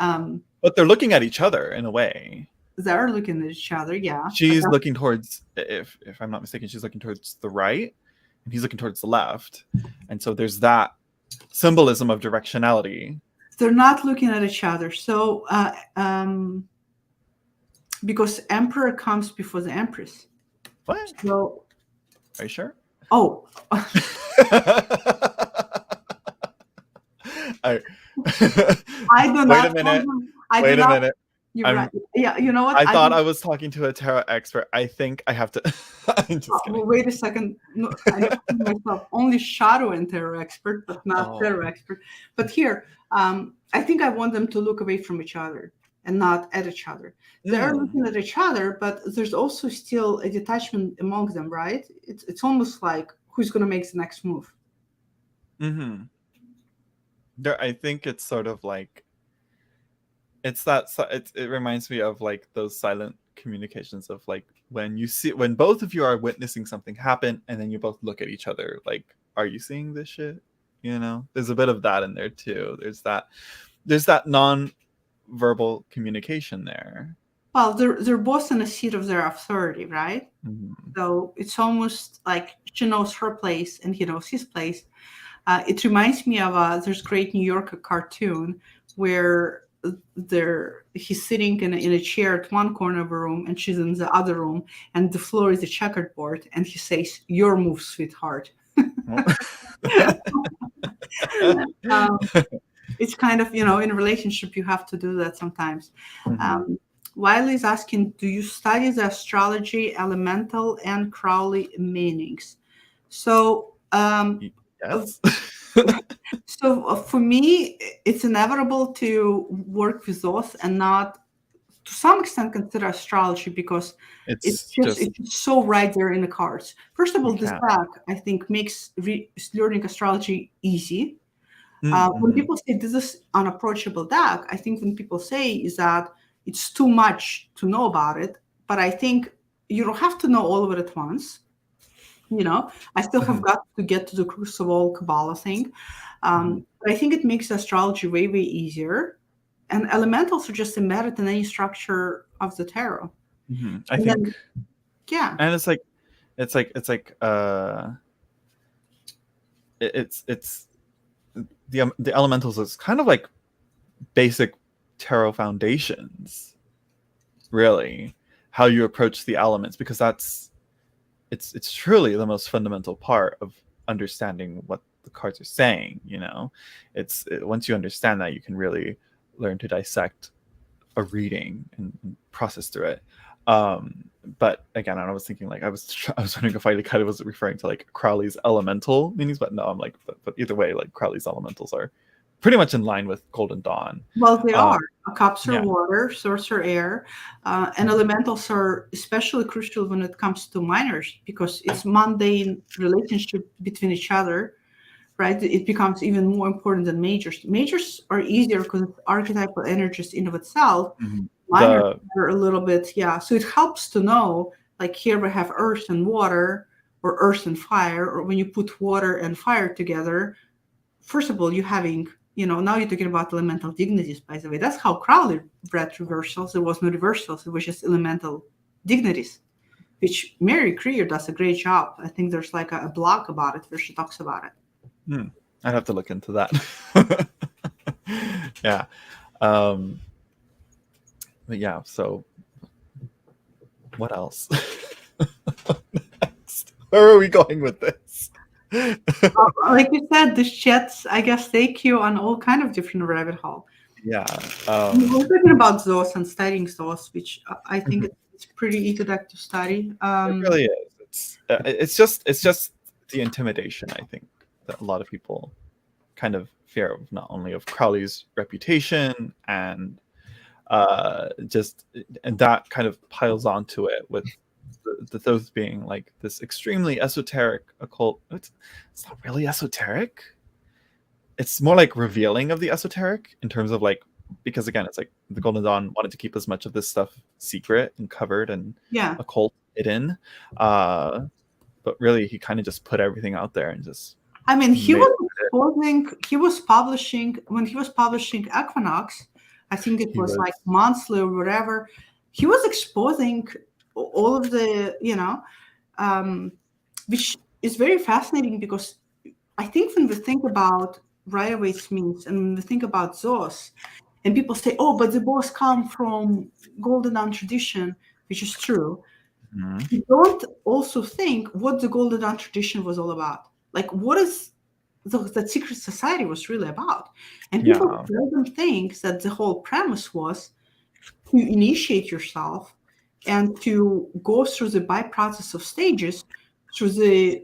But they're looking at each other in a way. They're looking at each other, yeah. She's looking towards, if I'm not mistaken, she's looking towards the right, and he's looking towards the left, and so there's that symbolism of directionality. They're not looking at each other, so because Emperor comes before the Empress. What? So, are you sure? Oh. I do not. Wait a minute. You're right. Yeah, you know what? I thought I was talking to a tarot expert. I think I have to. I'm just kidding. Well, wait a second. No, I know myself only shadow and tarot expert, but not tarot expert. But here, I think I want them to look away from each other and not at each other. They're looking at each other, but there's also still a detachment among them, right? It's almost like who's going to make the next move. Mm-hmm. I think it's sort of like it reminds me of like those silent communications of like when both of you are witnessing something happen and then you both look at each other like, are you seeing this shit? There's a bit of that in there too. There's that non-verbal communication there. Well, they're both in a seat of their authority, right? Mm-hmm. So it's almost like she knows her place and he knows his place. It reminds me of there's a great New Yorker cartoon where he's sitting in a chair at one corner of a room and she's in the other room and the floor is a checkered board and he says, "Your move, sweetheart." It's kind of, in a relationship, you have to do that sometimes. Mm-hmm. Wiley's asking, do you study the astrology, elemental, and Crowley meanings? So, yes. So for me, it's inevitable to work with those and not, to some extent, consider astrology because it's just so right there in the cards. First of all, this back, I think, makes learning astrology easy. Mm-hmm. When people say this is unapproachable deck, I think when people say is that it's too much to know about it, but I think you don't have to know all of it at once. I still have got to get to the Crucible Kabbalah thing. But I think it makes astrology way, way easier. And elementals are just embedded in any structure of the tarot. Mm-hmm. I think. Yeah. And it's the elementals is kind of like basic tarot foundations, really, how you approach the elements, because it's truly the most fundamental part of understanding what the cards are saying. Once you understand that, you can really learn to dissect a reading and process through it. But again, I was thinking, like, I was wondering if I kind of was referring to like Crowley's elemental meanings, but no, I'm like, but either way, like Crowley's elementals are pretty much in line with Golden Dawn. Well, they are. Cups are yeah. water, swords are air, and elementals are especially crucial when it comes to minors, because it's mundane relationship between each other, right? It becomes even more important than majors. Majors are easier because archetypal energies in of itself. Minors are a little bit, so it helps to know, like, here we have earth and water, or earth and fire, or when you put water and fire together, first of all, you're having, now you're talking about elemental dignities, by the way. That's how Crowley read reversals. There was no reversals. It was just elemental dignities, which Mary Creer does a great job. I think there's like a blog about it where she talks about it. I'd have to look into that. Yeah. But yeah, so what else? Next. Where are we going with this? Like you said, the chats, I guess, take you on all kind of different rabbit hole. Yeah. We're talking about those and studying those, which I think it's pretty easy to study. It really is. It's just the intimidation, I think, that a lot of people kind of fear of, not only of Crowley's reputation and and that kind of piles onto it with those being like this extremely esoteric occult. It's not really esoteric. It's more like revealing of the esoteric, in terms of like, because again, it's like the Golden Dawn wanted to keep as much of this stuff secret and covered and occult hidden, but really he kind of just put everything out there and just. I mean, he was publishing Equinox. I think it was like monthly or whatever. He was exposing all of the, which is very fascinating, because I think when we think about Rider-Waite-Smith and when we think about Zos, and people say, oh, but they both come from Golden Dawn tradition, which is true. You don't also think what the Golden Dawn tradition was all about. Like, what is that secret society was really about? And people seldom think that the whole premise was to initiate yourself and to go through the by-process of stages, through the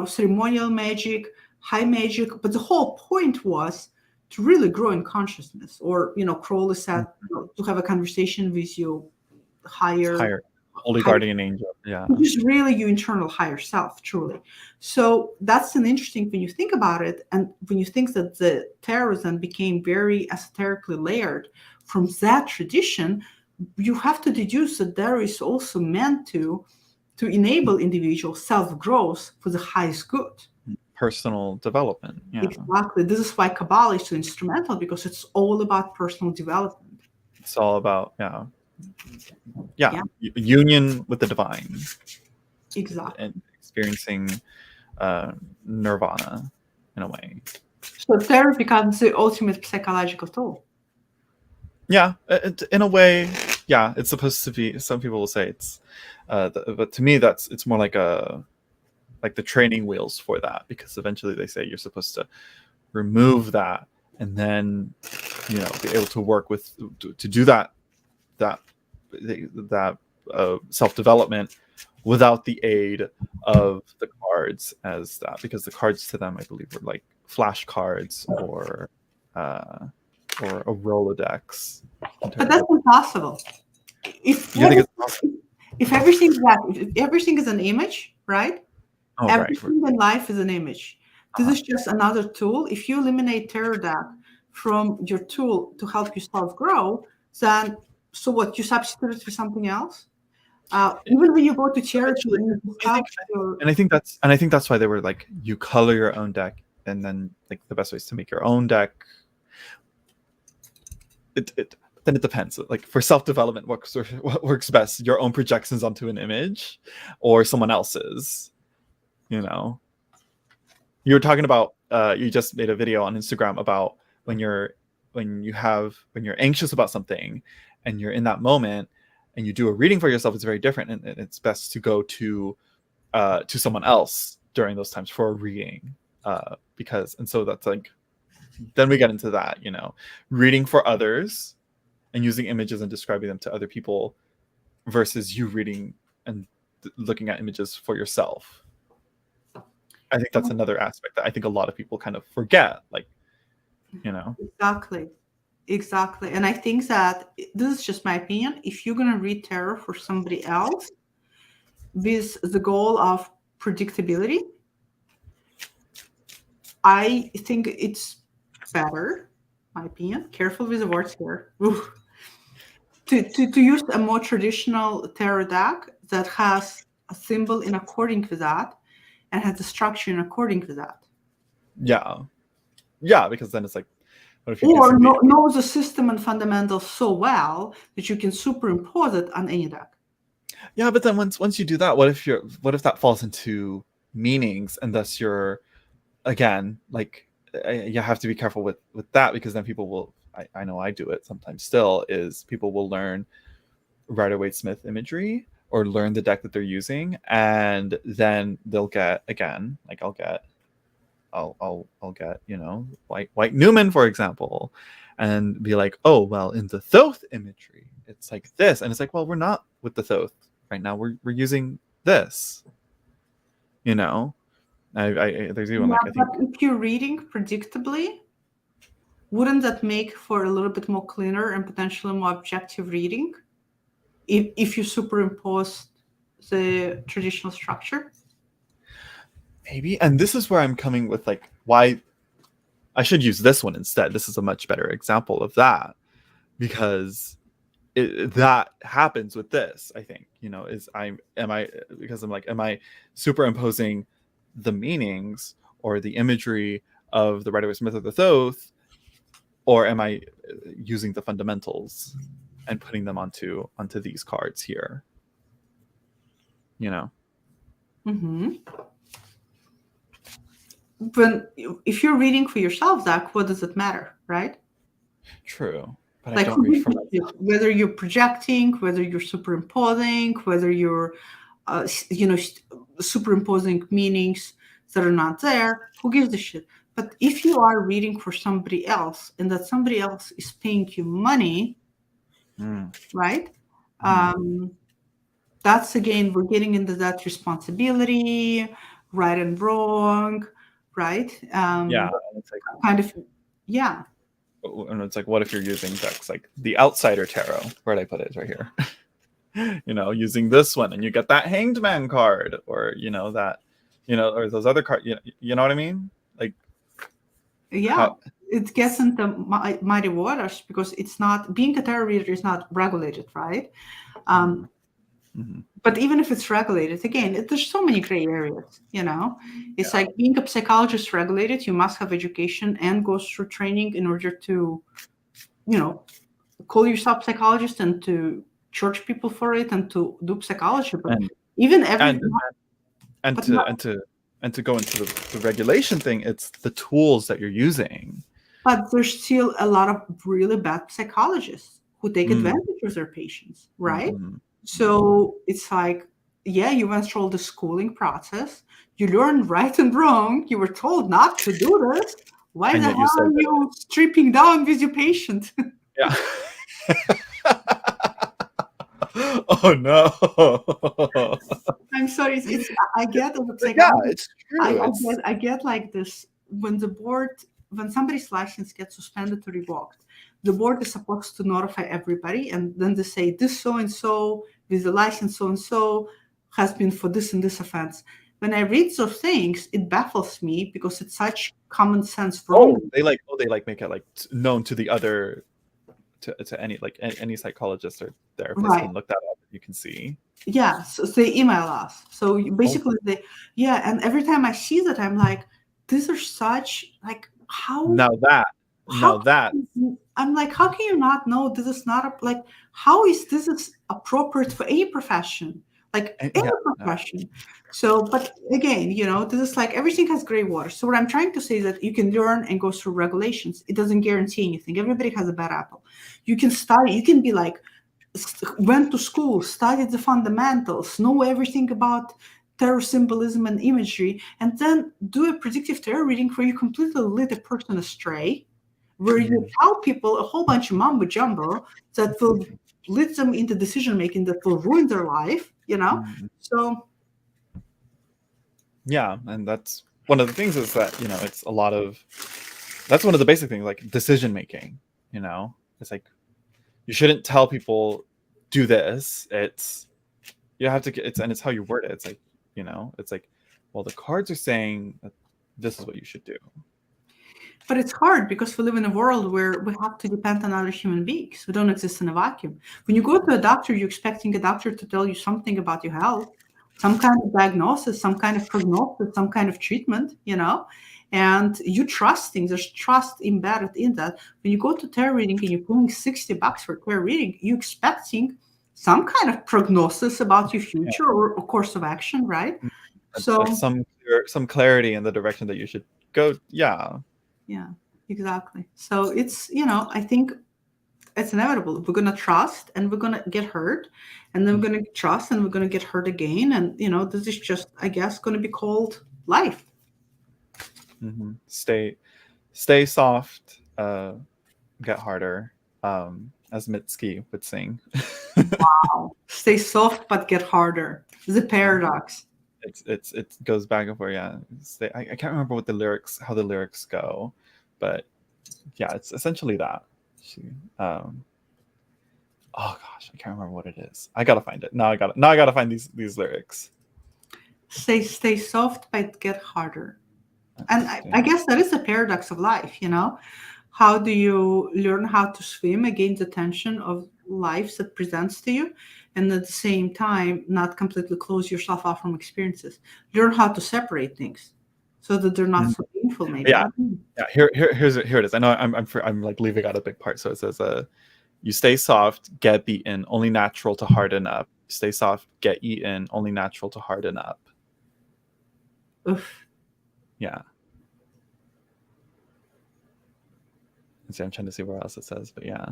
ceremonial magic, high magic. But the whole point was to really grow in consciousness, or Crowley said, to have a conversation with your higher holy guardian angel, which is really your internal higher self, truly. So that's an interesting, when you think about it, and when you think that the tarot then became very esoterically layered from that tradition, you have to deduce that there is also meant to enable individual self-growth for the highest good. Personal development. Yeah. Exactly. This is why Kabbalah is so instrumental, because it's all about personal development. It's all about, union with the divine. Exactly. And experiencing nirvana in a way. So therapy becomes the ultimate psychological tool. Yeah, in a way, it's supposed to be. Some people will say it's, but to me, it's more like the training wheels for that, because eventually they say you're supposed to remove that and then, be able to work with, to do that self-development without the aid of the cards, as that, because the cards to them, I believe, were like flashcards or a Rolodex. But that's impossible. If everything is an image, right? Everything in life is an image. This is just another tool. If you eliminate tarot deck from your tool to help yourself grow, then so what? You substitute it for something else. Even when you go to charity, and I think that's why they were like, you color your own deck, and then like the best way is to make your own deck. Then it depends. Like for self-development, what works best? Your own projections onto an image, or someone else's. You were talking about you just made a video on Instagram about when you're anxious about something and you're in that moment and you do a reading for yourself, it's very different, and it's best to go to someone else during those times for a reading, because, and so that's like, then we get into that, reading for others and using images and describing them to other people versus you reading and looking at images for yourself. I think that's another aspect that I think a lot of people kind of forget, like, Exactly. And I think that this is just my opinion. If you're going to read tarot for somebody else with the goal of predictability, I think it's better, my opinion, careful with the words here, to use a more traditional tarot deck that has a symbol in according with that and has a structure in according with that. Yeah, because then it's like, what if you or know the system and fundamentals so well that you can superimpose it on any deck. Yeah, but then once you do that, what if that falls into meanings, and thus you're, again, like, you have to be careful with that, because then people will, I know I do it sometimes still, is people will learn Rider-Waite-Smith imagery or learn the deck that they're using, and then they'll get, again, like I'll get White Newman, for example, and be like, oh, well, in the Thoth imagery it's like this, and it's like, well, we're not with the Thoth right now, we're using this, there's even like, I think, but if you're reading predictably, wouldn't that make for a little bit more cleaner and potentially more objective reading if you superimpose the traditional structure? Maybe. And this is where I'm coming with, like, why I should use this one instead. This is a much better example of that, because that happens with this, I think, because I'm like, am I superimposing the meanings or the imagery of the Rider-Waite-Smith or the Thoth, or am I using the fundamentals and putting them onto these cards here? Mm-hmm. But if you're reading for yourself, Zach, what does it matter, right? True. But like, I don't read for myself. Whether you're projecting, whether you're superimposing, whether you're superimposing meanings that are not there, who gives a shit? But if you are reading for somebody else and that somebody else is paying you money, right? That's, again, we're getting into that responsibility, right and wrong, right? It's like, kind of, yeah. And it's like, what if you're using decks like the Outsider Tarot? Where'd I put it? Right here. Using this one, and you get that Hanged Man card, or that, or those other cards. You know what I mean? Like, it gets into mighty waters, because it's not, being a tarot reader is not regulated, right? But even if it's regulated, again, there's so many gray areas, It's like being a psychologist regulated, you must have education and go through training in order to, call yourself psychologist and to charge people for it and to do psychology. But to go into the regulation thing, it's the tools that you're using. But there's still a lot of really bad psychologists who take advantage of their patients, right? So it's like, you went through all the schooling process. You learned right and wrong. You were told not to do this. Why the hell are you stripping down with your patient? Yeah. Oh no. I'm sorry. I get it. It's true. I get like this when somebody's license gets suspended or revoked. The board is supposed to notify everybody, and then they say this so-and-so with the license so-and-so has been for this and this offense. When I read those things, it baffles me, because it's such common sense wrong. They make it like known to the other, to any psychologist or therapist can look that up. You can see. Yeah, so they email us. So basically, and every time I see that, I'm like, these are such, like, how I'm like, how can you not know this is not how is this appropriate for any profession? like And any yeah, profession. So, but again, this is like everything has gray water. So what I'm trying to say is that you can learn and go through regulations. It doesn't guarantee anything. Everybody has a bad apple. You can study. You can be like, went to school, studied the fundamentals, know everything about tarot symbolism and imagery, and then do a predictive tarot reading where you completely lead a person astray, where you tell people a whole bunch of mumbo jumbo that will lead them into decision making that will ruin their life. So yeah, and that's one of the things is that it's a lot of that's one of the basic things, like decision making. It's like you shouldn't tell people do this. It's you have to it's how you word it. It's like it's like, well, the cards are saying that this is what you should do. but it's hard because we live in a world where we have to depend on other human beings. We don't exist in a vacuum. When you go to a doctor, you're expecting a doctor to tell you something about your health, some kind of diagnosis, some kind of prognosis, some kind of treatment. And you trusting, there's trust embedded in that. When you go to tarot reading and you're paying $60 for tarot reading, you're expecting some kind of prognosis about your future or a course of action, right? So Some clarity in the direction that you should go. Yeah. yeah, exactly. So it's, I think it's inevitable. We're going to trust and we're going to get hurt, and then we're going to trust and we're going to get hurt again. And, this is just, I guess, going to be called life. Mm-hmm. Stay soft, get harder, as Mitski would sing. Wow. Stay soft, but get harder. The paradox. It goes back and forth. Yeah. I can't remember how the lyrics go, but yeah, it's essentially that. Oh gosh, I can't remember what it is. I gotta find it. Now I gotta find these lyrics. Stay soft, but get harder. And I guess that is the paradox of life. How do you learn how to swim against the tension of life that presents to you, and at the same time not completely close yourself off from experiences? Learn how to separate things so that they're not so painful, maybe. Yeah. Here it is. I know I'm like leaving out a big part. So it says, you stay soft, get beaten, only natural to harden up. Stay soft, get eaten, only natural to harden up. Oof. Yeah. See, I'm trying to see where else it says, but yeah.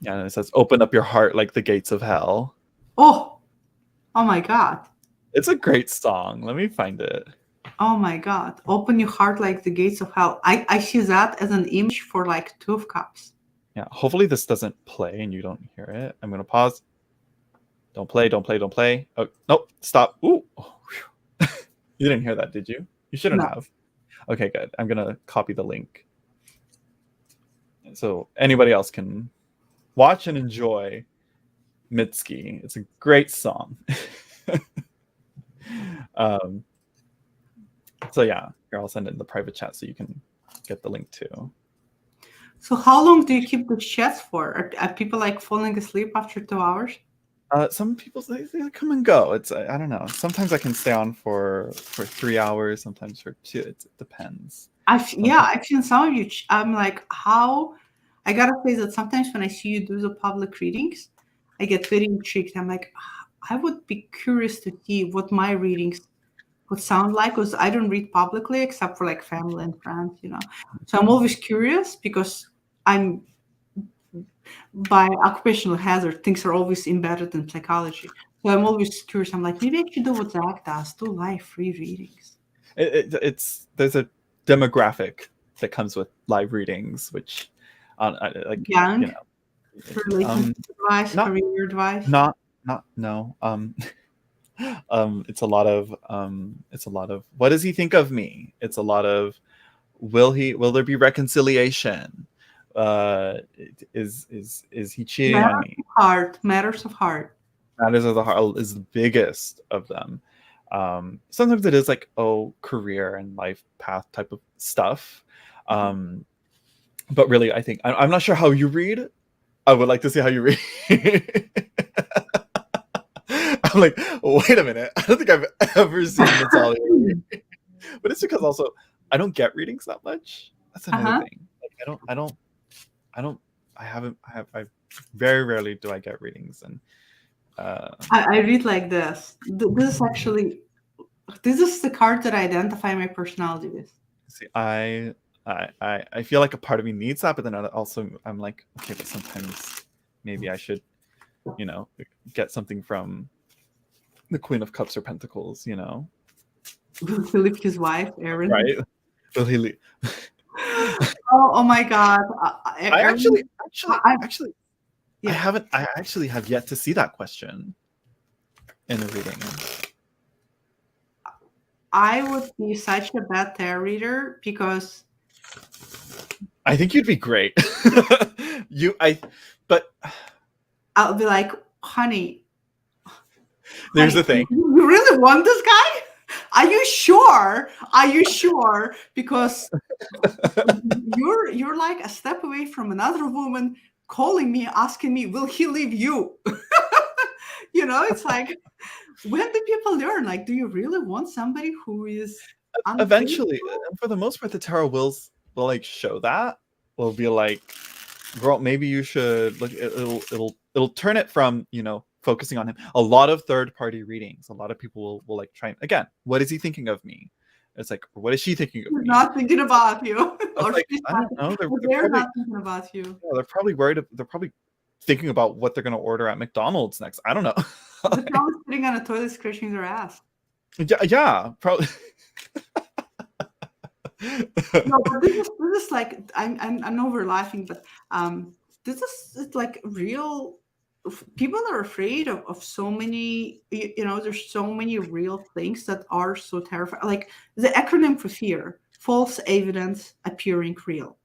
Yeah, and it says, open up your heart like the gates of hell. Oh my God. It's a great song. Let me find it. Oh my God. Open your heart like the gates of hell. I see that as an image for like Two of Cups. Yeah, hopefully this doesn't play and you don't hear it. I'm going to pause. Don't play. Oh, nope, stop. Ooh. You didn't hear that, did you? You shouldn't have. Okay, good. I'm going to copy the link. So anybody else can watch and enjoy Mitski. It's a great song. So yeah, here, I'll send it in the private chat so you can get the link too. So how long do you keep the chats for? Are people like falling asleep after 2 hours? Some people they come and go. It's I don't know. Sometimes I can stay on for 3 hours. Sometimes for 2. It depends. I've seen some of you. I'm like, how? I gotta say that sometimes when I see you do the public readings, I get very intrigued. I'm like, I would be curious to see what my readings would sound like, because I don't read publicly except for like family and friends. So I'm always curious because I'm by occupational hazard, things are always embedded in psychology. So I'm always curious. I'm like, maybe I should do what Zach does, do live free readings. There's a demographic that comes with live readings, which like Young, relationship advice, career advice. No. It's a lot of what does he think of me? It's a lot of will there be reconciliation? Is he cheating on me? Matters of heart. Matters of the heart is the biggest of them. Sometimes it is like, career and life path type of stuff. But really, I think I'm not sure how you read. I would like to see how you read. I'm like, wait a minute. I don't think I've ever seen Natalia read. But it's because also I don't get readings that much. That's another thing. Like I very rarely do I get readings, and I read like this. This is the card that I identify my personality with. See, I feel like a part of me needs that, but then also I'm like, okay, but sometimes maybe I should, get something from the Queen of Cups or Pentacles, Will he leave his wife, Erin? right? Will he leave? Oh my God! I Erin, actually, yeah. I actually have yet to see that question in a reading. I would be such a bad tarot reader because I think you'd be great. But I'll be like, honey, there's the thing. you really want this guy? Are you sure? Are you sure? Because you're like a step away from another woman calling me, asking me, will he leave you? It's like, when do people learn? Like, do you really want somebody who is Eventually, unfaithful? for the most part, the tarot will like show that. Will be like, girl, maybe you should look. It'll turn it from focusing on him. A lot of third-party readings. A lot of people will like try again. What is he thinking of me? It's like, what is she thinking of He's me? not thinking about you. Or Or she's I not, don't know. they're probably, not thinking about you. yeah, they're probably worried. They're probably thinking about what they're going to order at McDonald's next. I don't know. They're probably sitting on a toilet scratching their ass. Yeah, probably. No, but this is like, I know we're laughing, but this is like real. People are afraid of so many. There's so many real things that are so terrifying. Like the acronym for fear: false evidence appearing real.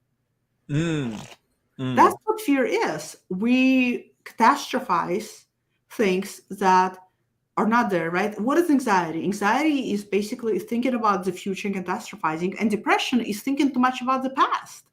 That's what fear is. We catastrophize things that are not there, right? What is anxiety? Anxiety is basically thinking about the future and catastrophizing, and depression is thinking too much about the past.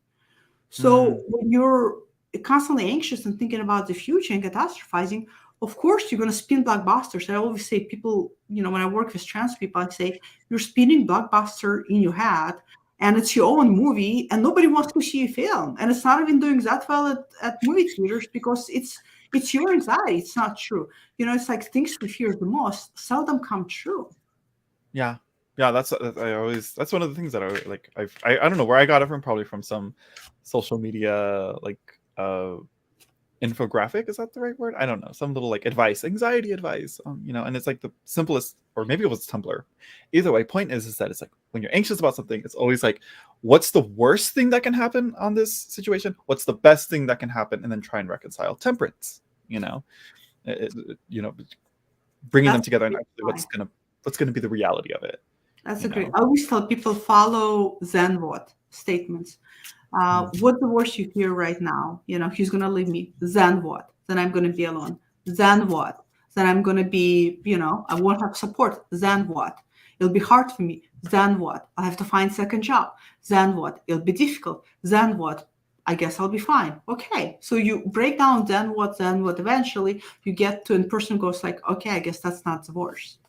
So when you're constantly anxious and thinking about the future and catastrophizing, of course you're going to spin blockbusters. I always say, people, when I work with trans people, I say, you're spinning blockbuster in your head, and it's your own movie, and nobody wants to see a film, and it's not even doing that well at movie theaters because it's your anxiety. It's not true. It's like things we fear the most seldom come true. Yeah, that's one of the things that I like. I don't know where I got it from. Probably from some social media like infographic. Is that the right word? I don't know. Some little like anxiety advice. And it's like the simplest, or maybe it was Tumblr. Either way, point is that it's like when you're anxious about something, it's always like, what's the worst thing that can happen on this situation? What's the best thing that can happen? And then try and reconcile. Temperance. Bringing them together and actually what's gonna be the reality of it. That's a great. I always tell people, follow then what statements. What's the worst you fear right now? He's gonna leave me. Then what? Then I'm gonna be alone. Then what? Then I'm gonna be, I won't have support. Then what? It'll be hard for me. Then what? I have to find second job. Then what? It'll be difficult. Then what? I guess I'll be fine. Okay. So you break down then what, eventually you get to, and person goes like, okay, I guess that's not the worst.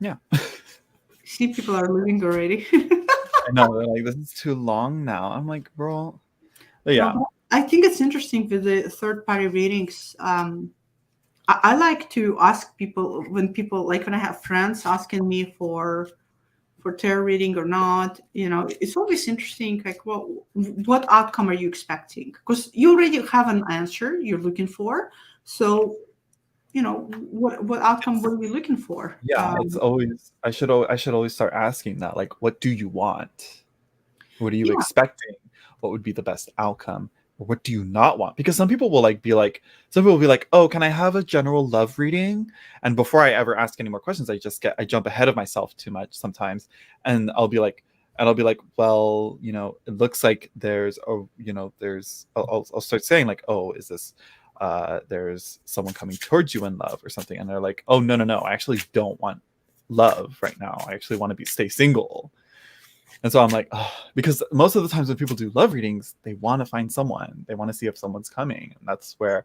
Yeah. See, people are leaving already. I know, they're like, this is too long now. I'm like, bro. But yeah. No, I think it's interesting with the third-party readings. I like to ask people, when I have friends asking me for tarot reading or not, it's always interesting, like, well, what outcome are you expecting? Because you already have an answer you're looking for. So, what outcome were you looking for? Yeah, it's always, I should always start asking that, like, what do you want? What are you expecting? What would be the best outcome? Or what do you not want? Because some people will be like, oh, can I have a general love reading? And before I ever ask any more questions, I jump ahead of myself too much sometimes. And I'll be like, well, it looks like there's I'll start saying like, oh, is this, there's someone coming towards you in love or something. And they're like, oh, no, I actually don't want love right now. I actually want to stay single. And so I'm like, oh, because most of the times when people do love readings, they want to find someone. They want to see if someone's coming. And that's where,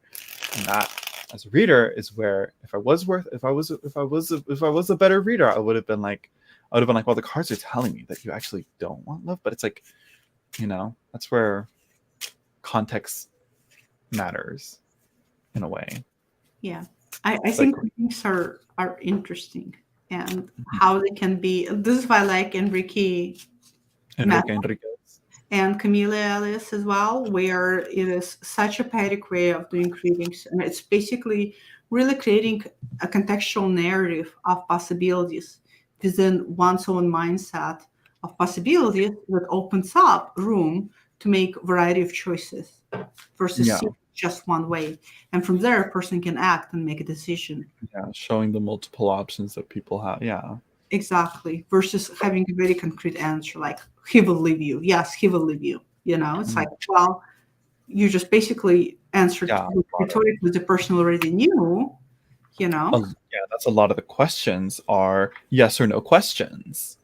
as a reader, is where if I was a better reader, I would have been like, well, the cards are telling me that you actually don't want love. But it's like, that's where context matters in a way. Yeah, I It's like, think readings are interesting, and how they can be. This is why I like Enrique Enrique Enriquez. and Camille Alice as well, where it is such a poetic way of doing readings, and it's basically really creating a contextual narrative of possibilities within one's own mindset of possibilities that opens up room to make a variety of choices versus Yeah, seeing just one way. And from there, a person can act and make a decision. yeah, showing the multiple options that people have. Yeah, Exactly. Versus having a very concrete answer like, he will leave you. Yes, he will leave you. It's like, well, you just basically answered yeah, rhetorically the person already knew, yeah. That's a lot of the questions are yes or no questions,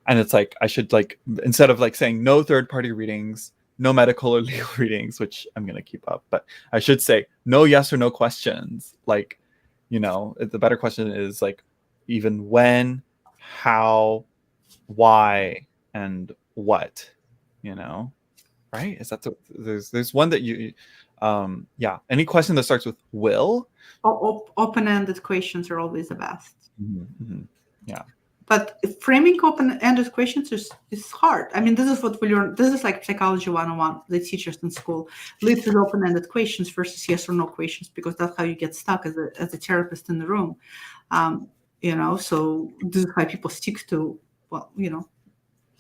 and it's like I should like instead of like saying no third party readings, no medical or legal readings, which I'm gonna keep up, but I should say no yes or no questions. Like, the better question is like even when, how, why, and what. Right? Is that there's one that yeah. Any question that starts with will. Open-ended questions are always the best. Yeah. But framing open-ended questions is hard. I mean, this is what we learn. This is like psychology 101. They teach us in school. Lead with open-ended questions versus yes or no questions, because that's how you get stuck as a therapist in the room. So this is why people stick to, well,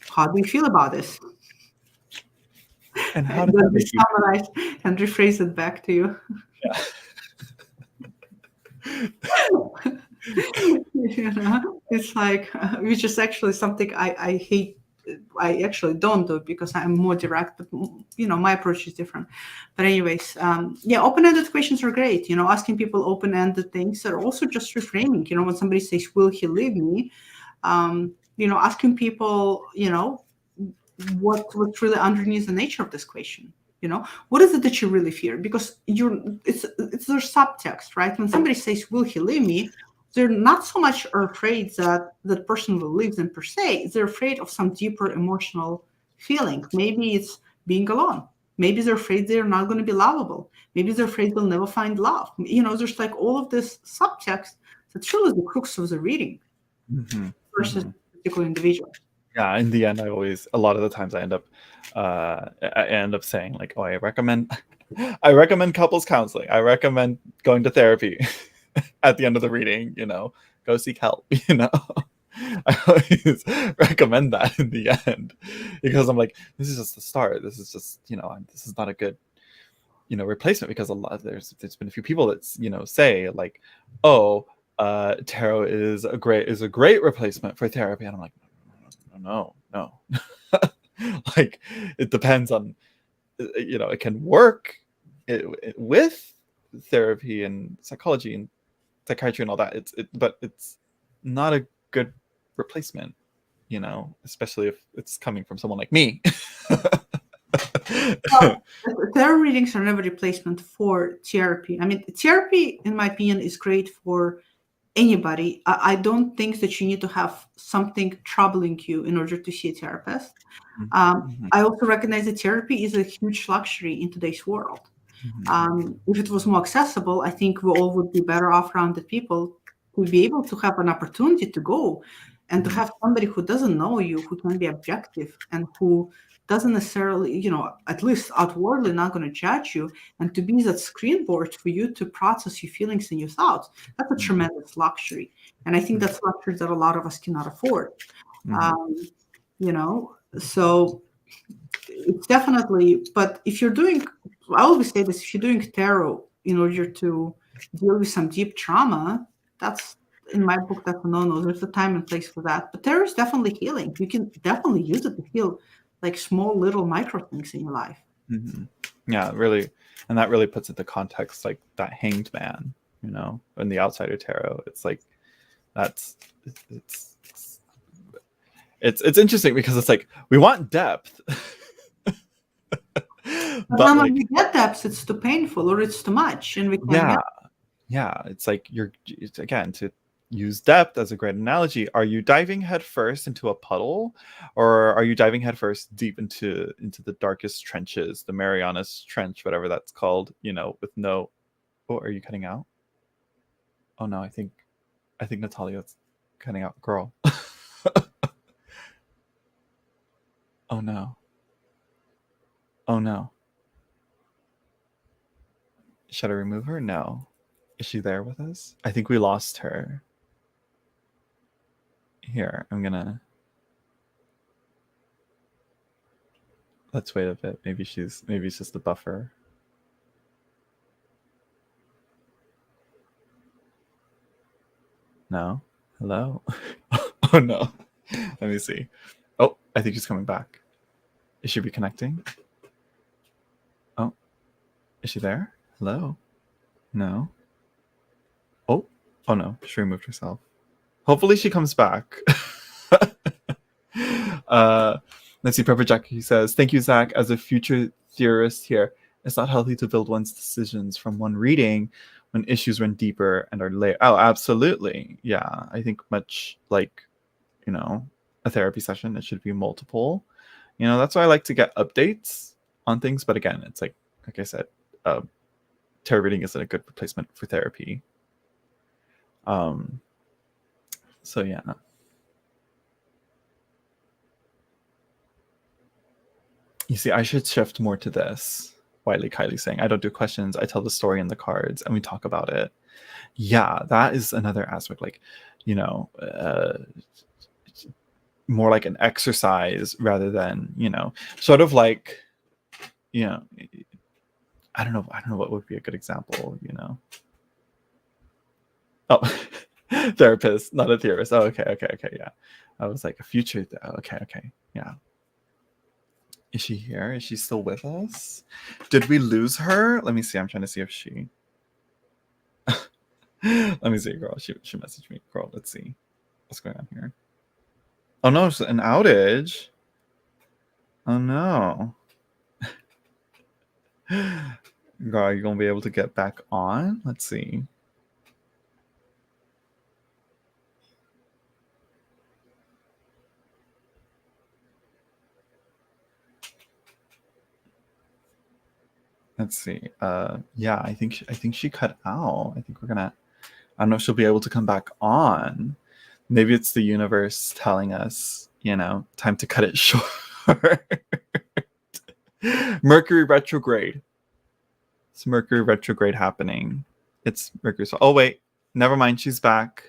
how do you feel about this? And how And does then that we make you summarize and rephrase it back to you. yeah. It's like, which is actually something I hate. I actually don't do because I'm more direct, but my approach is different. But anyways, yeah, open-ended questions are great. Asking people open-ended things are also just reframing. When somebody says, "Will he leave me?" Asking people, what's really underneath the nature of this question. What is it that you really fear? Because it's their subtext, right? When somebody says, "Will he leave me?" They're not so much afraid that that person will leave them per se. They're afraid of some deeper emotional feeling. Maybe it's being alone. Maybe they're afraid they're not going to be lovable. Maybe they're afraid they'll never find love. There's like all of this subtext that really is the crux of the reading versus a particular individual. Yeah, in the end, a lot of the times I end up saying like, oh, I recommend couples counseling. I recommend going to therapy at the end of the reading, go seek help, I always recommend that in the end because I'm like, this is just the start. This is just, this is not a good, replacement, because there's been a few people that, say like, oh, tarot is a great replacement for therapy. And I'm like, no. Like, it depends on, it can work with therapy and psychology and psychiatry and all that. But it's not a good replacement, especially if it's coming from someone like me. Well, tarot readings are never replacement for therapy. I mean, therapy, in my opinion, is great for anybody. I don't think that you need to have something troubling you in order to see a therapist. I also recognize that therapy is a huge luxury in today's world. If it was more accessible, I think we all would be better off rounded people to be able to have an opportunity to go and to have somebody who doesn't know you, who can be objective and who doesn't necessarily, at least outwardly not going to judge you, and to be that screenboard for you to process your feelings and your thoughts. That's a tremendous luxury. And I think that's a luxury that a lot of us cannot afford. So it's definitely, but if you're doing, I always say this, if you're doing tarot in order to deal with some deep trauma, that's, in my book, that's a no-no. There's a time and place for that. But tarot is definitely healing. You can definitely use it to heal like small little micro things in your life. Yeah, really. And that really puts into context like that Hanged Man, in the Outsider Tarot. It's like, it's interesting because it's like we want depth. But when we get depth, it's too painful or it's too much, and we can't. Yeah, it's like it's again to use depth as a great analogy. Are you diving headfirst into a puddle, or are you diving headfirst deep into the darkest trenches, the Marianas Trench, whatever that's called, with no... Oh, are you cutting out? Oh no, I think Natalia's cutting out. Girl. Oh no. Oh no. Should I remove her? No. Is she there with us? I think we lost her. Here, I'm gonna... Let's wait a bit. Maybe it's just a buffer. No? Hello? Oh no. Let me see. Oh, I think she's coming back. Is she reconnecting? Oh. Is she there? Hello? No? Oh. Oh no. She removed herself. Hopefully she comes back. Let's see. Pepper Jack, he says, thank you, Zach. As a future theorist here, it's not healthy to build one's decisions from one reading when issues run deeper and are layered. Oh, absolutely. Yeah. I think much like, a therapy session, it should be multiple. That's why I like to get updates on things. But again, it's like I said, tarot reading isn't a good replacement for therapy. So yeah. You see, I should shift more to this. Wiley Kylie saying, I don't do questions. I tell the story in the cards and we talk about it. Yeah, that is another aspect. Like, more like an exercise rather than, sort of like, I don't know what would be a good example, Oh, therapist, not a theorist. Oh, okay, yeah. I was like a future. Okay, yeah. Is she here? Is she still with us? Did we lose her? Let me see. I'm trying to see if she... Let me see, girl. She messaged me. Girl, let's see. What's going on here? Oh no, it's an outage. Oh no. Girl, are you gonna be able to get back on? Let's see. Let's see. Yeah, I think she cut out. I think we're gonna... I don't know if she'll be able to come back on. Maybe it's the universe telling us, time to cut it short. Mercury retrograde. It's Mercury retrograde happening. It's Mercury. Oh wait, never mind. She's back.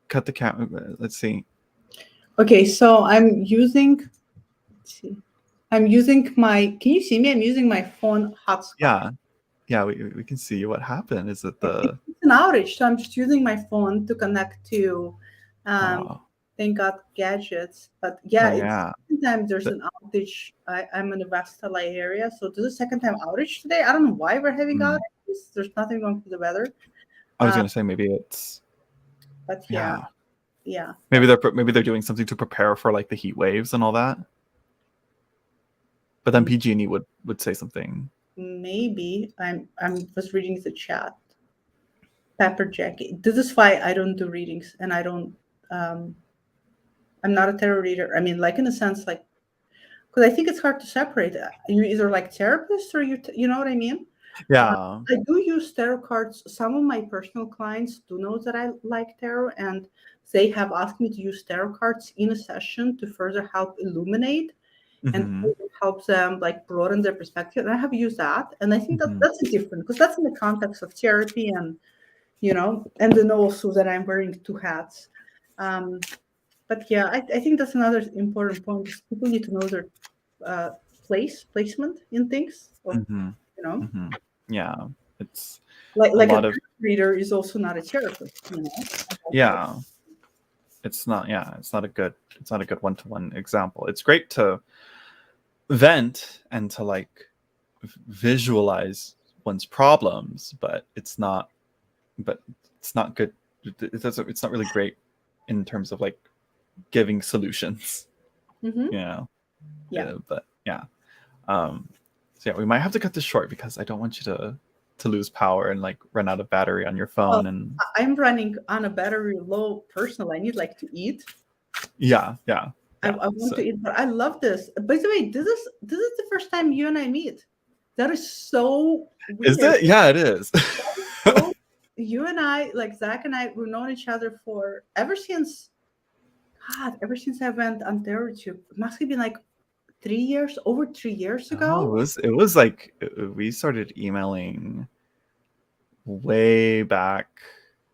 Cut the camera. Let's see. Okay, so I'm using... Let's see. I'm using my... Can you see me? I'm using my phone hotspot. Yeah, we can see what happened. Is it the... It's an outage, so I'm just using my phone to connect to thank God gadgets. But yeah, it's second time there's an outage. I'm in the West LA area, so this is the second time outage today. I don't know why we're having outages. There's nothing wrong with the weather. I was gonna say maybe it's... But yeah. Maybe they're doing something to prepare for like the heat waves and all that. But then PG&E would say something. Maybe I'm was reading the chat. Pepper Jackie. This is why I don't do readings, and I don't. I'm not a tarot reader. I mean, like in a sense, like, because I think it's hard to separate. You either like therapists or you know what I mean? Yeah. I do use tarot cards. Some of my personal clients do know that I like tarot, and they have asked me to use tarot cards in a session to further help illuminate and help them like broaden their perspective. And I have used that, and I think that's different because that's in the context of therapy and and then also that I'm wearing two hats. But yeah, I think that's another important point. Is people need to know their placement in things. Or, Yeah, it's like a lot of reader is also not a therapist. Yeah, it's not. Yeah, it's not a good one-to-one example. It's great to vent and to like visualize one's problems, but it's not good. It's not really great in terms of like giving solutions. Yeah. But yeah. So yeah, we might have to cut this short because I don't want you to to lose power and like run out of battery on your phone. And I'm running on a battery low personally. I need like to eat. yeah. I want to eat, but I love this. By the way, this is the first time you and I meet. That is so weird. Is it? Yeah, it is. So you and I, like Zach and I, we've known each other for ever since I went on therapeutic. It must have been like over 3 years ago. Oh, it was like we started emailing way back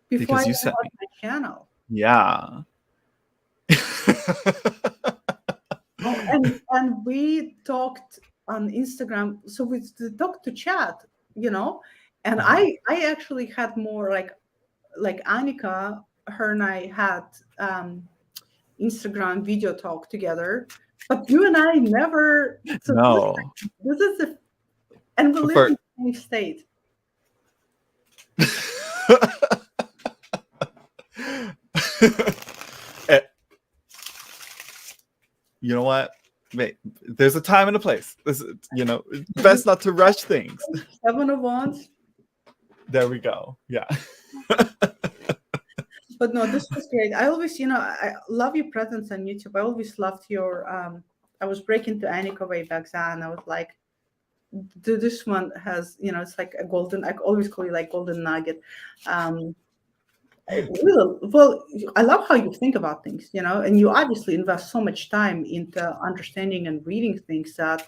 Before because I you even sent got me. my channel. Yeah. Oh, and we talked on Instagram. So we talked to chat, and I actually had more like Annika, her and I had Instagram video talk together, but you and I never. So No. this is the, and we live For in the same state. You know what? Wait, there's a time and a place. This is, best not to rush things. 7 of Wands. There we go. Yeah. But no, this was great. I always, I love your presence on YouTube. I always loved your. I was breaking to Annika way back then. I was like, this one has, it's like a golden. I always call it like golden nugget. Well, I love how you think about things, and you obviously invest so much time into understanding and reading things that,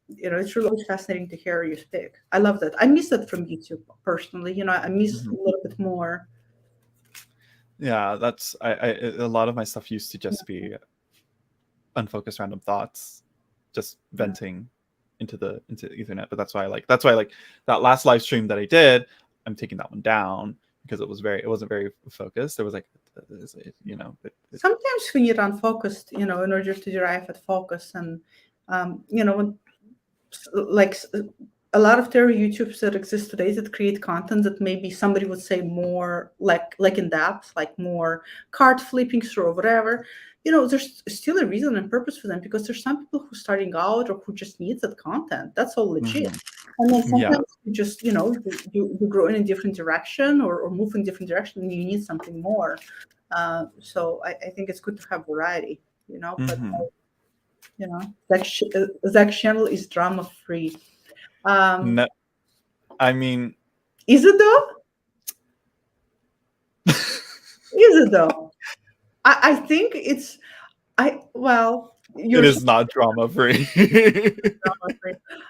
it's really always fascinating to hear you speak. I love that. I miss that from YouTube personally. I miss a little bit more. Yeah, that's a lot of my stuff used to just be unfocused random thoughts, just venting into the Ethernet. But that's why that last live stream that I did. I'm taking that one down because it wasn't very focused. There was like, sometimes when you're unfocused, in order to derive at focus, and like a lot of tarot YouTubes that exist today that create content that maybe somebody would say more like in depth, like more card flipping through or whatever. There's still a reason and purpose for them, because there's some people who are starting out or who just need that content. That's all legit. And then sometimes you just, you grow in a different direction or move in a different direction, and you need something more. So I think it's good to have variety, but Zach's channel is drama free. No, I mean, is it though? Is it though? I think it's it is not drama free.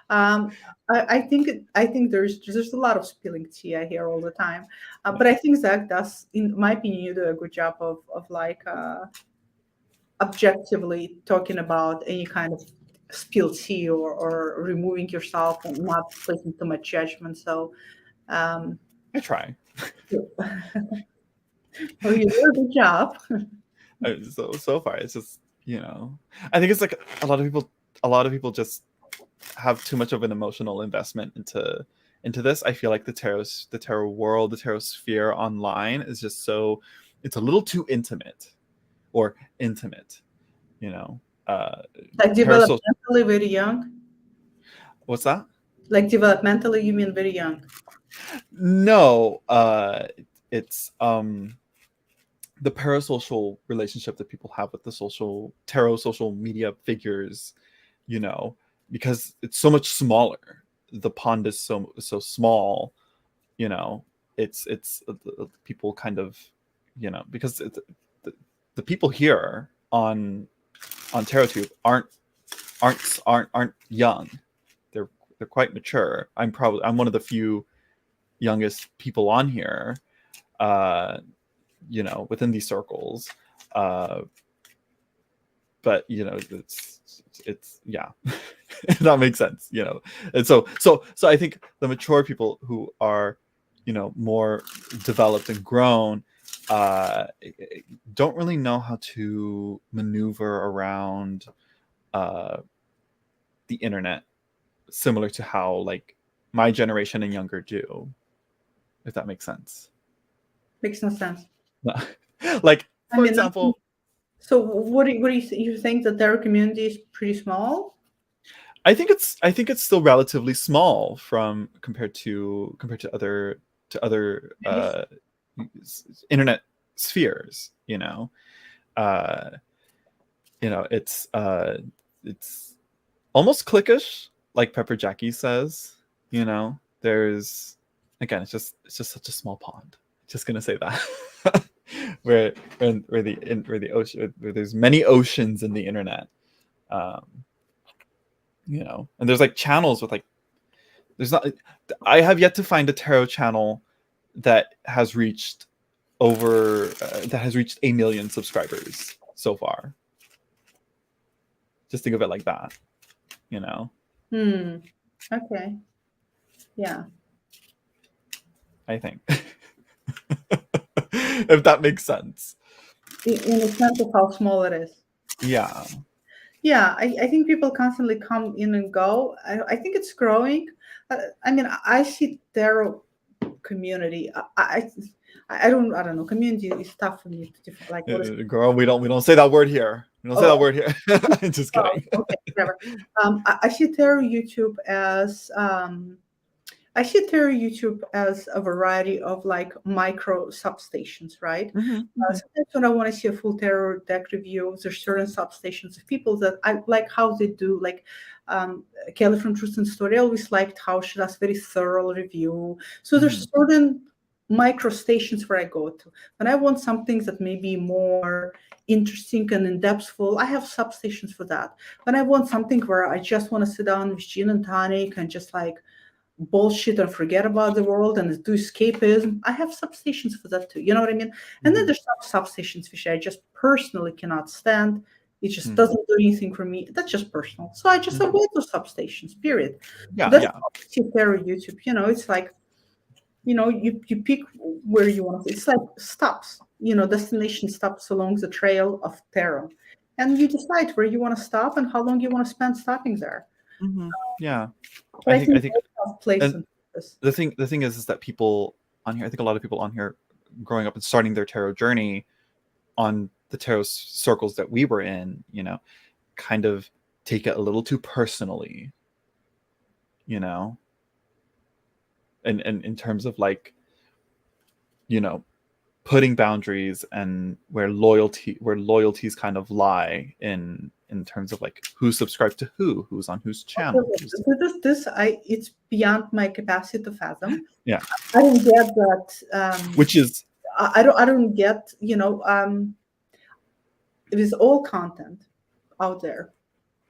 I think there's a lot of spilling tea I hear all the time, but I think Zach does, in my opinion, you do a good job of like objectively talking about any kind of spilled tea or removing yourself and not placing too much judgment. So I try. Well, you do a good job. So far it's just, I think it's like a lot of people just have too much of an emotional investment into this. I feel like the tarot world, the tarot sphere online is just it's a little too intimate. Like developmentally very young. What's that? Like developmentally, you mean very young? No, it's the parasocial relationship that people have with the tarot social media figures, because it's so much smaller. The pond is so small, it's people kind of, because the people here on TarotTube aren't young. They're quite mature. I'm one of the few youngest people on here, within these circles. But it's yeah, that makes sense, And so I think the mature people who are, more developed and grown, don't really know how to maneuver around the internet, similar to how like my generation and younger do, if that makes sense. Makes no sense. Like, for example, so what do you think that their community is pretty small? I think it's still relatively small compared to other internet spheres, uh it's almost cliquish, like Pepper Jackie says. There's, again, it's just such a small pond. Just gonna say that. where the ocean, where there's many oceans in the internet. um and there's like channels with like, there's not, I have yet to find a tarot channel that has reached that has reached 1 million subscribers so far. Just think of it like that. Okay. Yeah. I think. If that makes sense. In the sense of how small it is. Yeah. Yeah, I think people constantly come in and go. I think it's growing. I mean, I see tarot community. I don't know. Community is tough for me to define. Like, what is? Girl, we don't say that word here. We don't say that word here. Just kidding. Okay, whatever. I see tarot YouTube as a variety of like micro substations, right? Sometimes when I want to see a full tarot deck review, there's certain substations of people that I like how they do. Like Kelly from Truth and Story, I always liked how she does very thorough review. So there's certain micro stations where I go to. When I want something that may be more interesting and in-depthful, I have substations for that. When I want something where I just want to sit down with gin and tonic and just like bullshit and forget about the world and do escapism, I have substations for that too. You know what I mean? And then there's some substations which I just personally cannot stand. It just doesn't do anything for me. That's just personal. So I just avoid those substations, period. Yeah, That's yeah. tarot YouTube. It's like, you pick where you want to. It's like stops, destination stops along the trail of tarot. And you decide where you want to stop and how long you want to spend stopping there. Yeah. But I think place the thing is that people on here, I think a lot of people on here growing up and starting their tarot journey on the tarot circles that we were in, kind of take it a little too personally, and in terms of like, putting boundaries and where loyalties kind of lie in terms of like who subscribes to who's on whose channel. It's beyond my capacity to fathom. Yeah. I don't get that. Which is, I don't get, it is all content out there.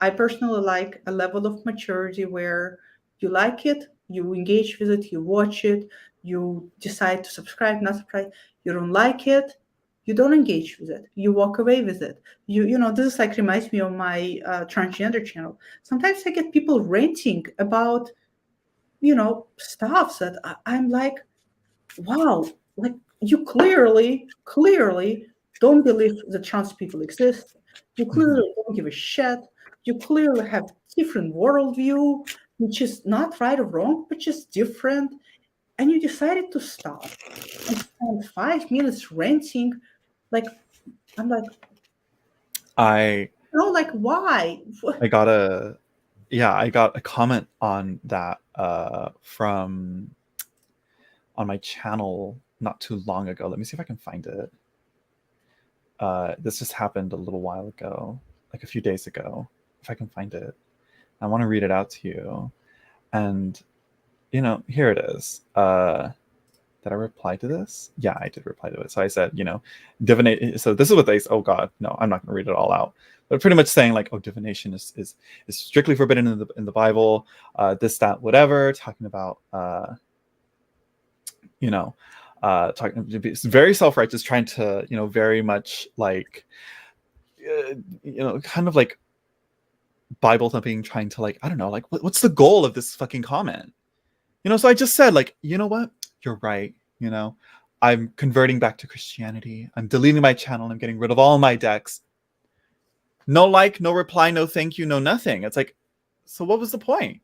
I personally like a level of maturity where you like it, you engage with it, you watch it, you decide to subscribe, not subscribe. You don't like it, you don't engage with it, you walk away with it. This is like reminds me of my transgender channel. Sometimes I get people ranting about stuff that I'm like, wow, like you clearly don't believe that trans people exist. You clearly don't give a shit. You clearly have different worldview, which is not right or wrong, but just different. And you decided to stop and spend 5 minutes ranting. Like, I'm like, like why? I got a comment on that from on my channel not too long ago. Let me see if I can find it. This just happened a little while ago, like a few days ago. If I can find it, I want to read it out to you. And here it is. Did I reply to this? Yeah, I did reply to it. So I said, divinate. So this is what they. Oh God, no, I'm not going to read it all out. But pretty much saying like, oh, divination is strictly forbidden in the Bible. This, that, whatever. Talking about talking. It's very self-righteous, trying to very much like kind of like Bible thumping, trying to like, I don't know, like what's the goal of this fucking comment? So I just said like, you know what? You're right. I'm converting back to Christianity. I'm deleting my channel. I'm getting rid of all my decks. No like, no reply, no thank you, no nothing. It's like, so what was the point?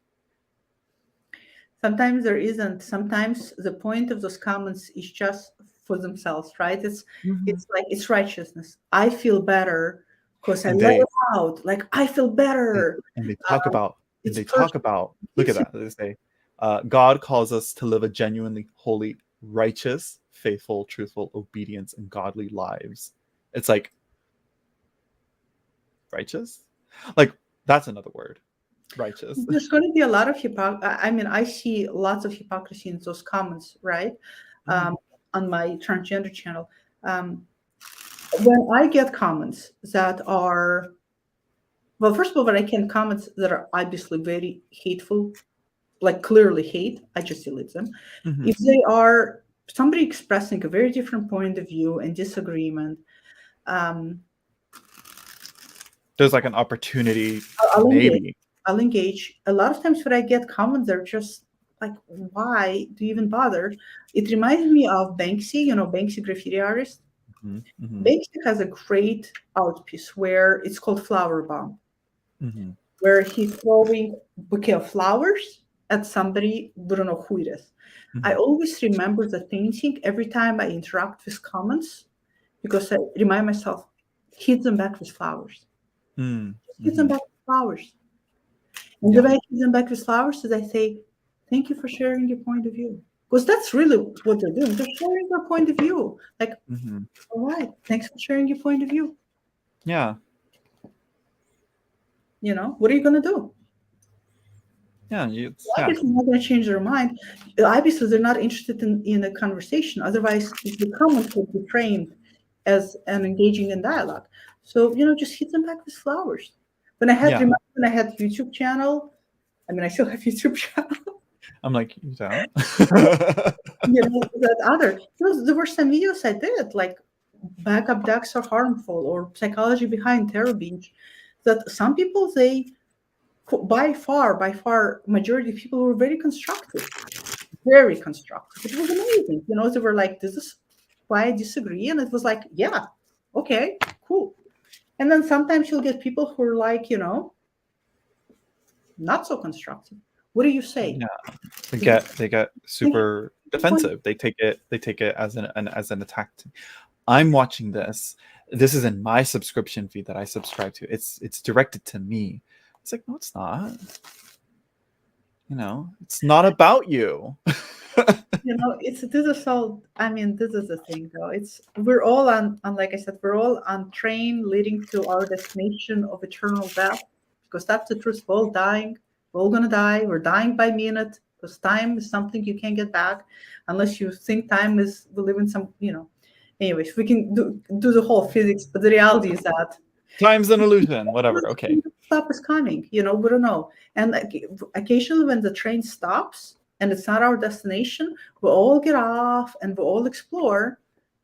Sometimes there isn't. Sometimes the point of those comments is just for themselves, right? It's like it's righteousness. I feel better because I let it out. Like I feel better. And they talk about and It's they talk personal. about, look at that, they say, God calls us to live a genuinely holy, righteous, faithful, truthful, obedience, and godly lives. It's like, righteous? Like, that's another word. Righteous. There's going to be a lot of hypocrisy. I mean, I see lots of hypocrisy in those comments, right? Mhm. On my transgender channel. When I get comments that are, well, first of all, when I get comments that are obviously very hateful, like clearly hate, I just delete them. Mhm. If they are somebody expressing a very different point of view and disagreement, um, There's like an opportunity to I'll engage. maybe. I'll engage. A lot of times when I get comments, they're just like, why do you even bother? It reminds me of Banksy, Banksy graffiti artist. Mhm. Mhm. Banksy has a great art piece where it's called Flower Bomb, Mhm. where he's throwing bouquet of flowers at somebody, we don't know who it is. I Mhm. always remember the painting every time I interact with comments because I remind myself, hit them back with flowers. Mm. Hit them Mhm. back with flowers. And the Yeah. way I hit them back with flowers is I say, thank you for sharing your point of view. Because that's really what they're doing. They're sharing their point of view. Like, Mhm. all right, thanks for sharing your point of view. Yeah. What are you going to do? Yeah. Yeah. Obviously, not going to change their mind. Obviously, they're not interested in a conversation. Otherwise, the comment would be framed as an engaging in dialogue. So, just hit them back with flowers. Yeah. When I had YouTube channel, I mean, I still have YouTube channel. I'm like, you don't? There were some videos I did, like backup decks are harmful or psychology behind Terror Beach, that some people, by far, majority of people were very constructive, very constructive. It was amazing. They were like, this is why I disagree. And it was like, yeah, okay, cool. And then sometimes you'll get people who are like, not so constructive. What do you say? Yeah. They Is it get like, super your point? defensive. They take it as an attack. I'm watching this. This is in my subscription feed that I subscribe to. It's directed to me. It's like, no, it's not. It's not about you. This is all. I mean, this is the thing, though. We're all on, like I said, we're all on train leading to our destination of eternal death, because that's the truth. We're all dying. We're all gonna die. We're dying by minute, because time is something you can't get back, unless you think time is. We live in some. Anyways, we can do the whole physics, but the reality is that Time's an illusion. Whatever. Okay. stop is coming. We don't know. And occasionally, when the train stops and it's not our destination, we'll all get off and we'll all explore.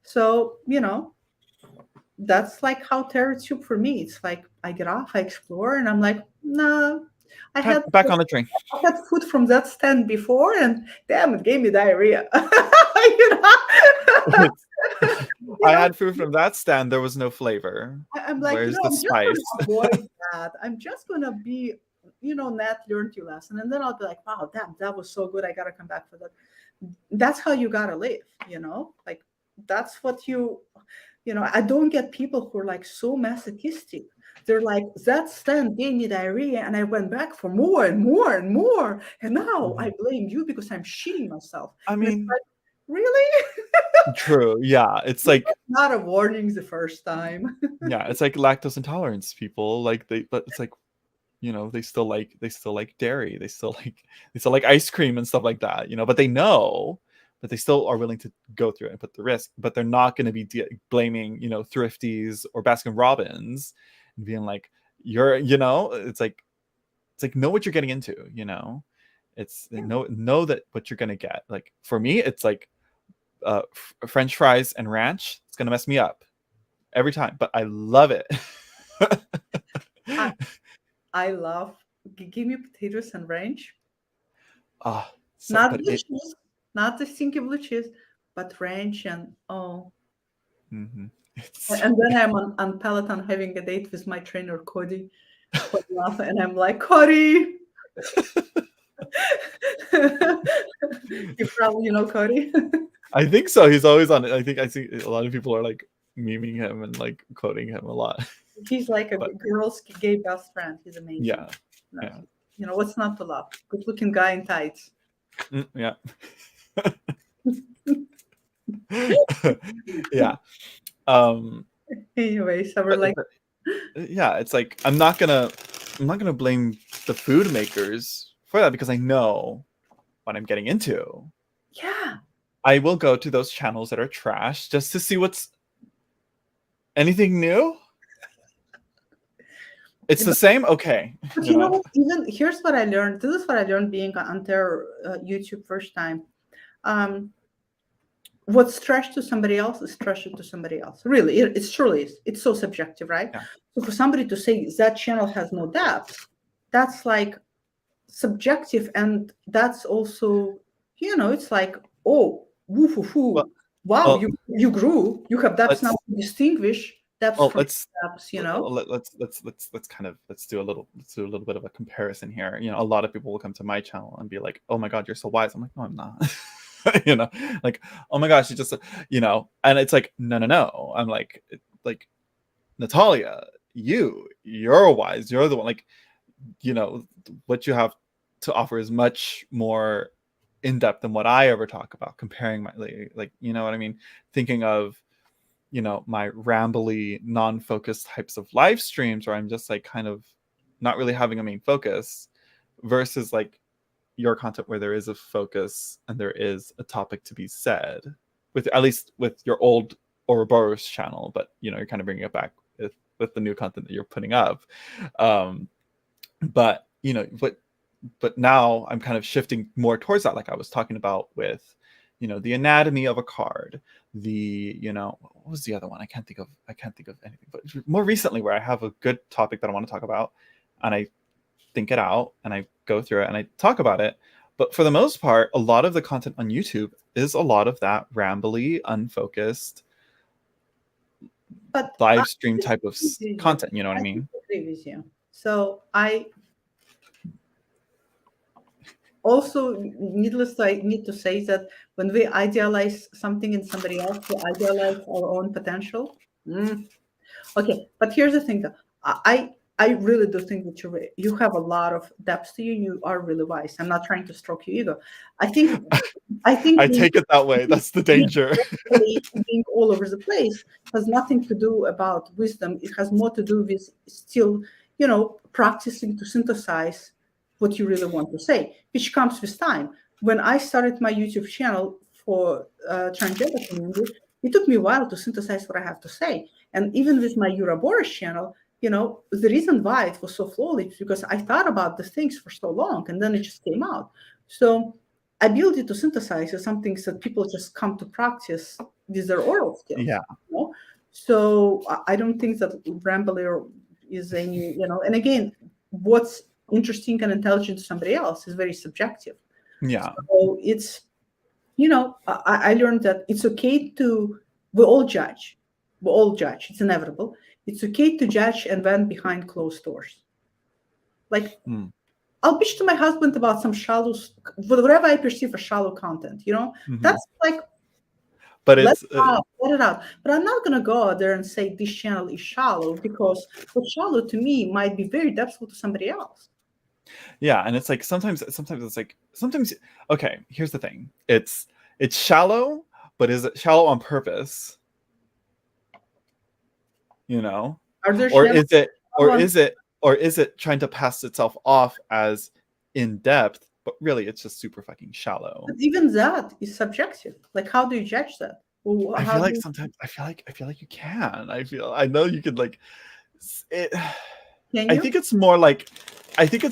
So, that's like how Terror Tube for me. It's like I get off, I explore, and I'm like, no, I had Back on the train. I had food from that stand before, and damn, it gave me diarrhea. you know, I had food from that stand. There was no flavor. I'm like, Where's the I'm just going spice? to avoid that. I'm just going to be, Nat learned your lesson. And then I'll be like, wow, damn, that was so good. I got to come back for that. That's how you got to live, like that's what I don't get people who are like so masochistic. They're like, that stand gave me diarrhea and I went back for more and more and more. And now I blame you because I'm shitting myself. I And it's mean, like, really? true. Yeah. It's like, Not a warning the first time. yeah, it's like lactose intolerance people. But it's like, they still like dairy. They still like ice cream and stuff like that, but they know, but they still are willing to go through it and put the risk, but they're not going to be blaming, Thrifties or Baskin Robbins and being like, it's like know what you're getting into, it's know that what you're going to get. Like for me, it's like French fries and ranch. It's going to mess me up every time, but I love it. I love give me potatoes and ranch. Ah, Not but blue cheese, not the stinky blue cheese, but ranch and it's And then I'm on Peloton having a date with my trainer Cody. And I'm like, Cody. You probably know Cody. I think so. He's always on it. I see a lot of people are like memeing him and like quoting him a lot. He's like a But girl's gay best friend. He's amazing. yeah, No, yeah. what's not to love? Good looking guy in tights. Yeah. Yeah. Anyway, so we're like, yeah, it's like I'm not gonna blame the food makers for that, because I know what I'm getting into. yeah. I will go to those channels that are trash just to see what's anything new. It's the same, okay. But you know what? Even here's what I learned. This is what I learned being on their YouTube first time. What's trash to somebody else is trash to somebody else. Really, it's truly is. It's so subjective, right? Yeah. So for somebody to say that channel has no depth, that's like subjective, and that's also, it's like, oh, woo-hoo-hoo. Wow, you grew. You have depths now to distinguish depths from depths. Let's do a little bit of a comparison here. A lot of people will come to my channel and be like, "Oh my God, you're so wise." I'm like, "No, I'm not." Like, "Oh my gosh, you just," and it's like, no. I'm like Natalia, you're wise. You're the one. Like, what you have to offer is much more in depth than what I ever talk about. Comparing my like, you know what I mean? Thinking of, my rambly, non-focused types of live streams where I'm just like kind of not really having a main focus, versus like your content where there is a focus and there is a topic to be said, with at least with your old Ouroboros channel, but you're kind of bringing it back with the new content that you're putting up. But but now I'm kind of shifting more towards that, like I was talking about with the anatomy of a card, what was the other one? I can't think of anything, but more recently, where I have a good topic that I want to talk about and I think it out and I go through it and I talk about it. But for the most part, a lot of the content on YouTube is a lot of that rambly, unfocused, but live stream type of content. You know what I mean? Agree with you. So I also, needless, I need to say that when we idealize something in somebody else, we idealize our own potential. Okay, but here's the thing, though. I really do think that you have a lot of depth to you. You are really wise. I'm not trying to stroke your ego. I think I take it that way. That's the danger. Being all over the place has nothing to do about wisdom. It has more to do with still, practicing to synthesize what you really want to say, which comes with time. When I started my YouTube channel for transgender community, it took me a while to synthesize what I have to say. And even with my Ouroboros channel, the reason why it was so flawless is because I thought about the things for so long, and then it just came out. So I built it to synthesize as some things that people just come to practice with their oral skills. Yeah. So I don't think that rambler is any, and again, what's interesting and intelligent to somebody else is very subjective. Yeah. So it's, I learned that it's okay we all judge. It's inevitable. It's okay to judge and then behind closed doors. Like, I'll bitch to my husband about some shallow, whatever I perceive as shallow content, that's like, but let it out. But I'm not going to go out there and say this channel is shallow, because what's shallow to me might be very depthful to somebody else. Yeah, and it's like sometimes it's like okay, here's the thing. It's shallow, but is it shallow on purpose? Are there or is it trying to pass itself off as in depth, but really it's just super fucking shallow? But even that is subjective. Like, how do you judge that? I feel like sometimes I feel like you can. I know you could, like it. Can you? I think it's more like I think you're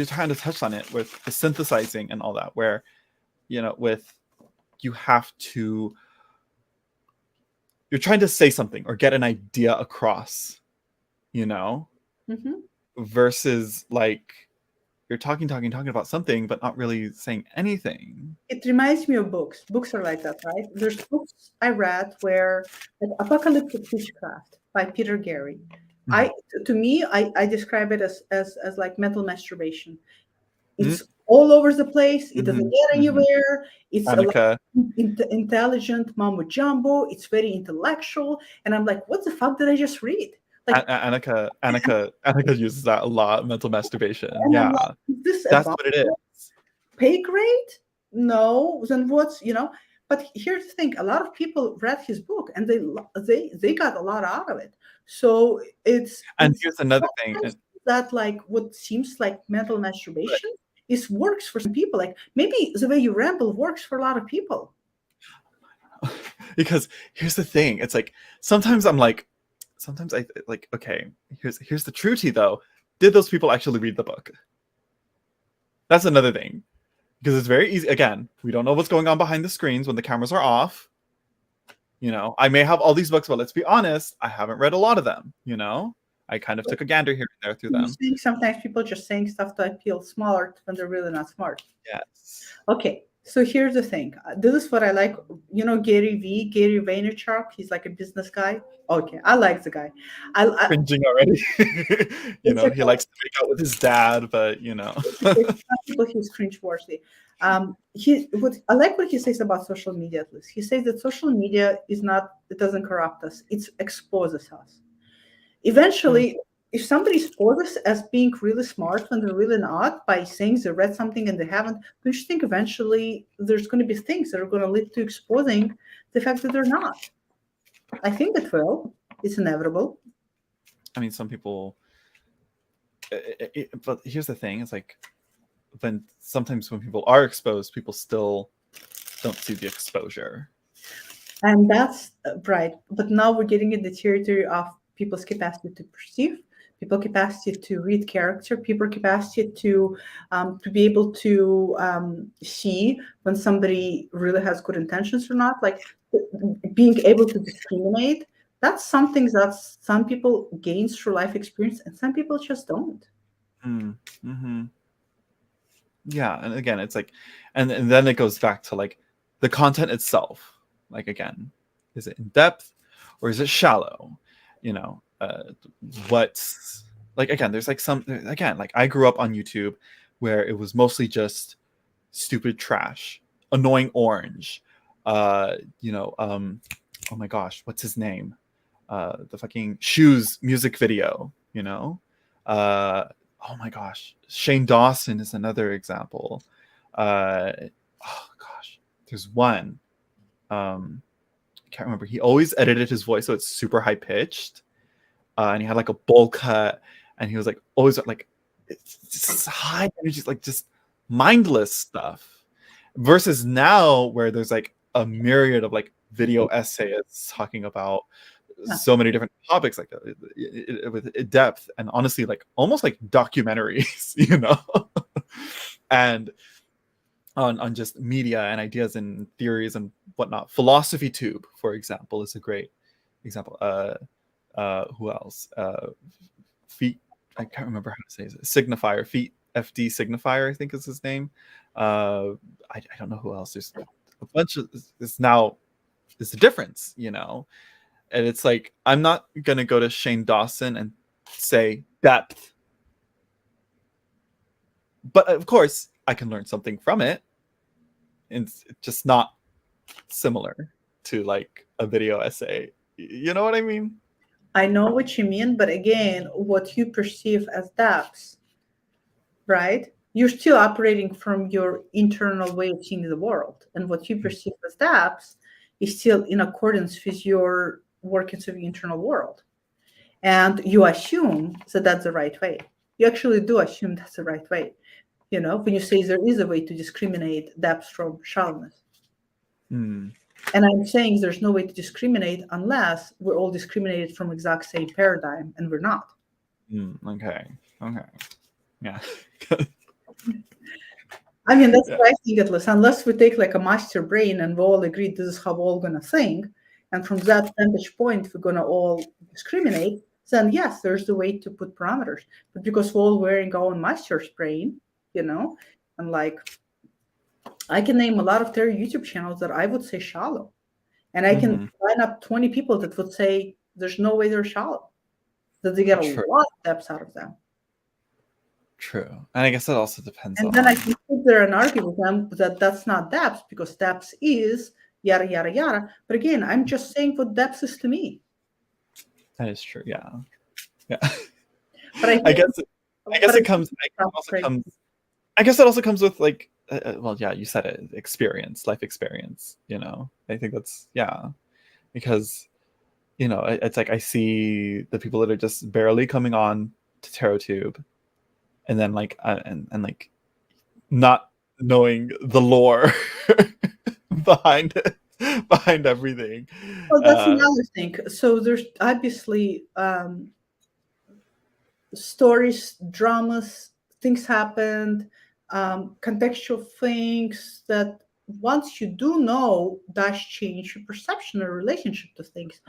trying to touch on it with the synthesizing and all that, where with you have to, you're trying to say something or get an idea across, versus like you're talking about something but not really saying anything. It reminds me of books. Books are like that, right? There's books I read where, like, Apocalyptic Witchcraft by Peter Gary. To me, I describe it as like mental masturbation. It's all over the place. It doesn't get anywhere. It's intelligent mambo jumbo. It's very intellectual. And I'm like, what the fuck did I just read? Like, Annika uses that a lot. Mental masturbation. and I'm Yeah, like, is this that's about what it is. pay grade? No. Then what's, you know? But here's the thing: a lot of people read his book, and they got a lot out of it. So And it's here's another thing. that like what seems like mental masturbation is works for some people. Like maybe the way you ramble works for a lot of people. Because here's the thing, it's like sometimes I like, okay, here's the truty though. Did those people actually read the book? That's another thing, because it's very easy. Again, we don't know what's going on behind the screens when the cameras are off. You know, I may have all these books, but let's be honest, I haven't read a lot of them. You know, I kind of took a gander here and there through You them. think sometimes people just saying stuff to appeal smart when they're really not smart. Yes. Okay, so here's the thing. This is what I like. You know, Gary Vaynerchuk. He's like a business guy. Okay, I like the guy. I Cringing already. You know, okay. he likes to make out with his dad, but you know. Some people he's cringe-worthy. I like what he says about social media. At least he says that social media it doesn't corrupt us. It exposes us. Eventually, if somebody exposes us as being really smart when they're really not by saying they read something and they haven't, don't you think eventually there's going to be things that are going to lead to exposing the fact that they're not? I think it will. It's inevitable. I mean, some people. But here's the thing: it's like sometimes when people are exposed, people still don't see the exposure. And that's right. But now we're getting in the territory of people's capacity to perceive, people's capacity to read character, people's capacity to be able to see when somebody really has good intentions or not. Like being able to discriminate. That's something that some people gain through life experience, and some people just don't. Mm-hmm. Yeah, and again, it's like, and then it goes back to like the content itself. Like again, is it in depth or is it shallow? You know, what's like again? There's like some again. Like I grew up on YouTube where it was mostly just stupid trash, annoying orange. You know, oh my gosh, what's his name? The fucking Shoes music video. You know, oh my gosh, Shane Dawson is another example. Oh gosh, there's one. I can't remember. He always edited his voice so it's super high pitched, and he had like a bowl cut, and he was like always like it's just high energy, like just mindless stuff. Versus now, where there's like a myriad of like video essays talking about so many different topics, like with depth, and honestly, like almost like documentaries, you know, and on just media and ideas and theories and whatnot. Philosophy Tube, for example, is a great example. Who else? Feet. I can't remember how to say it. Signifier. Feet. FD Signifier, I think is his name. I don't know who else. There's a bunch of. It's now. It's the difference, you know. And it's like I'm not gonna go to Shane Dawson and say depth, but of course I can learn something from it. It's just not similar to like a video essay. You know what I mean? I know what you mean, but again, what you perceive as depths, right? You're still operating from your internal way of seeing the world. And what you perceive as depths is still in accordance with your workings of the internal world. And you assume that that's the right way. You actually do assume that's the right way. You know, when you say there is a way to discriminate depth from shallowness. And I'm saying there's no way to discriminate unless we're all discriminated from exact same paradigm, and we're not. Okay. Yeah. I mean, that's what I think, at least. Unless we take like a master brain and we all agree this is how we're all going to think, and from that vantage point, we're going to all discriminate, then yes, there's the way to put parameters. But because we're all wearing our own master's brain, you know, and like, I can name a lot of their YouTube channels that I would say shallow. And I can line up 20 people that would say there's no way they're shallow, that they get a lot of depth out of them. True. And I guess that also depends and then I can sit there and argue with them that that's not depth, because depth is yada, yada, yada. But again, I'm just saying what depth is to me. That is true, yeah. Yeah. But I guess it comes. I guess it also comes with like, well, yeah, you said it, experience, life experience. I think that's because it's like I see the people that are just barely coming on to TarotTube, and then like and like not knowing the lore behind it, behind everything. Well, that's another thing. So there's obviously stories, dramas, things happened, contextual things that once you do know does change your perception or relationship to things.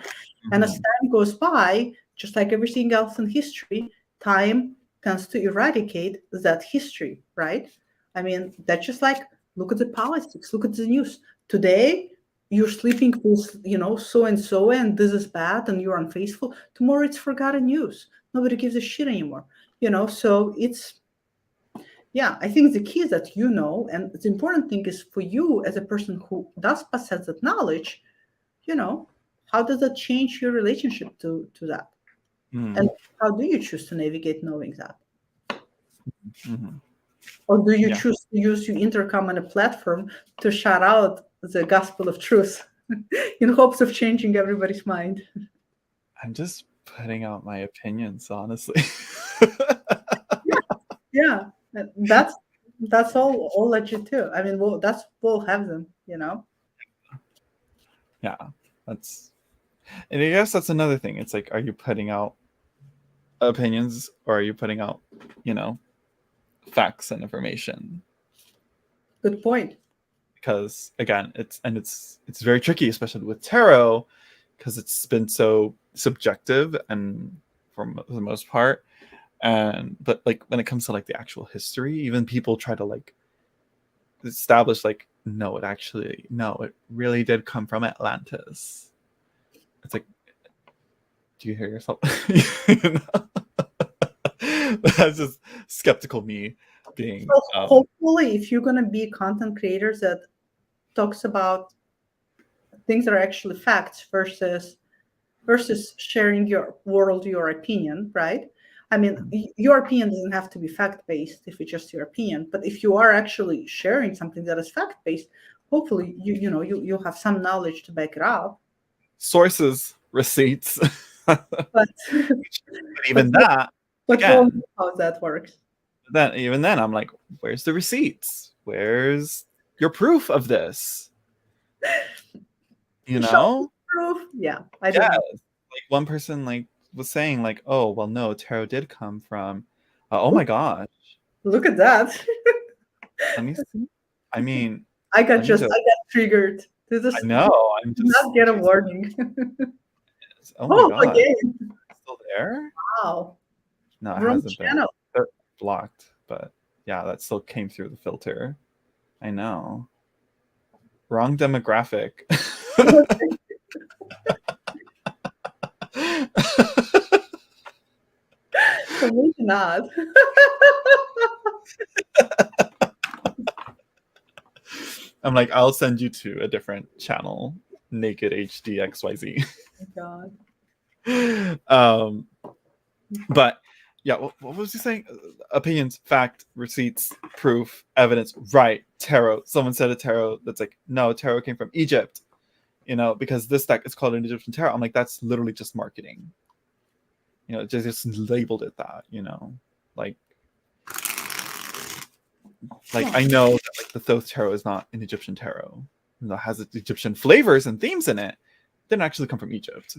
And as time goes by, just like everything else in history, time tends to eradicate that history, right? I mean, that's just like, look at the politics, look at the news. Today, you're sleeping with, so and so, and this is bad, and you're unfaithful. Tomorrow, it's forgotten news. Nobody gives a shit anymore. So yeah, I think the key is that and the important thing is for you as a person who does possess that knowledge, how does that change your relationship to that? And how do you choose to navigate knowing that? Or do you choose to use your intercom and a platform to shout out the gospel of truth in hopes of changing everybody's mind? I'm just putting out my opinions, honestly. Yeah, that's all legit too. I mean, we'll have them, Yeah, and I guess that's another thing. It's like, are you putting out opinions, or are you putting out, facts and information? Good point. Because again, it's very tricky, especially with tarot, because it's been so subjective and for the most part. But like when it comes to like the actual history, even people try to like establish like, no, it really did come from Atlantis. It's like, do you hear yourself? That's just skeptical me being. So hopefully, if you're gonna be content creators that talks about things that are actually facts versus sharing your opinion, right? I mean, your opinion doesn't have to be fact-based if it's just your opinion, but if you are actually sharing something that is fact-based, hopefully you'll have some knowledge to back it up. Sources, receipts. But even that, again, how that works. Even then, I'm like, where's the receipts? Where's your proof of this? Proof? Yeah, I don't know. Like one person like was saying like, oh well, no, tarot did come from. Oh my gosh! Look at that. Let me see. I mean, I got triggered. I know. I'm just not get a warning. Oh my god! Again. Still there? Wow. No, it hasn't been. They're blocked, but yeah, that still came through the filter. I know. Wrong demographic. Maybe not. I'm like, I'll send you to a different channel, Naked HD XYZ. Oh my God. But yeah, what was he saying? Opinions, fact, receipts, proof, evidence, right? Tarot. Someone said a tarot that's like, no, tarot came from Egypt. Because this deck is called an Egyptian tarot. I'm like, that's literally just marketing. Just labeled it that. Like I know that like the Thoth tarot is not an Egyptian tarot. It has Egyptian flavors and themes in it. It didn't actually come from Egypt.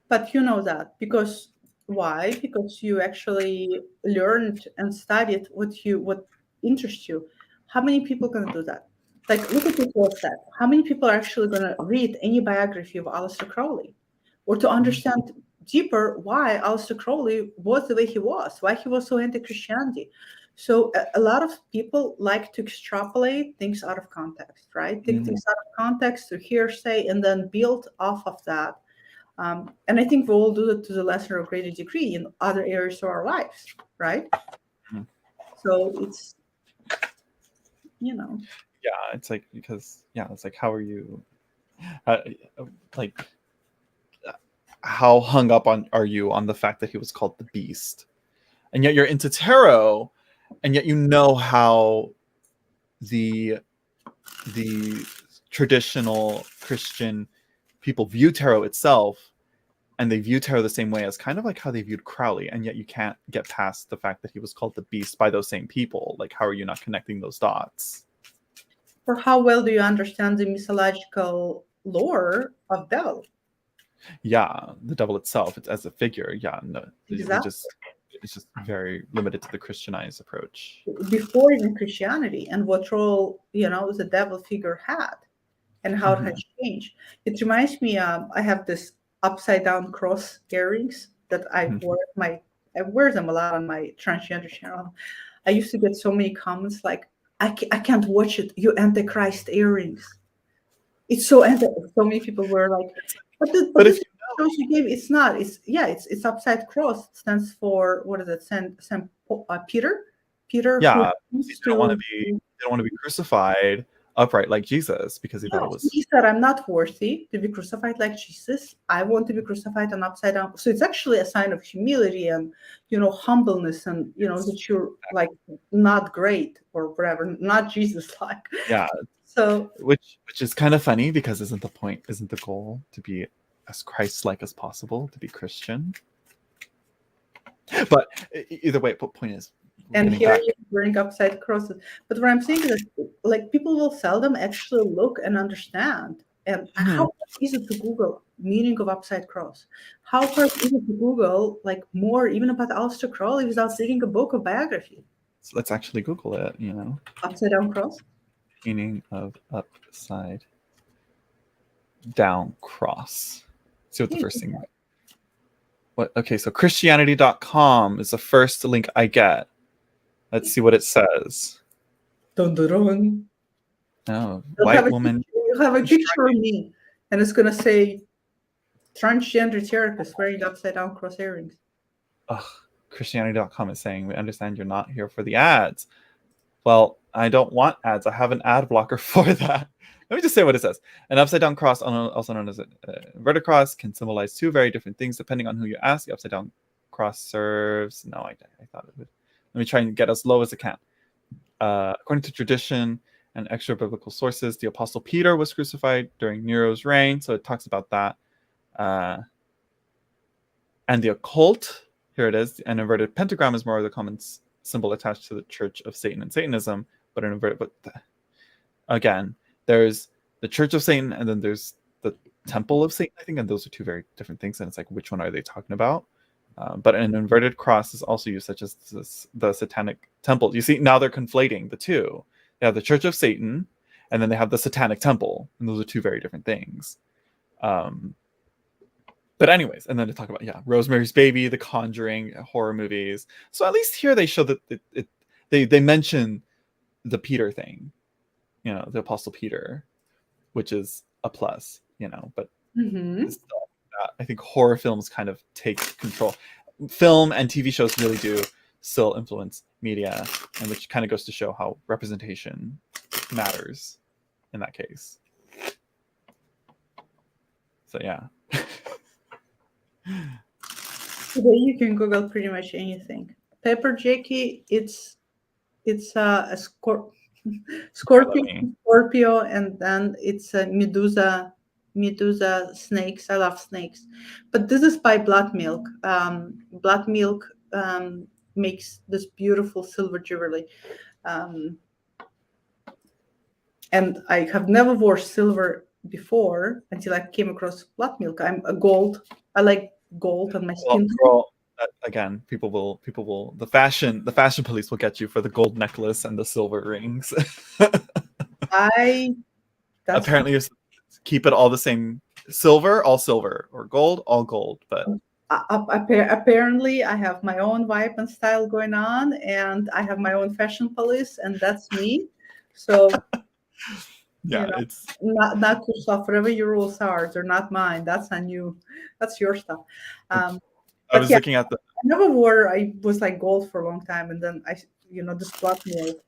But you know that because why? Because you actually learned and studied what interests you. How many people can do that? Like, look at what said. How many people are actually going to read any biography of Aleister Crowley, or to understand deeper why Aleister Crowley was the way he was, why he was so anti-Christianity? So a lot of people like to extrapolate things out of context, right? Take things out of context to hearsay and then build off of that. And I think we all do it to the lesser or greater degree in other areas of our lives, right? So it's, Yeah, it's like, because, it's like, how are you, like, how hung up are you on the fact that he was called the beast, and yet you're into tarot, and yet you know how the traditional Christian people view tarot itself, and they view tarot the same way as kind of like how they viewed Crowley, and yet you can't get past the fact that he was called the beast by those same people. Like, how are you not connecting those dots? Or how well do you understand the mythological lore of devil? Yeah, the devil itself, it's as a figure. Yeah, no, Exactly. it's just very limited to the Christianized approach. Before even Christianity, and what role, the devil figure had, and how it has changed. It reminds me, I have this upside down cross earrings that I wear them a lot on my transgender channel. I used to get so many comments like, I can't watch it, you antichrist earrings. It's so so many people were like, but If this shows you gave, it's not, it's upside cross. It stands for, what is it, Peter who yeah, they don't want to be crucified upright like Jesus, because he thought it was. He said, I'm not worthy to be crucified like Jesus. I want to be crucified on upside down. So it's actually a sign of humility and, humbleness, and, that you're like not great or whatever, not Jesus-like. Yeah. So which is kind of funny, because isn't the goal to be as Christ-like as possible, to be Christian? But either way, point is, and here you're wearing upside crosses. But what I'm saying is that, like, people will seldom actually look and understand. And how easy to Google meaning of upside cross? How hard is it to Google like more even about Aleister Crowley without reading a book of biography? So let's actually Google it. Upside down cross. Meaning of upside down cross. See what the first thing. What? Okay, so Christianity.com is the first link I get. Let's see what it says. Dun, dun, dun. Oh, white woman. You have a picture of me, and it's gonna say transgender therapist wearing upside down cross earrings. Ugh, Christianity.com is saying, we understand you're not here for the ads. Well, I don't want ads. I have an ad blocker for that. Let me just say what it says. An upside down cross, also known as an inverted cross, can symbolize two very different things depending on who you ask. The upside down cross serves. No, I thought it would. Let me try and get as low as it can. According to tradition and extra biblical sources, the Apostle Peter was crucified during Nero's reign. So it talks about that. And the occult, here it is. An inverted pentagram is more of the common symbol attached to the Church of Satan and Satanism, but an inverted. But again, there's the Church of Satan, and then there's the Temple of Satan, I think, and those are two very different things. And it's like, which one are they talking about? But an inverted cross is also used, such as the Satanic Temple. You see, now they're conflating the two. They have the Church of Satan, and then they have the Satanic Temple, and those are two very different things. But anyways, and then to talk about, Rosemary's Baby, The Conjuring, horror movies. So at least here they show that they mention the Peter thing, the Apostle Peter, which is a plus, but I think horror films kind of take control. Film and TV shows really do still influence media, and which kind of goes to show how representation matters in that case. So yeah. Today you can Google pretty much anything. Pepper Jackie, it's a Scorpio, and then it's a Medusa snakes. I love snakes, but this is by Blood Milk. Blood Milk makes this beautiful silver jewelry, and I have never worn silver before until I came across Blood Milk. I'm a gold. I like gold on my skin. Well, again, people will the fashion police will get you for the gold necklace and the silver rings. Apparently you keep it all the same. Silver, all silver, or gold, all gold. But apparently I have my own vibe and style going on, and I have my own fashion police, and that's me. So it's not your stuff. Whatever your rules are, they're not mine. That's on you. That's your stuff. I was looking at I never wore. I was like gold for a long time, and then this Blood Milk.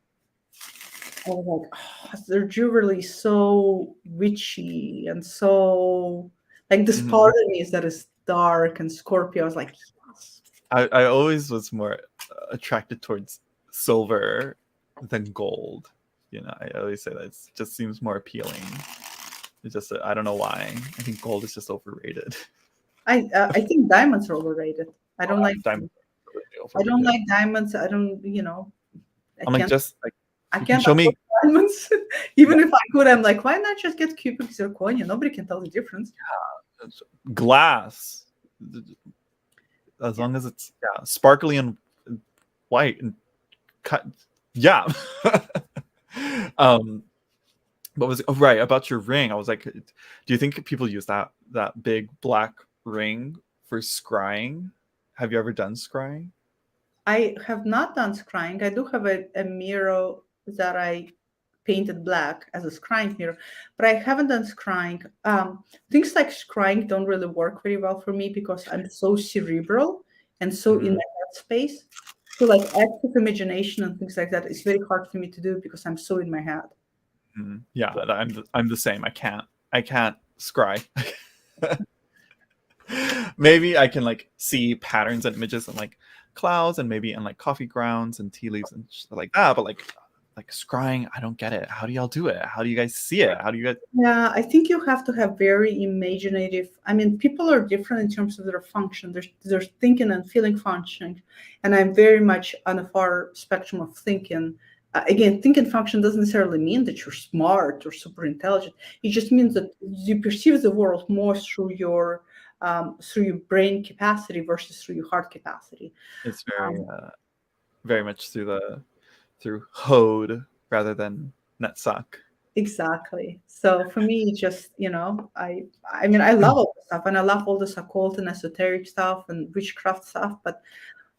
I was like, their jewelry is so witchy and so like this part of me is that is dark and Scorpio. I was like, yes. I always was more attracted towards silver than gold. You know, I always say that it just seems more appealing. It's just I don't know why. I think gold is just overrated. I think diamonds are overrated. I don't like Diamonds. I don't like diamonds. I don't, you know, I'm like, just like, I you can't show me afford diamonds. Even if I could, I'm like, why not just get cubic zirconia? Nobody can tell the difference. glass, as long as it's sparkly and white and cut. Yeah. What was right about your ring? I was like, do you think people use that big black ring for scrying? Have you ever done scrying? I have not done scrying. I do have a mirror that I painted black as a scrying mirror, but I haven't done scrying. Things like scrying don't really work very well for me because I'm so cerebral and so in my head space. So like active imagination and things like that is very hard for me to do because I'm so in my head. Yeah, I'm the same. I can't scry. Maybe I can like see patterns and images and like clouds and maybe in like coffee grounds and tea leaves and shit like that, but like scrying, I don't get it. How do y'all do it? How do you guys see it? How do you guys? Yeah, I think you have to have very imaginative. I mean, people are different in terms of their function. There's thinking and feeling function, and I'm very much on a far spectrum of thinking. Again, thinking function doesn't necessarily mean that you're smart or super intelligent. It just means that you perceive the world more through your brain capacity versus through your heart capacity. It's very much through Hode rather than Netsuck. Exactly. So for me, just, you know, I mean, I love all this stuff and I love all this occult and esoteric stuff and witchcraft stuff, but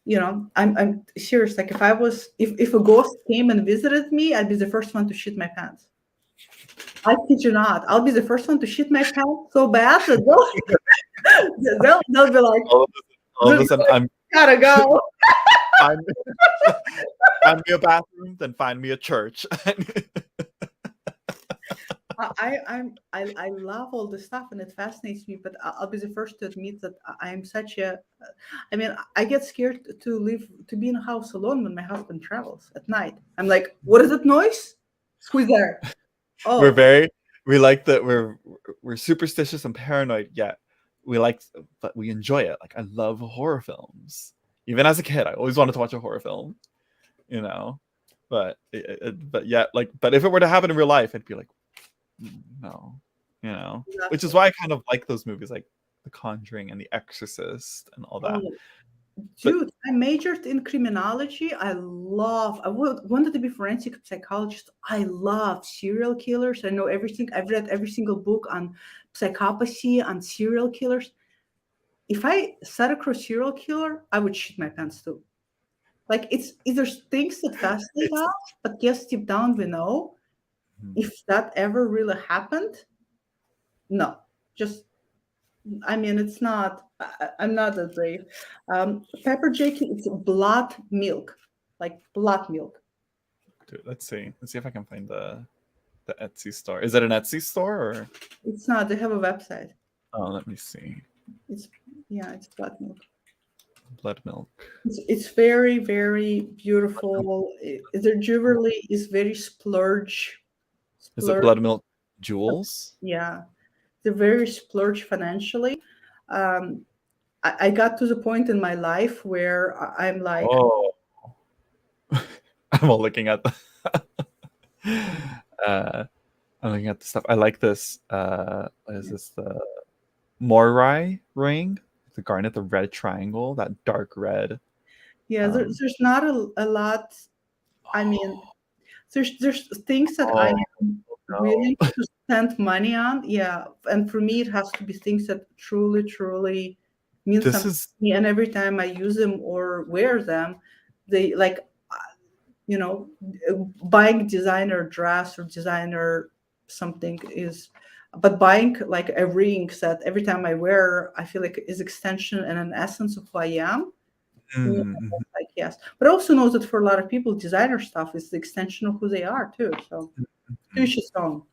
you know, I'm serious. Like if a ghost came and visited me, I'd be the first one to shit my pants. I kid you not. I'll be the first one to shit my pants so bad that they'll be like, all of a sudden I'm gotta go. find me a bathroom, then find me a church. I love all this stuff and it fascinates me, but I'll be the first to admit that I'm such a. I mean, I get scared to be in a house alone when my husband travels at night. I'm like, what is that noise? Who's there? Oh, we're superstitious and paranoid, yet but we enjoy it. Like I love horror films. Even as a kid, I always wanted to watch a horror film, you know. But yet, like, but if it were to happen in real life, I'd be like, no, you know. exactly. Which is why I kind of like those movies, like The Conjuring and The Exorcist and all that. Dude, I majored in criminology. I wanted to be forensic psychologist. I love serial killers. I know everything. I've read every single book on psychopathy, on serial killers. If I sat across serial killer, I would shit my pants too. Like it's either things that fascinate us, but yes, deep down we know if that ever really happened. No, just I mean, it's not. I'm not that brave. Pepper jacket, it's blood milk, like blood milk. Dude, let's see if I can find the Etsy store. Is it an Etsy store or? It's not. They have a website. Oh, let me see. It's blood milk. Blood milk. It's very very beautiful. Their jewelry is very splurge. Is it blood milk jewels? Yeah, they're very splurge financially. I got to the point in my life where I'm like, oh, I'm all looking at the I'm looking at the stuff. I like this. What is this? The Morai ring, the garnet, the red triangle, that dark red. yeah, there's not a lot. I mean, there's things that I am willing to spend money on. Yeah, and for me, it has to be things that truly mean something to me. And every time I use them or wear them, they like, you know, buying designer dress or designer something is. But buying like a ring that every time I wear, I feel like is extension and an essence of who I am. Like yes, but I also know that for a lot of people, designer stuff is the extension of who they are too. So, each his own.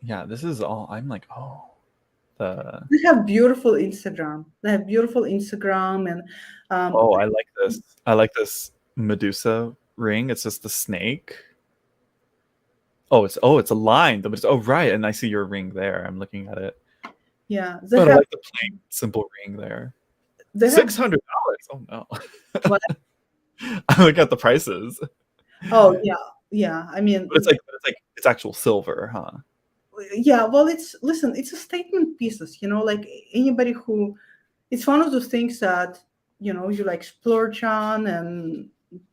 Yeah, this is all. I'm like, oh, the They have beautiful Instagram. And oh, I like this. I like this Medusa ring. It's just the snake. It's a line. Oh, right, and I see your ring there. I'm looking at it. yeah, But I like the plain simple ring there. they have $600. Oh no. what? I look at the prices. Oh yeah. I mean, But it's actual silver, huh? yeah. Well, it's a statement pieces. Like anybody who, it's one of those things that you like splurge on, and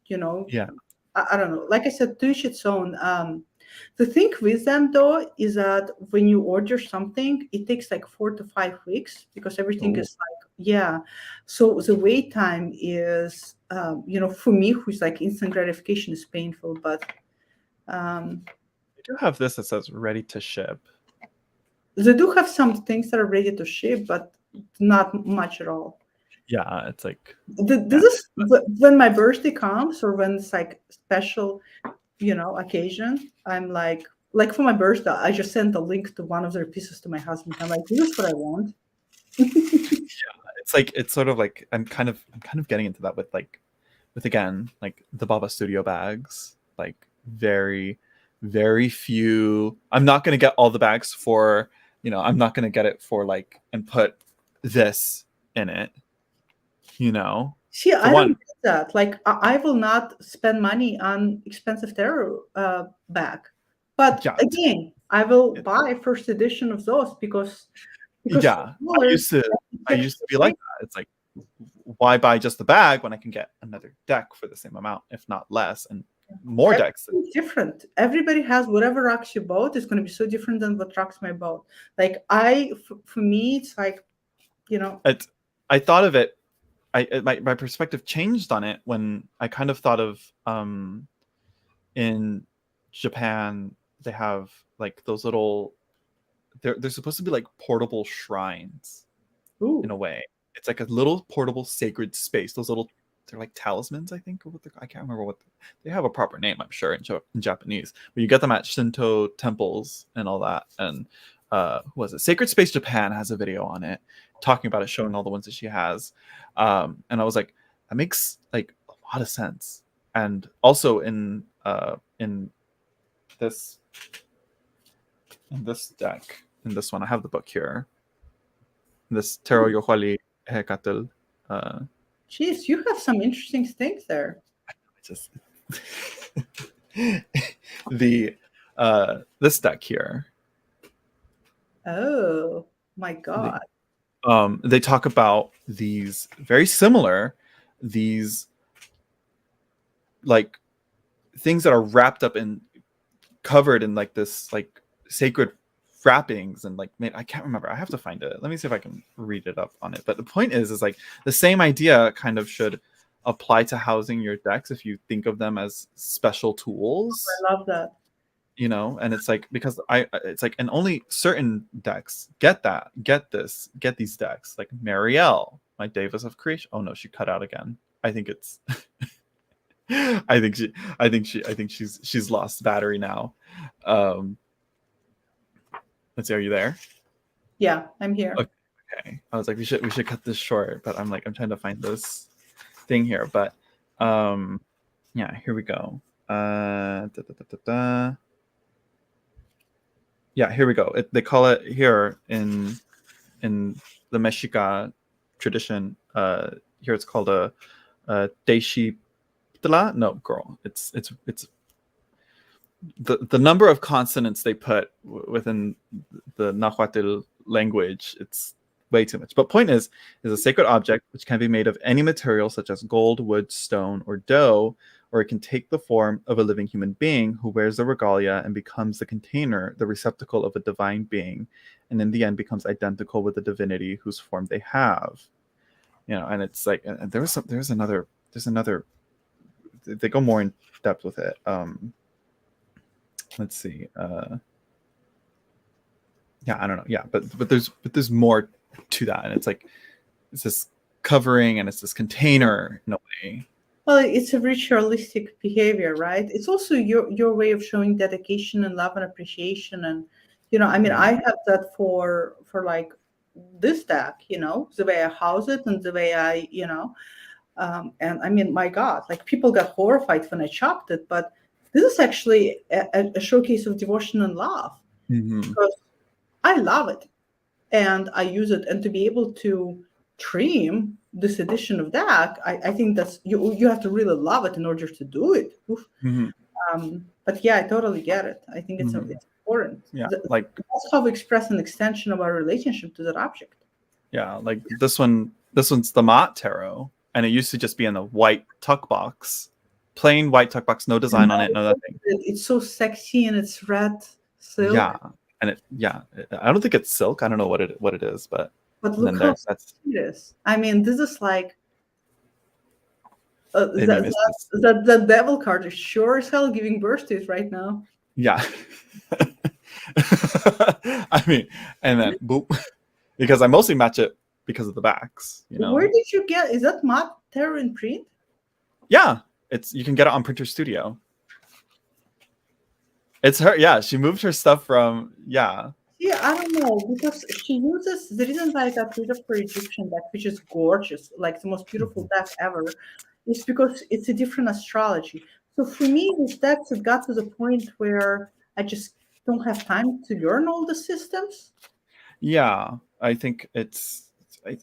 you know, Yeah. I don't know. Like I said, to each its own. The thing with them though is that when you order something, it takes like 4 to 5 weeks because everything Oh, is like, yeah. So the wait time is, for me, who's like instant gratification is painful, but um, they do have this that says ready to ship. they do have some things that are ready to ship, but not much at all. Yeah, it's like This is when my birthday comes or when it's like special, occasion. I'm like for my birthday, I just sent a link to one of their pieces to my husband. I'm like, this is what I want. it's sort of like I'm kind of getting into that with again like the Baba Studio bags, like very very few. I'm not going to get all the bags for, I'm not going to get it for like and put this in it, See, for I don't one. get that. Like, I will not spend money on expensive tarot bag, but Yeah, again, I will buy first edition of those because yeah, smaller, I used to be like that. It's like, why buy just the bag when I can get another deck for the same amount, if not less, and more decks. Everything's different. Everybody has whatever rocks your boat is going to be so different than what rocks my boat. Like for me, it's like, I thought of it. My perspective changed on it when I kind of thought of in Japan they have like those little, they're supposed to be like portable shrines in a ooh, way. It's like a little portable sacred space. Those little, they're like talismans, I think, or what I can't remember what they have a proper name, I'm sure, in Japanese. But you get them at Shinto temples and all that. And who was it? Sacred Space Japan has a video on it talking about it, showing all the ones that she has. And I was like, that makes like a lot of sense. And also in this deck, in this one, I have the book here. This Tarot Yohali Hekatel. geez, you have some interesting things there. Just the this deck here. Oh my God. They talk about these very similar, these like things that are wrapped up in, covered in like this like sacred wrappings, and like, man, I can't remember. I have to find it. Let me see if I can read it up on it. But the point is like the same idea kind of should apply to housing your decks if you think of them as special tools. I love that. And it's like, because it's like, and only certain decks get these decks, like Marielle, my Davis of Creation. Oh no, she cut out again. I think it's I think she's lost battery now. Let's see, are you there? Yeah, I'm here. Okay. I was like, we should cut this short, but I'm trying to find this thing here. But yeah, here we go. Yeah, here we go. They call it here in the Mexica tradition. Here it's called a Deishi. No, girl. It's the number of consonants they put within the Nahuatl language. It's way too much. But point is a sacred object which can be made of any material such as gold, wood, stone, or dough, or it can take the form of a living human being who wears the regalia and becomes the container, the receptacle of a divine being, and in the end becomes identical with the divinity whose form they have. And it's like, and there's another, they go more in depth with it. Let's see. Yeah, I don't know. Yeah, but there's more to that, and it's like, it's this covering and it's this container in a way. Well, it's a ritualistic behavior, right? It's also your way of showing dedication and love and appreciation. And I mean, I have that for like this deck, the way I house it and the way I, and I mean, my God, like people got horrified when I chopped it, but this is actually a showcase of devotion and love because I love it and I use it. And to be able to trim this edition of deck, I think that's you have to really love it in order to do it. But yeah, I totally get it. I think it's important. Yeah, That's how we express an extension of our relationship to that object. Yeah, like this one's the Mott Tarot, and it used to just be in a white tuck box, plain white tuck box, no design on it, no nothing. It's so sexy and it's red silk. Yeah, and I don't think it's silk. I don't know what it is, but look how that's it is. I mean, this is like the devil card is sure as hell giving birth to it right now. Yeah. I mean, and then boop, because I mostly match it because of the backs. Where did you get? Is that Mott Tarot in print? Yeah, you can get it on Printer Studio. It's her. Yeah, she moved her stuff from. Yeah. Yeah, I don't know, because she uses the reason why I got rid of her Egyptian deck, which is gorgeous, like the most beautiful deck ever, is because it's a different astrology. So for me, these decks have got to the point where I just don't have time to learn all the systems. Yeah, I think it's the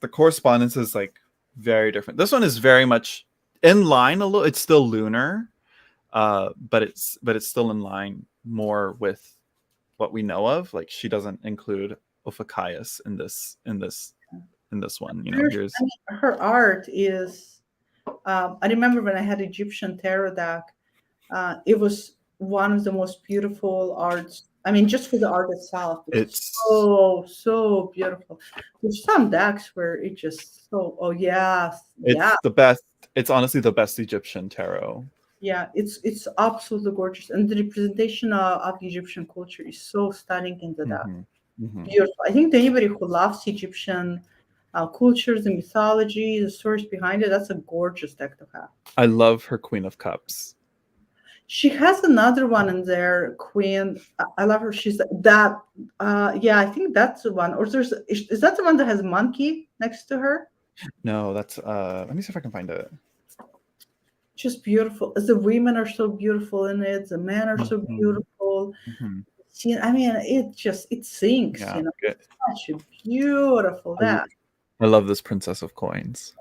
correspondence is like very different. This one is very much in line a little. It's still lunar, but it's still in line more with what we know of. Like she doesn't include Ophiuchus in this one. Here's her art is. I remember when I had Egyptian tarot deck, it was one of the most beautiful arts. I mean, just for the art itself, it's so beautiful. There's some decks where it just the best. It's honestly the best Egyptian tarot. Yeah, it's absolutely gorgeous, and the representation of Egyptian culture is so stunning in the deck. Beautiful. I think anybody who loves Egyptian cultures and mythology, the stories behind it, that's a gorgeous deck to have. I love her Queen of Cups. She has another one in there, Queen. I love her. She's that. I think that's the one. Or is that the one that has a monkey next to her? No, that's. Let me see if I can find it. Just beautiful. The women are so beautiful in it. The men are so beautiful. I mean, it sinks. Yeah, it's such a beautiful deck. I love this Princess of Coins.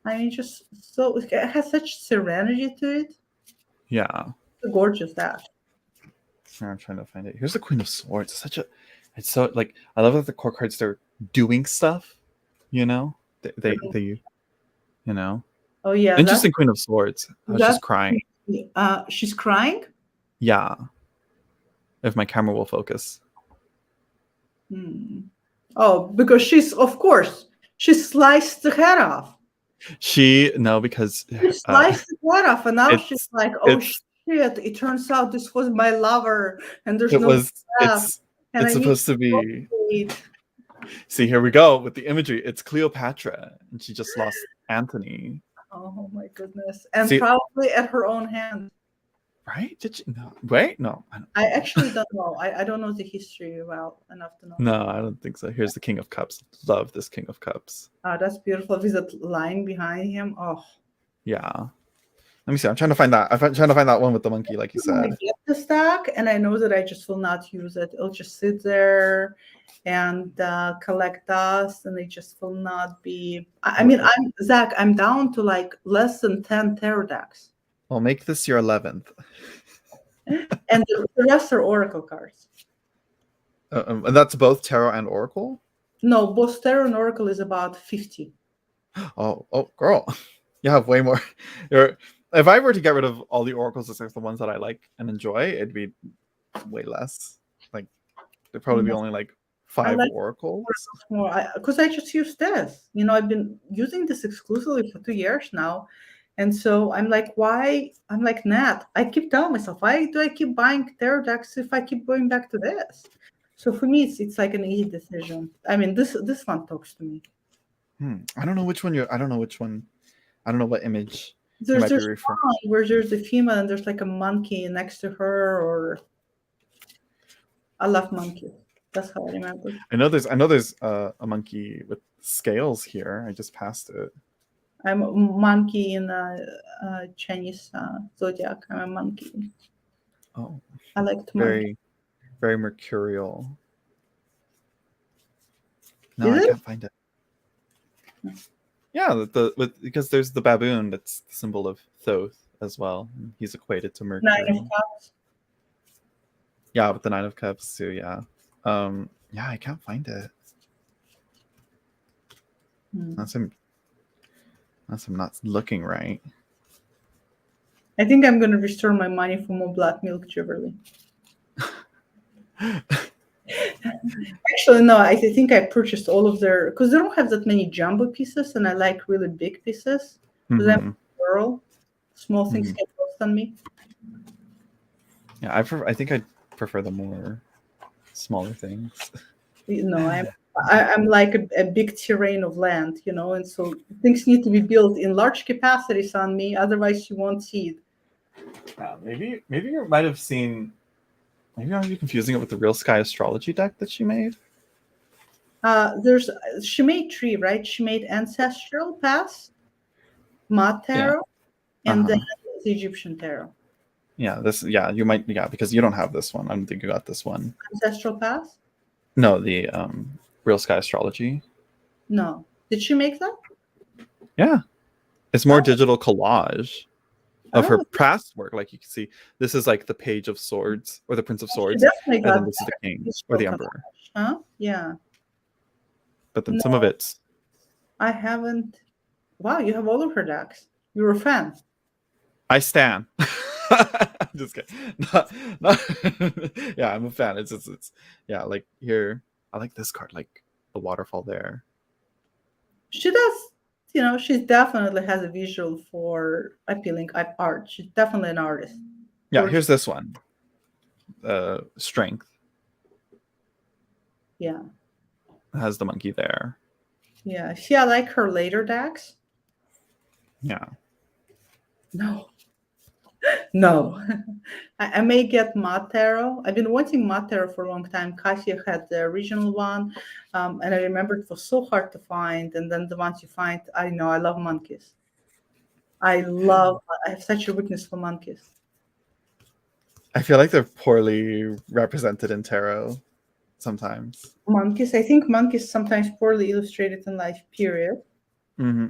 I mean, just so it has such serenity to it. Yeah, it's a gorgeous deck. I'm trying to find it. Here's the Queen of Swords. It's so like I love that the core cards they're doing stuff. They Oh yeah, interesting Queen of Swords. She's crying. She's crying. Yeah. If my camera will focus. Oh, because she sliced the head off. Because she sliced the head off, and now she's like, oh shit! It turns out this was my lover, and there's it's supposed to be. See, here we go with the imagery. It's Cleopatra, and she just lost Antony. Oh my goodness! And probably at her own hand. Right? Did you? No. Wait, no. I actually don't know. I don't know the history well enough to know. No, I don't think so. Here's the King of Cups. Love this King of Cups. Oh, that's beautiful. With that line behind him. Oh. Yeah. Let me see. I'm trying to find that. I'm trying to find that one with the monkey, like you said. I get the stack, and I know that I just will not use it. It'll just sit there and collect dust, and it just will not be. I mean, Zach. I'm down to like less than 10 tarot decks. I'll make this your 11th. And the rest are oracle cards. And that's both tarot and oracle? No, both tarot and oracle is about 50. Oh, girl. You have way more. If I were to get rid of all the oracles except the ones that I like and enjoy, it'd be way less. Like, there'd probably be only like 5 oracles. Because I just use this. I've been using this exclusively for 2 years now. And so I'm like, why? I'm like, Nat, I keep telling myself, why do I keep buying tarot decks if I keep going back to this? So for me, it's like an easy decision. I mean, this one talks to me. I don't know which one I don't know which one. I don't know what image there's one where there's a female and there's like a monkey next to her, or I love monkeys. That's how I remember. I know there's a monkey with scales here. I just passed it. I'm a monkey in Chinese zodiac. I'm a monkey. Oh, I like to monkey. very, very mercurial. No, Is I it? can't find it. Yeah, because there's the baboon that's the symbol of Thoth as well. He's equated to Mercury. 9 of Cups. Yeah, with the 9 of Cups too. Yeah, yeah, I can't find it. Unless I'm not looking right. I think I'm going to restore my money for more black milk jewelry. Actually, no, I think I purchased all of their, because they don't have that many jumbo pieces, and I like really big pieces. Because I'm a girl, small things get lost on me. Yeah, I think I prefer the more smaller things. No, I'm like a big terrain of land, and so things need to be built in large capacities on me, otherwise you won't see it. Yeah, maybe you might have seen. Maybe are you confusing it with the Real Sky Astrology deck that she made? She made 3, right? She made Ancestral Pass, Mat Tarot, and then the Egyptian Tarot. Yeah, you might, because you don't have this one. I don't think you got this one. Ancestral Pass? No, the Real Sky Astrology. No. Did she make that? Yeah. It's more digital collage of her past work. Like you can see, this is like the Page of Swords or the Prince of Swords, and then this is the King or the Emperor. Huh? Yeah. But then some of it's... I haven't... Wow, you have all of her decks. You're a fan. I stan. I'm just kidding. Yeah, I'm a fan. It's yeah, like here, I like this card, like the waterfall there. She does, she definitely has a visual for appealing art. She's definitely an artist. Yeah, here's this one. Strength. Yeah. It has the monkey there. Yeah. See, I like her later decks. Yeah. No. No. I may get Mat Tarot. I've been wanting Mat Tarot for a long time. Kasia had the original one, and I remember it was so hard to find. And then the ones you find, I know, I love monkeys. I have such a weakness for monkeys. I feel like they're poorly represented in tarot sometimes. Monkeys. I think monkeys sometimes poorly illustrated in life, period.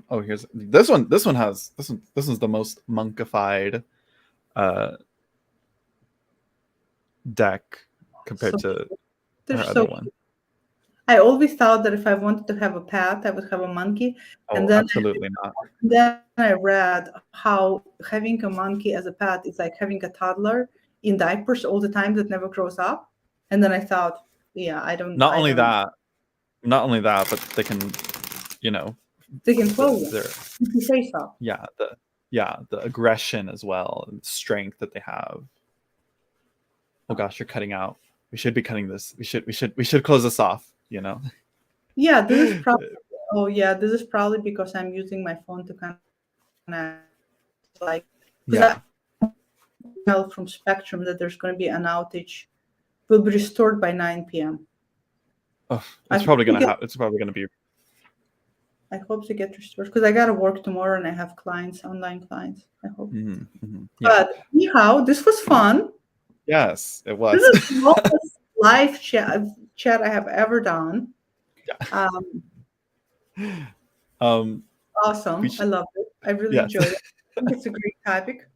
Oh, here's this one. This one's the most monkified deck compared to her other one. I always thought that if I wanted to have a pet, I would have a monkey. And then absolutely not. Then I read how having a monkey as a pet is like having a toddler in diapers all the time that never grows up. And then I thought, yeah, I don't. Not only that, but they can, they can close their face off. Yeah, the aggression as well, and strength that they have. Oh gosh, you're cutting out. We should be cutting this. We should close this off. Yeah, this is probably. Oh yeah, this is probably because I'm using my phone to connect. Like, I tell from Spectrum that there's going to be an outage. Will be restored by 9 p.m. Oh, it's probably going to be. I hope to get restored because I got to work tomorrow and I have clients, online clients. I hope. Yeah. But anyhow, this was fun. Yes, it was. This is the longest live chat I have ever done. Yeah. Awesome. I love it. I really enjoyed it. I think it's a great topic.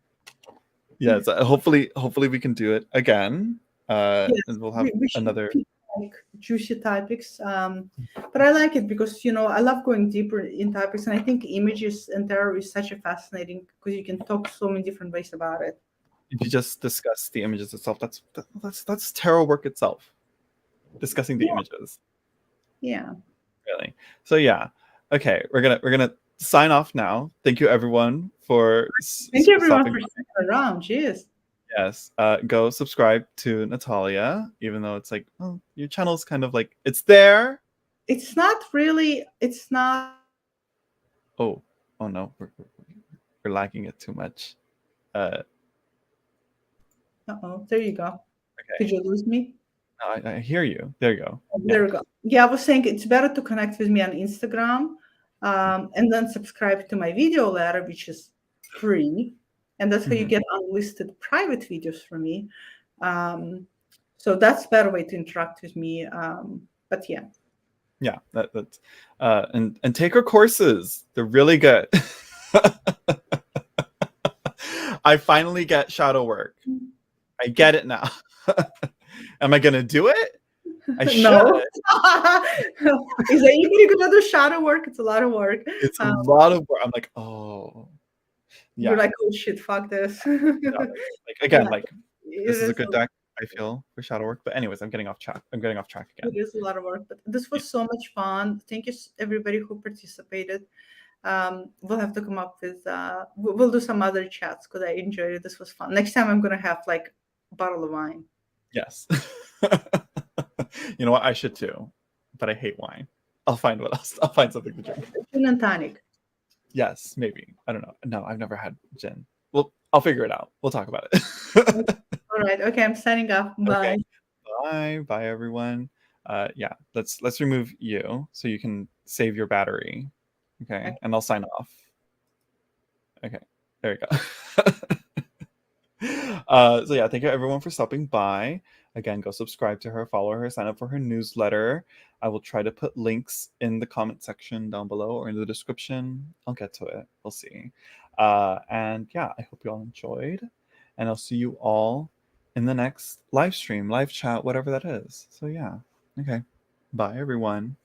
Yes. Hopefully we can do it again. And we'll have another like juicy topics. But I like it because I love going deeper in topics, and I think images and tarot is such a fascinating because you can talk so many different ways about it. If you just discuss the images itself, that's tarot work itself. Discussing the images. Yeah. Really. So yeah. Okay, we're gonna sign off now. Thank you everyone for sticking around. Cheers. Yes. Go subscribe to Natalia, even though it's like, oh, your channel's kind of like it's there. It's not really. It's not. Oh no, we're lacking it too much. There you go. Okay. Did you lose me? I hear you. There you go. There we go. Yeah, I was saying it's better to connect with me on Instagram, and then subscribe to my video letter, which is free. And that's how you get unlisted private videos from me. So that's a better way to interact with me. But yeah. Yeah, that's and take her courses. They're really good. I finally get shadow work. I get it now. Am I gonna do it? I should. No. Is anybody gonna do shadow work? It's a lot of work. It's a lot of work. I'm like, oh, yeah. You're like, oh shit, fuck this. Like again, Yeah. like this is a good deck, I feel, for shadow work. But anyways, I'm getting off track. again. It is a lot of work, but this was so much fun. Thank you, everybody who participated. We'll have to come up with. We'll do some other chats because I enjoyed it. This was fun. Next time, I'm gonna have like a bottle of wine. Yes. You know what? I should too, but I hate wine. I'll find what else. I'll find something to drink. Gin and tonic. Yes, maybe. I don't know. No, I've never had gin. Well, I'll figure it out. We'll talk about it. All right. Okay, I'm signing off. Bye. Okay. Bye, everyone. Yeah, let's remove you so you can save your battery. Okay, and I'll sign off. Okay, there you go. So yeah, thank you everyone for stopping by. Again, go subscribe to her, follow her, sign up for her newsletter. I will try to put links in the comment section down below or in the description. I'll get to it. We'll see. And yeah, I hope you all enjoyed. And I'll see you all in the next live stream, live chat, whatever that is. So yeah. Okay. Bye, everyone.